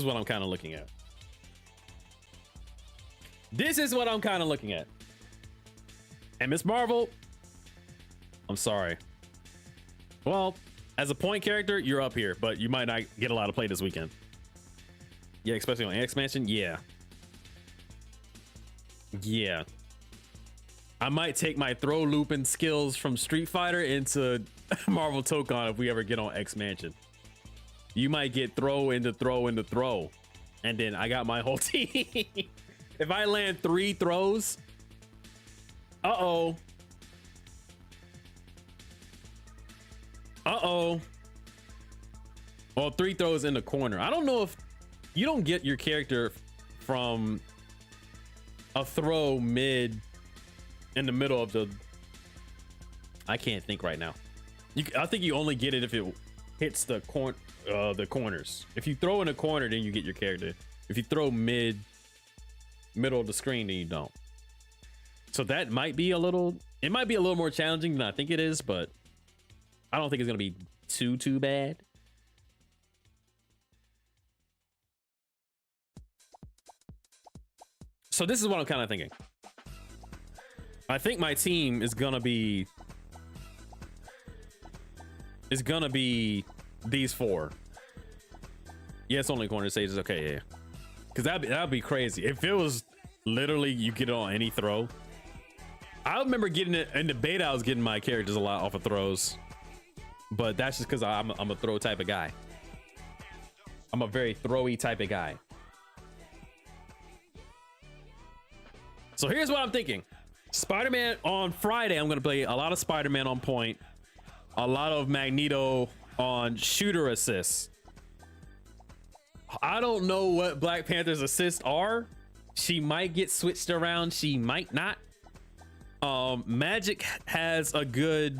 Speaker 1: what I'm kind of looking at. This is what I'm kind of looking at. And Miss Marvel, I'm sorry. Well, as a point character, you're up here, but you might not get a lot of play this weekend. Yeah, especially on expansion. Yeah. Yeah. I might take my throw looping skills from Street Fighter into Marvel Tokon if we ever get on X Mansion. You might get throw into throw into throw. And then I got my whole team. If I land 3 throws. Uh-oh. Uh-oh. Well, 3 throws in the corner. I don't know if you don't get your character from a throw mid in the middle of the. I can't think right now. I think you only get it if it hits the corners. If you throw in a corner, then you get your character. If you throw middle of the screen, then you don't. So that might be a little. It might be a little more challenging than I think it is, but I don't think it's gonna be too bad. So this is what I'm kind of thinking. I think my team is gonna be these 4. Yeah, it's only corner stages. Okay, yeah. Because that'd be crazy if it was literally you get it on any throw. I remember getting it in the beta. I was getting my characters a lot off of throws, but that's just because I'm a throw type of guy. I'm a very throwy type of guy. So here's what I'm thinking. Spider-Man on Friday, I'm going to play a lot of Spider-Man on point. A lot of Magneto on shooter assists. I don't know what Black Panther's assists are. She might get switched around. She might not. Magic has a good.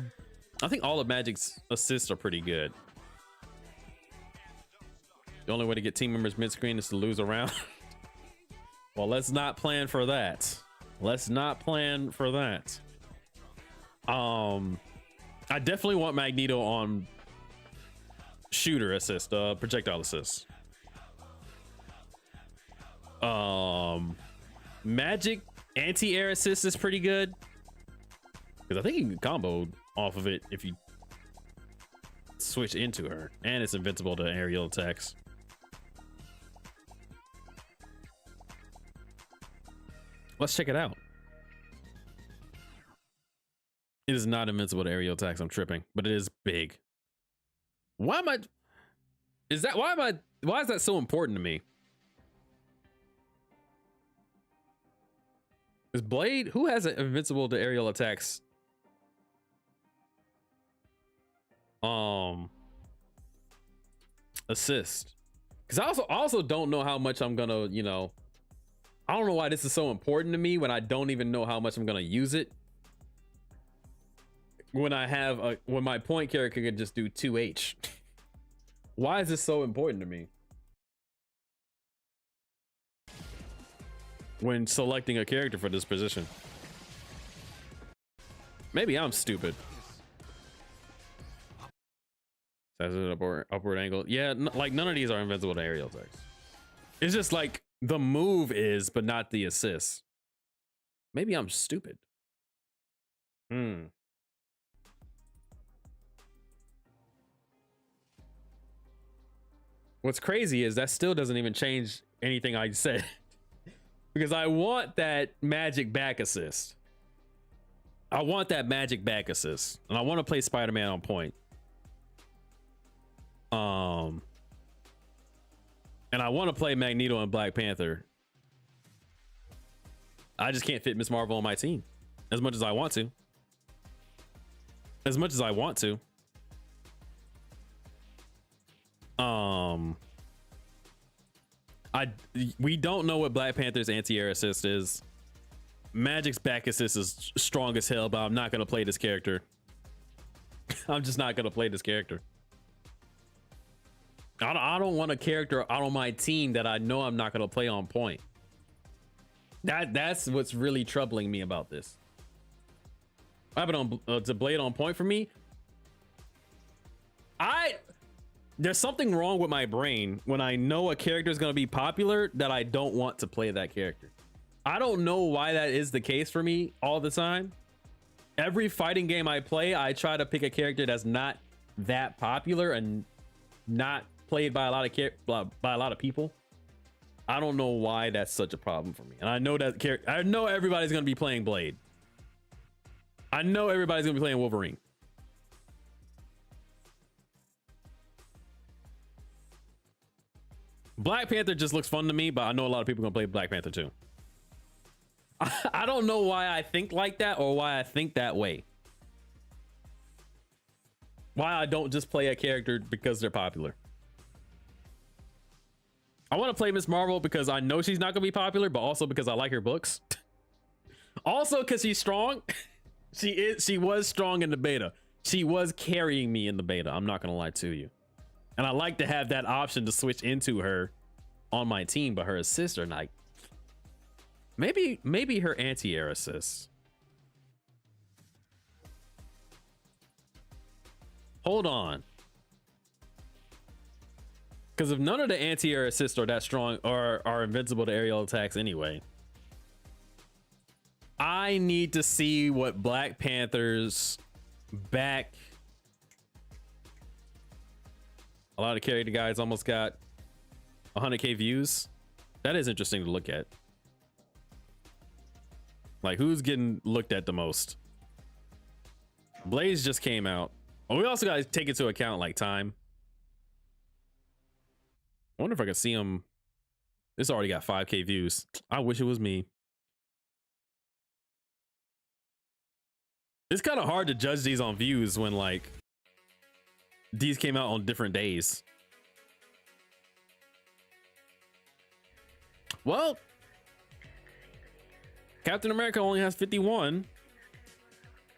Speaker 1: I think all of Magic's assists are pretty good. The only way to get team members mid-screen is to lose a round. Well, let's not plan for that. Let's not plan for that. I definitely want Magneto on shooter assist, projectile assist. Magic anti-air assist is pretty good because I think you can combo off of it if you switch into her, and it's invincible to aerial attacks. Let's check it out. It is not invincible to aerial attacks. I'm tripping, but it is big. Why am I? Is that why am I? Why is that so important to me? Is Blade, who has an invincible to aerial attacks? Assist. Because I also don't know how much I'm gonna, you know. I don't know why this is so important to me when I don't even know how much I'm gonna use it. When I have when my point character can just do 2H. Why is this so important to me? When selecting a character for this position. Maybe I'm stupid. That's an upward angle. Yeah, like none of these are invincible to aerial attacks. It's just like the move is, but not the assist. Maybe I'm stupid. What's crazy is that still doesn't even change anything I said. Because I want that magic back assist. I want that magic back assist. And I want to play Spider-Man on point. And I want to play Magneto and Black Panther. I just can't fit Miss Marvel on my team as much as I want to. As much as I want to. We don't know what Black Panther's anti-air assist is. Magic's back assist is strong as hell, but I'm not gonna play this character. I'm just not gonna play this character. I don't want a character out on my team that I know I'm not gonna play on point. That's what's really troubling me about this. I have it on to Blade on point for me. There's something wrong with my brain when I know a character is going to be popular that I don't want to play that character. I don't know why that is the case for me all the time. Every fighting game I play, I try to pick a character that's not that popular and not played by a lot of people. I don't know why that's such a problem for me. And I know that I know everybody's going to be playing Blade. I know everybody's going to be playing Wolverine. Black Panther just looks fun to me, but I know a lot of people are gonna play Black Panther too. I don't know why I think like that or why I think that way. Why I don't just play a character because they're popular. I want to play Miss Marvel because I know she's not gonna be popular, but also because I like her books. Also because she's strong. She was strong in the beta. She was carrying me in the beta. I'm not gonna lie to you. And I like to have that option to switch into her on my team, but her assists are not. Maybe her anti-air assists. Hold on. Because if none of the anti-air assists are that strong or are invincible to aerial attacks anyway, I need to see what Black Panther's back. A lot of character guys almost got 100k views. That is interesting to look at. Like, who's getting looked at the most? Blaze just came out. Oh, we also got to take into account like time. I wonder if I can see him. This already got 5k views. I wish it was me. It's kind of hard to judge these on views when like these came out on different days. Well, Captain America only has 51.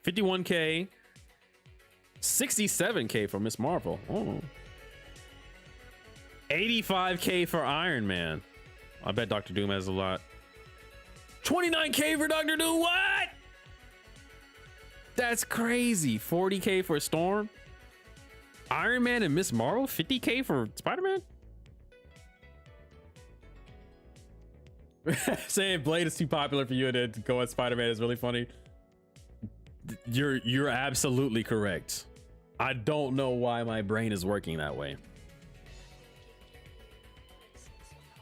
Speaker 1: 51k. 67k for Miss Marvel. Oh. 85k for Iron Man. I bet Doctor Doom has a lot. 29k for Doctor Doom. What? That's crazy. 40k for Storm. Iron Man and Miss Marvel, 50k for Spider-Man? Saying Blade is too popular for you and to go at Spider-Man is really funny. You're absolutely correct. I don't know why my brain is working that way.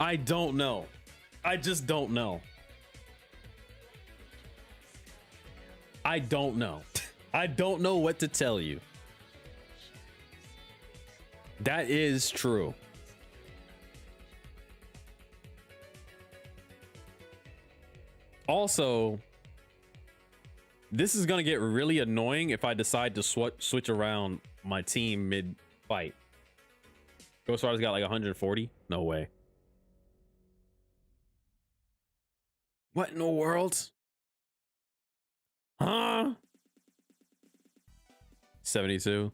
Speaker 1: I don't know. I just don't know. I don't know. I don't know what to tell you. That is true. Also, this is going to get really annoying if I decide to switch around my team mid-fight. Ghost Rider's got like 140? No way. What in the world? Huh? 72.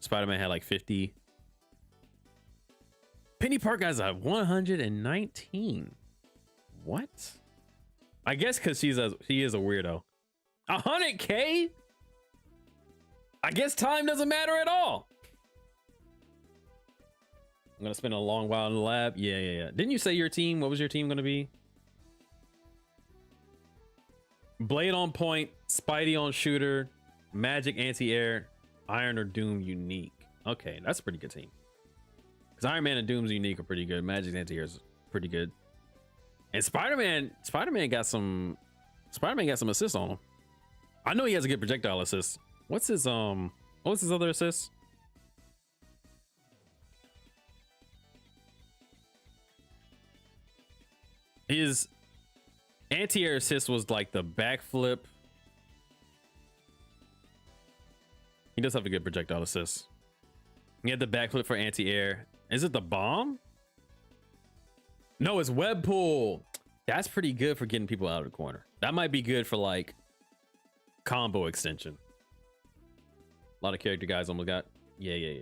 Speaker 1: Spider-Man had like 50. Penny Park has a 119. What? I guess because she is a weirdo. 100K? I guess time doesn't matter at all. I'm gonna spend a long while in the lab. Yeah. Didn't you say your team? What was your team gonna be? Blade on point, Spidey on shooter, Magic anti-air, Iron or Doom unique. Okay, that's a pretty good team. Because Iron Man and Doom's unique are pretty good. Magic's anti-air is pretty good. And Spider-Man got some assists on him. I know he has a good projectile assist. What's his other assist? His anti-air assist was like the backflip. He does have a good projectile assist. He had the backflip for anti-air. Is it the bomb? No, it's web pull. That's pretty good for getting people out of the corner. That might be good for like combo extension. A lot of character guys almost got. Yeah.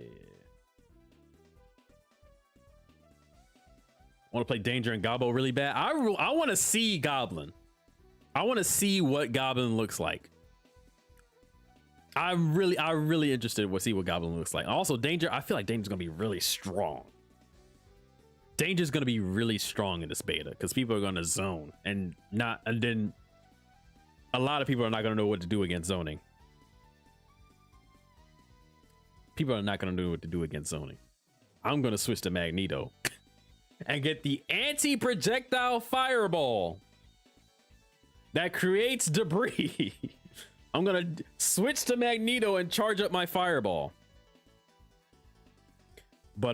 Speaker 1: Want to play Danger and Gobbo really bad? I want to see Goblin. I want to see what Goblin looks like. I'm really interested to see what Goblin looks like. Also, Danger. I feel like Danger's gonna be really strong. Danger's gonna be really strong in this beta because people are gonna zone and then a lot of people are not gonna know what to do against zoning. People are not gonna know what to do against zoning. I'm gonna switch to Magneto and get the anti-projectile fireball that creates debris. I'm gonna switch to Magneto and charge up my fireball. But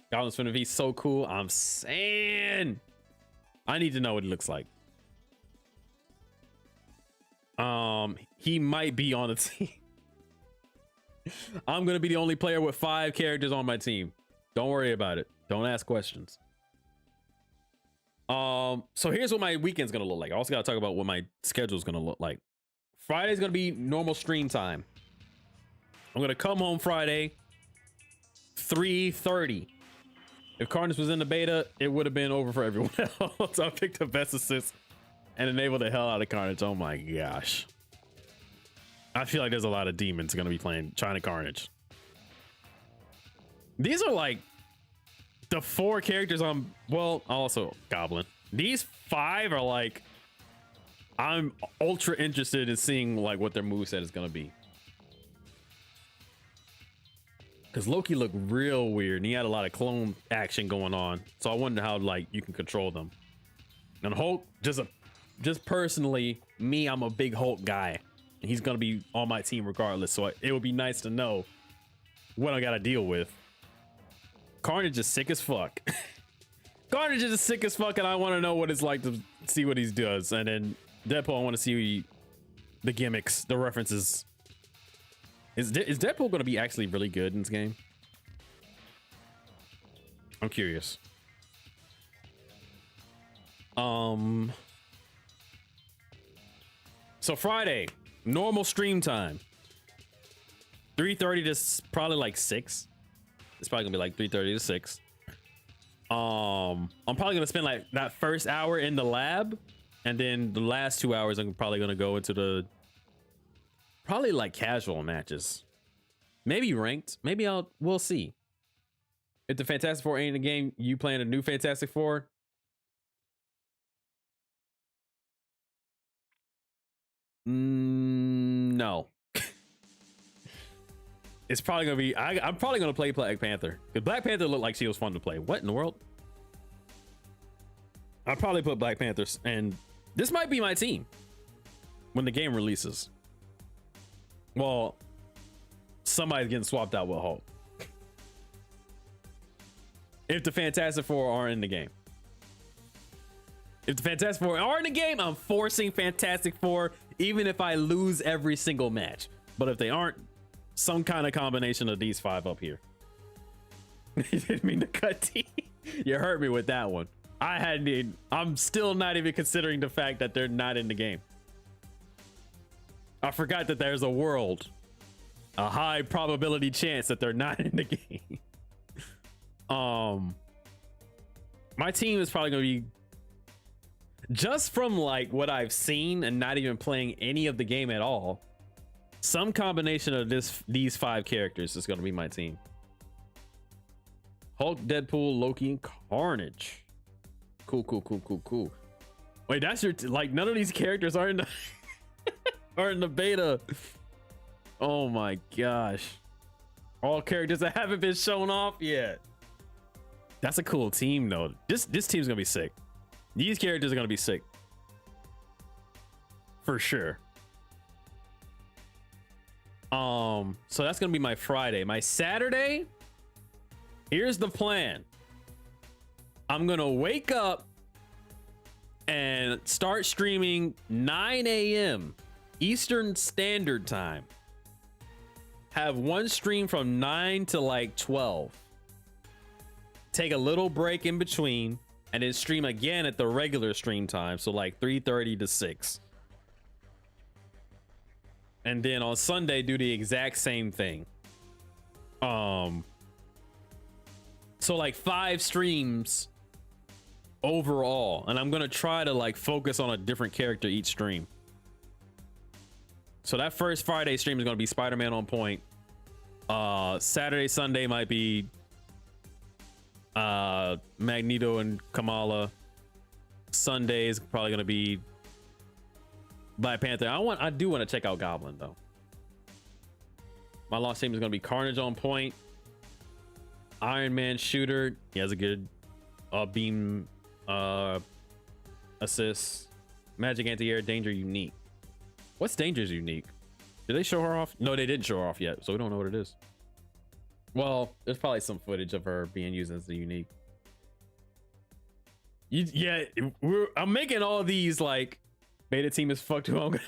Speaker 1: Goblin's finna be so cool. I'm saying I need to know what it looks like. He might be on the team. I'm gonna be the only player with 5 characters on my team. Don't worry about it. Don't ask questions. So here's what my weekend's gonna look like. I also gotta talk about what my schedule's gonna look like. Friday's gonna be normal stream time. I'm gonna come home Friday, 3:30. If Carnage was in the beta, it would have been over for everyone else. I picked the best assist and enabled the hell out of Carnage. Oh my gosh. I feel like there's a lot of demons gonna be playing China Carnage. These are like the 4 characters on, well, also Goblin. These 5 are like, I'm ultra interested in seeing like what their moveset is gonna be. Because Loki looked real weird and he had a lot of clone action going on. So I wonder how like you can control them. And Hulk, just personally, me, I'm a big Hulk guy. And he's gonna be on my team regardless. So it would be nice to know what I gotta deal with. Carnage is sick as fuck. Carnage is sick as fuck, and I want to know what it's like to see what he does. And then Deadpool, I want to see the gimmicks, the references. Is Deadpool going to be actually really good in this game? I'm curious. So Friday, normal stream time. 3:30 to probably like 6. It's probably gonna be like 3:30 to 6. I'm probably gonna spend like that first hour in the lab, and then the last 2 hours I'm probably gonna go into the probably like casual matches, maybe ranked. Maybe we'll see. If the Fantastic Four ain't in the game, you playing a new Fantastic Four? No. It's probably gonna be. I'm probably gonna play Black Panther because Black Panther looked like she was fun to play. What in the world? I'll probably put Black Panthers, and this might be my team when the game releases. Well, somebody's getting swapped out with Hulk. If the Fantastic Four are in the game. If the Fantastic Four are in the game, I'm forcing Fantastic Four, even if I lose every single match. But if they aren't, some kind of combination of these 5 up here. You didn't mean to cut T. You hurt me with that one. I'm still not even considering the fact that they're not in the game. I forgot that there's a world, a high probability chance that they're not in the game. My team is probably gonna be. just from like what I've seen and not even playing any of the game at all, some combination of these 5 characters is going to be my team. Hulk, Deadpool, Loki, and Carnage. Cool. Wait, that's your like none of these characters are in the are in the beta. Oh my gosh. All characters that haven't been shown off yet. That's a cool team though. This team's gonna be sick. These characters are gonna be sick. For sure. So that's gonna be my Friday. My Saturday, here's the plan. I'm gonna wake up and start streaming 9 a.m. Eastern Standard Time. Have one stream from 9 to like 12. Take a little break in between and then stream again at the regular stream time. So like 3:30 to 6. And then on Sunday, do the exact same thing. So like 5 streams overall, and I'm gonna try to like focus on a different character each stream. So that first Friday stream is gonna be Spider-Man on point. Saturday, Sunday might be Magneto and Kamala. Sunday is probably gonna be Black Panther. I do want to check out Goblin though. My launch team is gonna be Carnage on point, Iron Man shooter. He has a good beam assist, Magic anti-air, Danger unique. What's Danger's unique? Did they show her off? No, they didn't show her off yet, so we don't know what it is. Well, there's probably some footage of her being used as the unique. Yeah, I'm making all these like beta team is fucked who I'm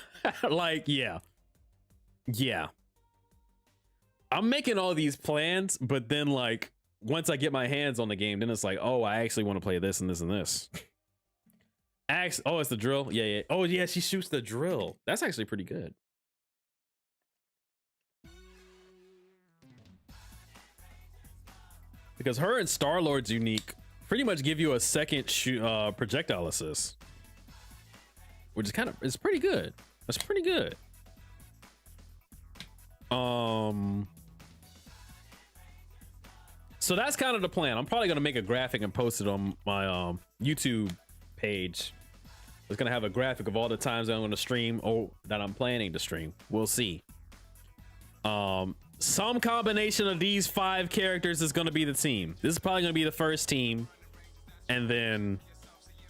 Speaker 1: like, yeah. I'm making all these plans, but then like once I get my hands on the game, then it's like, oh, I actually want to play this and this and this. Oh, it's the drill. Yeah. Oh yeah, she shoots the drill. That's actually pretty good. Because her and Star-Lord's unique pretty much give you a second projectile assist, which is it's pretty good. That's pretty good. So that's kind of the plan. I'm probably gonna make a graphic and post it on my YouTube page. It's gonna have a graphic of all the times that I'm gonna stream or that I'm planning to stream. We'll see. Some combination of these 5 characters is gonna be the team. This is probably gonna be the first team, and then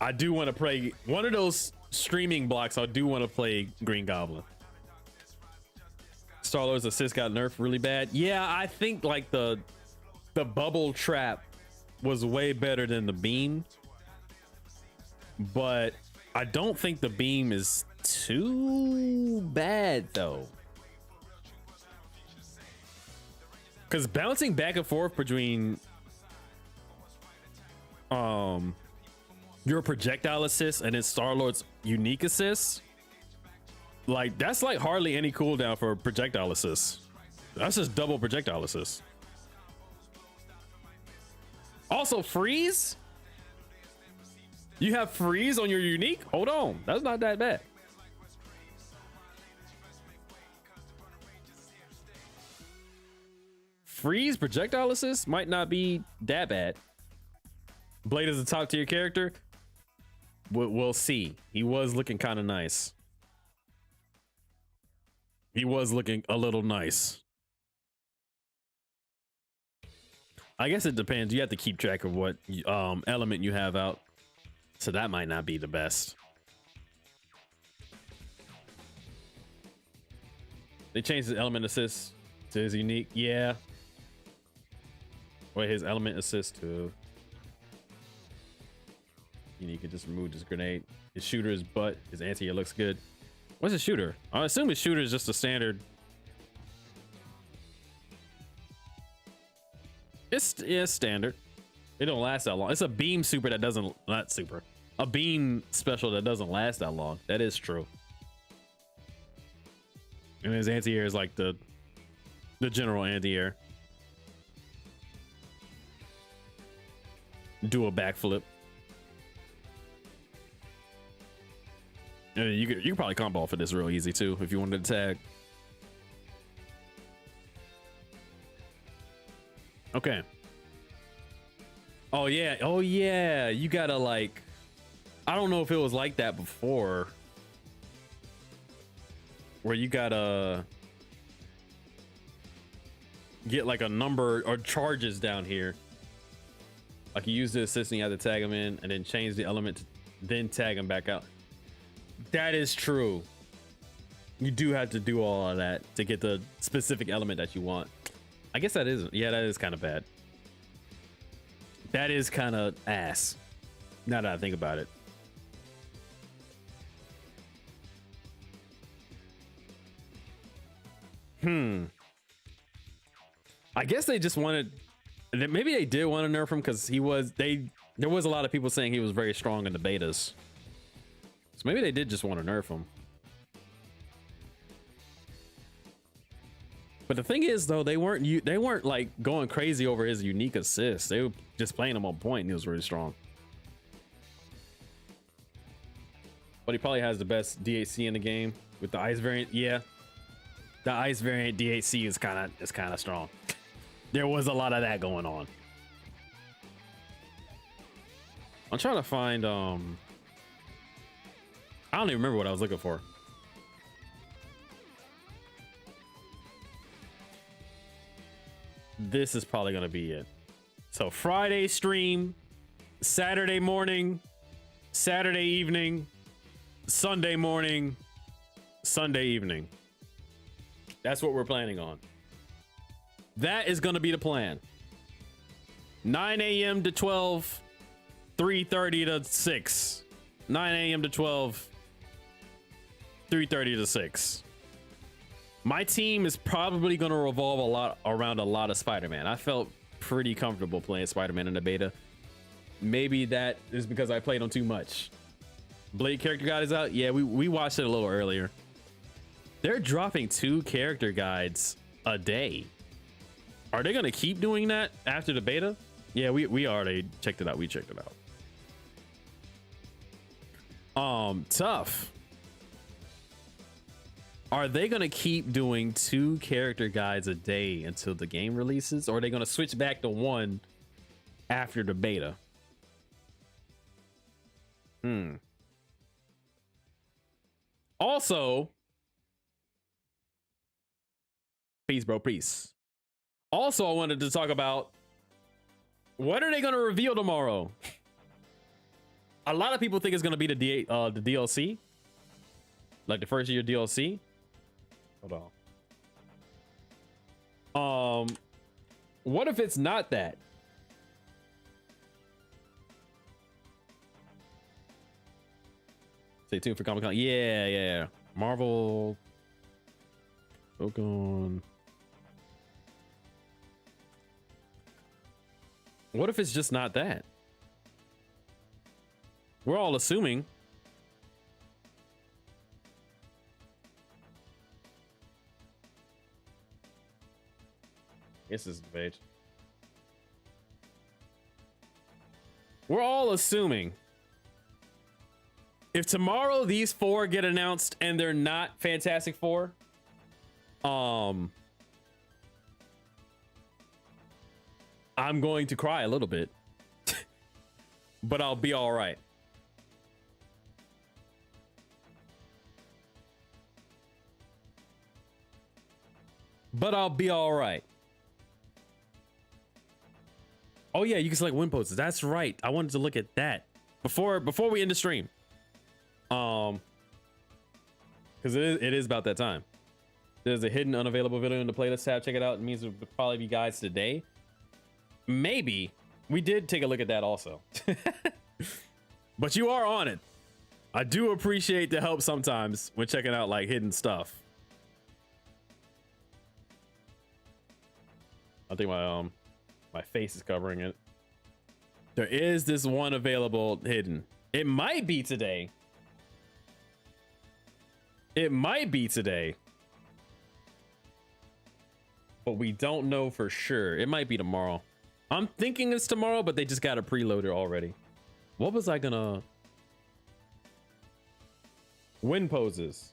Speaker 1: I do want to play one of those streaming blocks. I do want to play Green Goblin. Star-Lord's assist got nerfed really bad. Yeah, I think like the bubble trap was way better than the beam, but I don't think the beam is too bad though, because bouncing back and forth between your projectile assist and then Star-Lord's unique assist, like that's like hardly any cooldown for projectile assist. That's just double projectile assist. Also freeze. You have freeze on your unique? Hold on, that's not that bad. Freeze projectile assist might not be that bad. Blade is a top tier character. We'll see. He was looking kind of nice. He was looking a little nice. I guess it depends. You have to keep track of what element you have out. So that might not be the best. They changed his element assist to his unique. Yeah. Wait, his element assist to unique. It just removed his grenade. His shooter is butt. His anti-air looks good. What's his shooter? I assume his shooter is just a standard. It's standard. It don't last that long. It's a beam super that doesn't, not super. A beam special that doesn't last that long. That is true. And his anti-air is like the general anti-air. Do a backflip. And you could probably combo for this real easy too if you wanted to tag. Okay. Oh yeah, you gotta like, I don't know if it was like that before, where you gotta get like a number or charges down here. Like you use the assist and you have to tag them in and then change the element to then tag them back out. That is true. You do have to do all of that to get the specific element that you want. I guess that is, yeah, that is kind of bad. That is kind of ass, now that I think about it. I guess they just wanted, maybe they did want to nerf him because there was a lot of people saying he was very strong in the betas. So maybe they did just want to nerf him. But the thing is, though, they weren't like going crazy over his unique assists. They were just playing him on point, and he was really strong. But he probably has the best DHC in the game with the ice variant. Yeah, the ice variant DHC is kind of strong. There was a lot of that going on. I'm trying to find I don't even remember what I was looking for. This is probably gonna be it. So Friday stream, Saturday morning, Saturday evening, Sunday morning, Sunday evening. That's what we're planning on. That is gonna be the plan. 9 a.m. to 12, 3:30 to 6. 9 a.m. to 12, 3:30 to 6. My team is probably going to revolve a lot around a lot of Spider-Man. I felt pretty comfortable playing Spider-Man in the beta. Maybe that is because I played on too much. Blade character guide is out. Yeah, we watched it a little earlier. They're dropping 2 character guides a day. Are they going to keep doing that after the beta? Yeah, we already checked it out. We checked it out. Tough. Are they going to keep doing 2 character guides a day until the game releases? Or are they going to switch back to 1 after the beta? Also, peace, bro, peace. Also, I wanted to talk about, what are they going to reveal tomorrow? A lot of people think it's going to be the DLC. Like the first year DLC. Hold on. What if it's not that? Stay tuned for Comic-Con. Yeah. Marvel. Tokon. What if it's just not that? We're all assuming. This is the page. We're all assuming if tomorrow these 4 get announced and they're not Fantastic Four, I'm going to cry a little bit, but I'll be all right. But I'll be all right. Oh yeah, you can select win posters. That's right. I wanted to look at that before we end the stream. Because it is about that time. There's a hidden unavailable video in the playlist tab. Check it out. It means it would probably be guides today. Maybe we did take a look at that also. But you are on it. I do appreciate the help sometimes when checking out like hidden stuff. I think my face is covering it. There is this one available hidden. It might be today. It might be today. But we don't know for sure. It might be tomorrow. I'm thinking it's tomorrow, but they just got it preloaded already. What was I gonna... Win poses.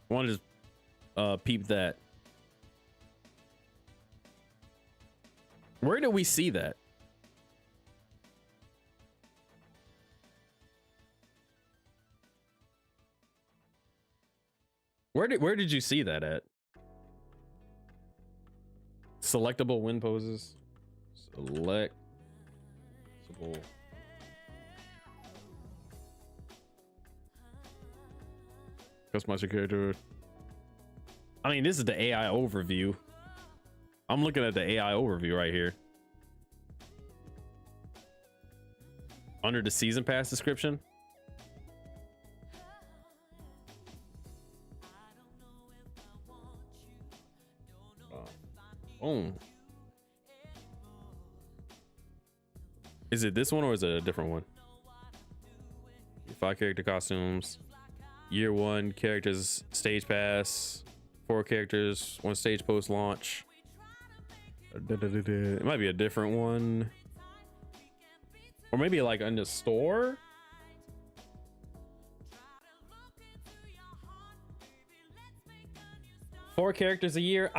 Speaker 1: I want to just peep that. Where did we see that? Where did you see that at? Selectable win poses. Selectable. Customize your character. I mean, this is the AI overview. I'm looking at the AI overview right here. Under the season pass description. Oh. Is it this one or is it a different one? 5 character costumes. Year 1 characters stage pass. 4 characters 1 stage post launch. It might be a different one. Or maybe like in the store. Four characters a year.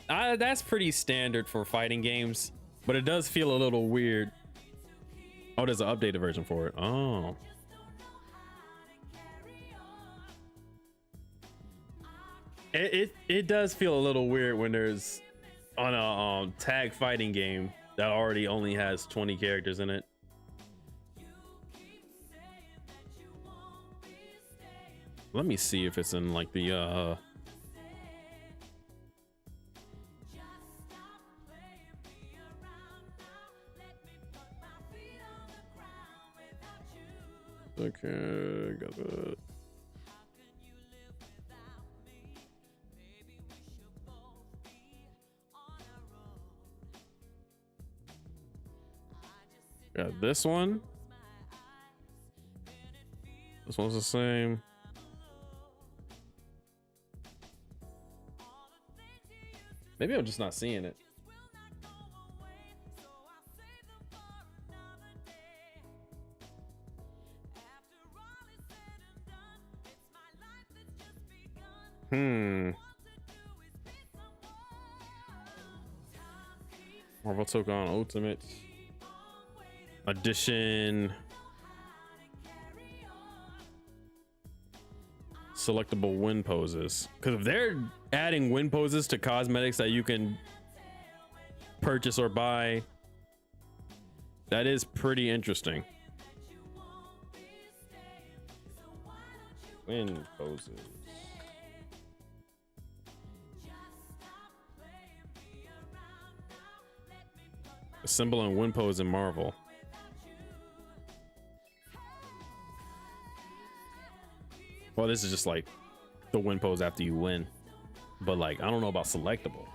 Speaker 1: That's pretty standard for fighting games, but it does feel a little weird. Oh, there's an updated version for it. Oh. It does feel a little weird when there's on a tag fighting game that already only has 20 characters in it. Let me see if it's in like the okay, got it. Got this one. This one's the same. Maybe I'm just not seeing it. Marvel Tokon Ultimate Edition. Selectable win poses. Because if they're adding win poses to cosmetics that you can purchase or buy, that is pretty interesting. Win poses. Assemble and win pose in Marvel. Well, this is just like the win pose after you win, but like I don't know about selectable.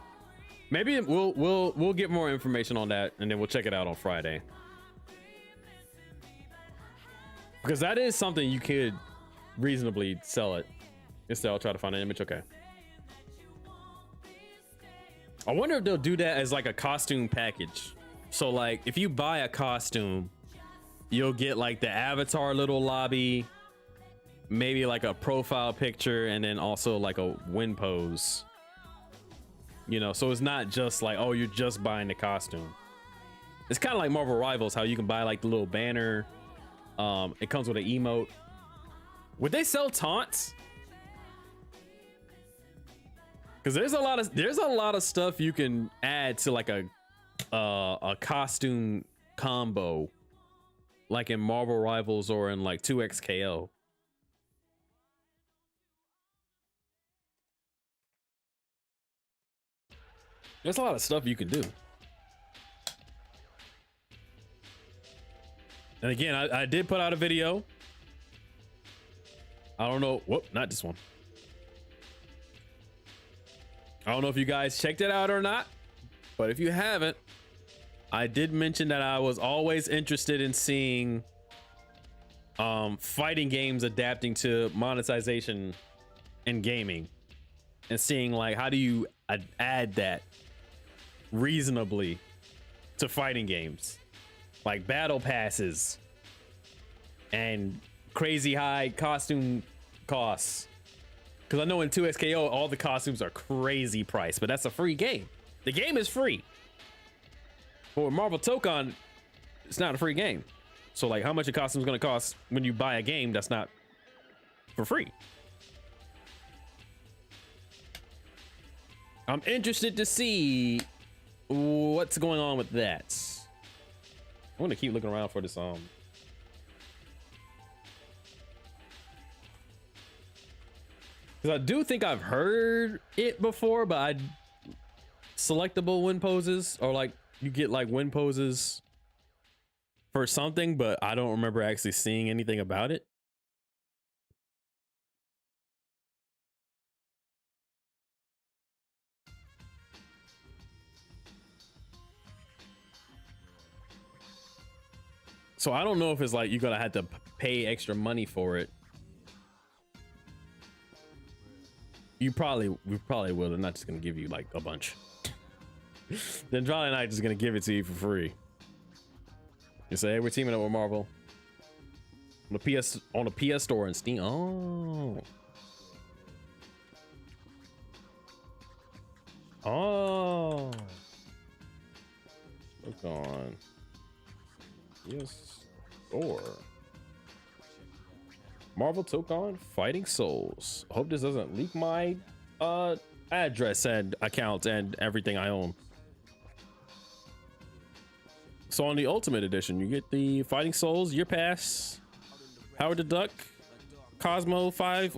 Speaker 1: Maybe we'll get more information on that, and then we'll check it out on Friday, because that is something you could reasonably sell it. Instead, I'll try to find an image. Okay. I wonder if they'll do that as like a costume package. So like if you buy a costume, you'll get like the avatar little lobby, maybe like a profile picture, and then also like a win pose. You know, so it's not just like, oh, you're just buying the costume. It's kind of like Marvel Rivals, how you can buy like the little banner. It comes with an emote. Would they sell taunts? Because there's a lot of stuff you can add to like a costume combo, like in Marvel Rivals or in like 2XKO. There's a lot of stuff you can do. And again, I did put out a video. I don't know. Whoop, not this one. I don't know if you guys checked it out or not, but if you haven't, I did mention that I was always interested in seeing fighting games adapting to monetization in gaming, and seeing like how do you add that reasonably to fighting games. like battle passes and crazy high costume costs. Because I know in 2XKO, all the costumes are crazy priced, but that's a free game. The game is free. But with Marvel Tokon, it's not a free game. So like how much a costume is going to cost when you buy a game that's not for free. I'm interested to see what's going on with that. I want to keep looking around for this because I do think I've heard it before, but selectable win poses, or like you get like win poses for something, but I don't remember actually seeing anything about it. So I don't know if it's like you're gonna have to pay extra money for it. We probably will. They're not just gonna give you like a bunch. Then probably not just gonna give it to you for free. You say, hey, we're teaming up with Marvel on the PS Store and Steam. Oh. Look on. PS Store. Marvel Tokon Fighting Souls. I hope this doesn't leak my address and account and everything I own. So on the Ultimate Edition, you get the Fighting Souls, Year Pass, Howard the Duck, Cosmo 5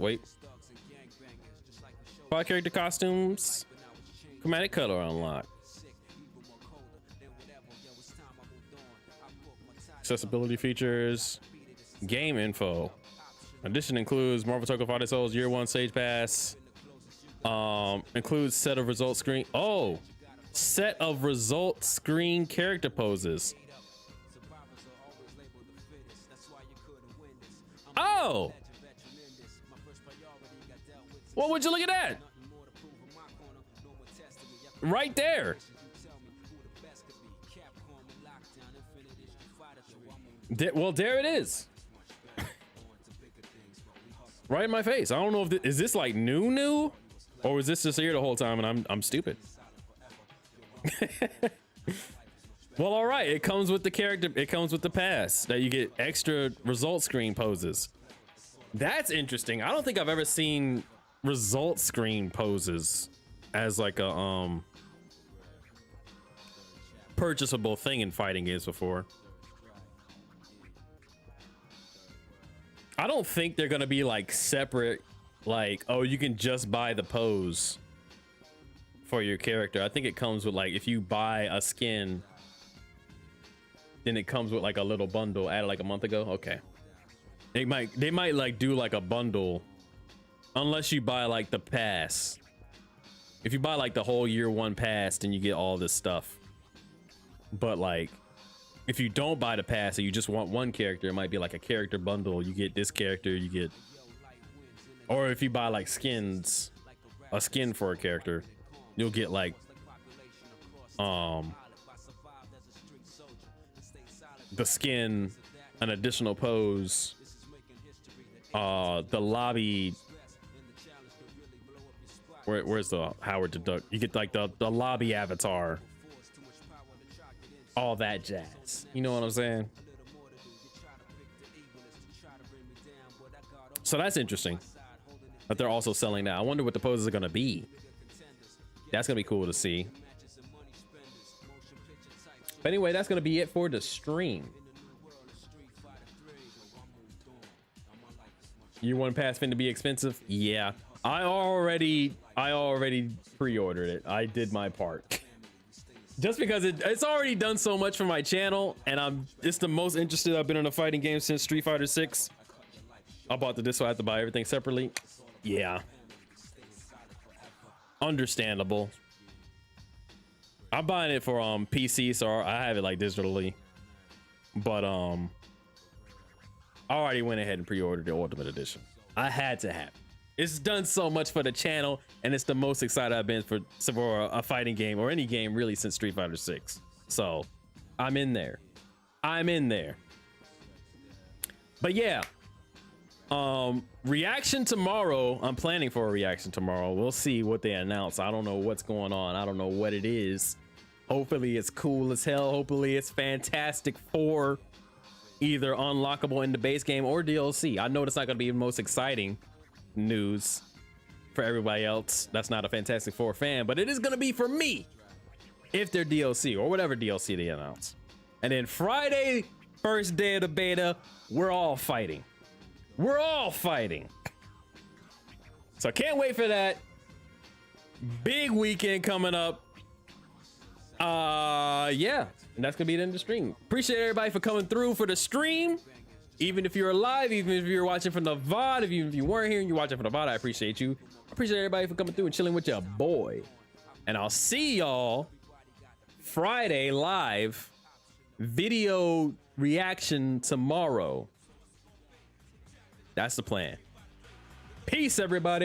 Speaker 1: character costumes, chromatic color unlocked. Accessibility features, game info. Edition includes Marvel Tokon Fighting Souls Year 1 Stage Pass. Includes set of result screen. Oh, set of result screen character poses. Oh, well, would you look at that? Right there. Well, there it is. Right in my face. I don't know if is this like new, or is this just here the whole time and I'm stupid? Well, all right. It comes with the character. It comes with the pass that you get extra result screen poses. That's interesting. I don't think I've ever seen result screen poses as like a purchasable thing in fighting games before. I don't think they're gonna be like separate, like, oh, you can just buy the pose for your character. I think it comes with like, if you buy a skin, then it comes with like a little bundle added like a month ago. Okay, they might like do like a bundle, unless you buy like the pass. If you buy like the whole Year 1 pass, then you get all this stuff. But like, if you don't buy the pass and you just want one character, it might be like a character bundle. You get this character, you get, or if you buy like skins, a skin for a character, you'll get like the skin, an additional pose, the lobby. Where's the Howard the Duck? You get like the lobby avatar. All that jazz. You know what I'm saying? So that's interesting that they're also selling that. I wonder what the poses are going to be. That's going to be cool to see. But anyway, that's going to be it for the stream. You want Pass fin to be expensive? Yeah. I already pre-ordered it. I did my part. Just because it's already done so much for my channel, and it's the most interested I've been in a fighting game since Street Fighter 6. I bought the disc, so I have to buy everything separately. Yeah. Understandable. I'm buying it for PC, so I have it like digitally. But I already went ahead and pre-ordered the Ultimate Edition. I had to have it. It's done so much for the channel, and it's the most excited I've been for a fighting game or any game really since Street Fighter 6. So I'm in there. I'm in there. But yeah, reaction tomorrow. I'm planning for a reaction tomorrow. We'll see what they announce. I don't know what's going on. I don't know what it is. Hopefully it's cool as hell. Hopefully it's Fantastic Four, either unlockable in the base game or DLC. I know it's not going to be the most exciting news for everybody else that's not a Fantastic Four fan, but it is going to be for me if they're DLC or whatever DLC they announce. And then Friday, first day of the beta, we're all fighting. We're all fighting. So I can't wait for that. Big weekend coming up. Yeah, and that's gonna be the end of the stream. Appreciate everybody for coming through for the stream. Even if you're live, even if you're watching from the VOD, if you weren't here and you're watching from the VOD, I appreciate you. Appreciate everybody for coming through and chilling with your boy. And I'll see y'all Friday live, video reaction tomorrow. That's the plan. Peace, everybody.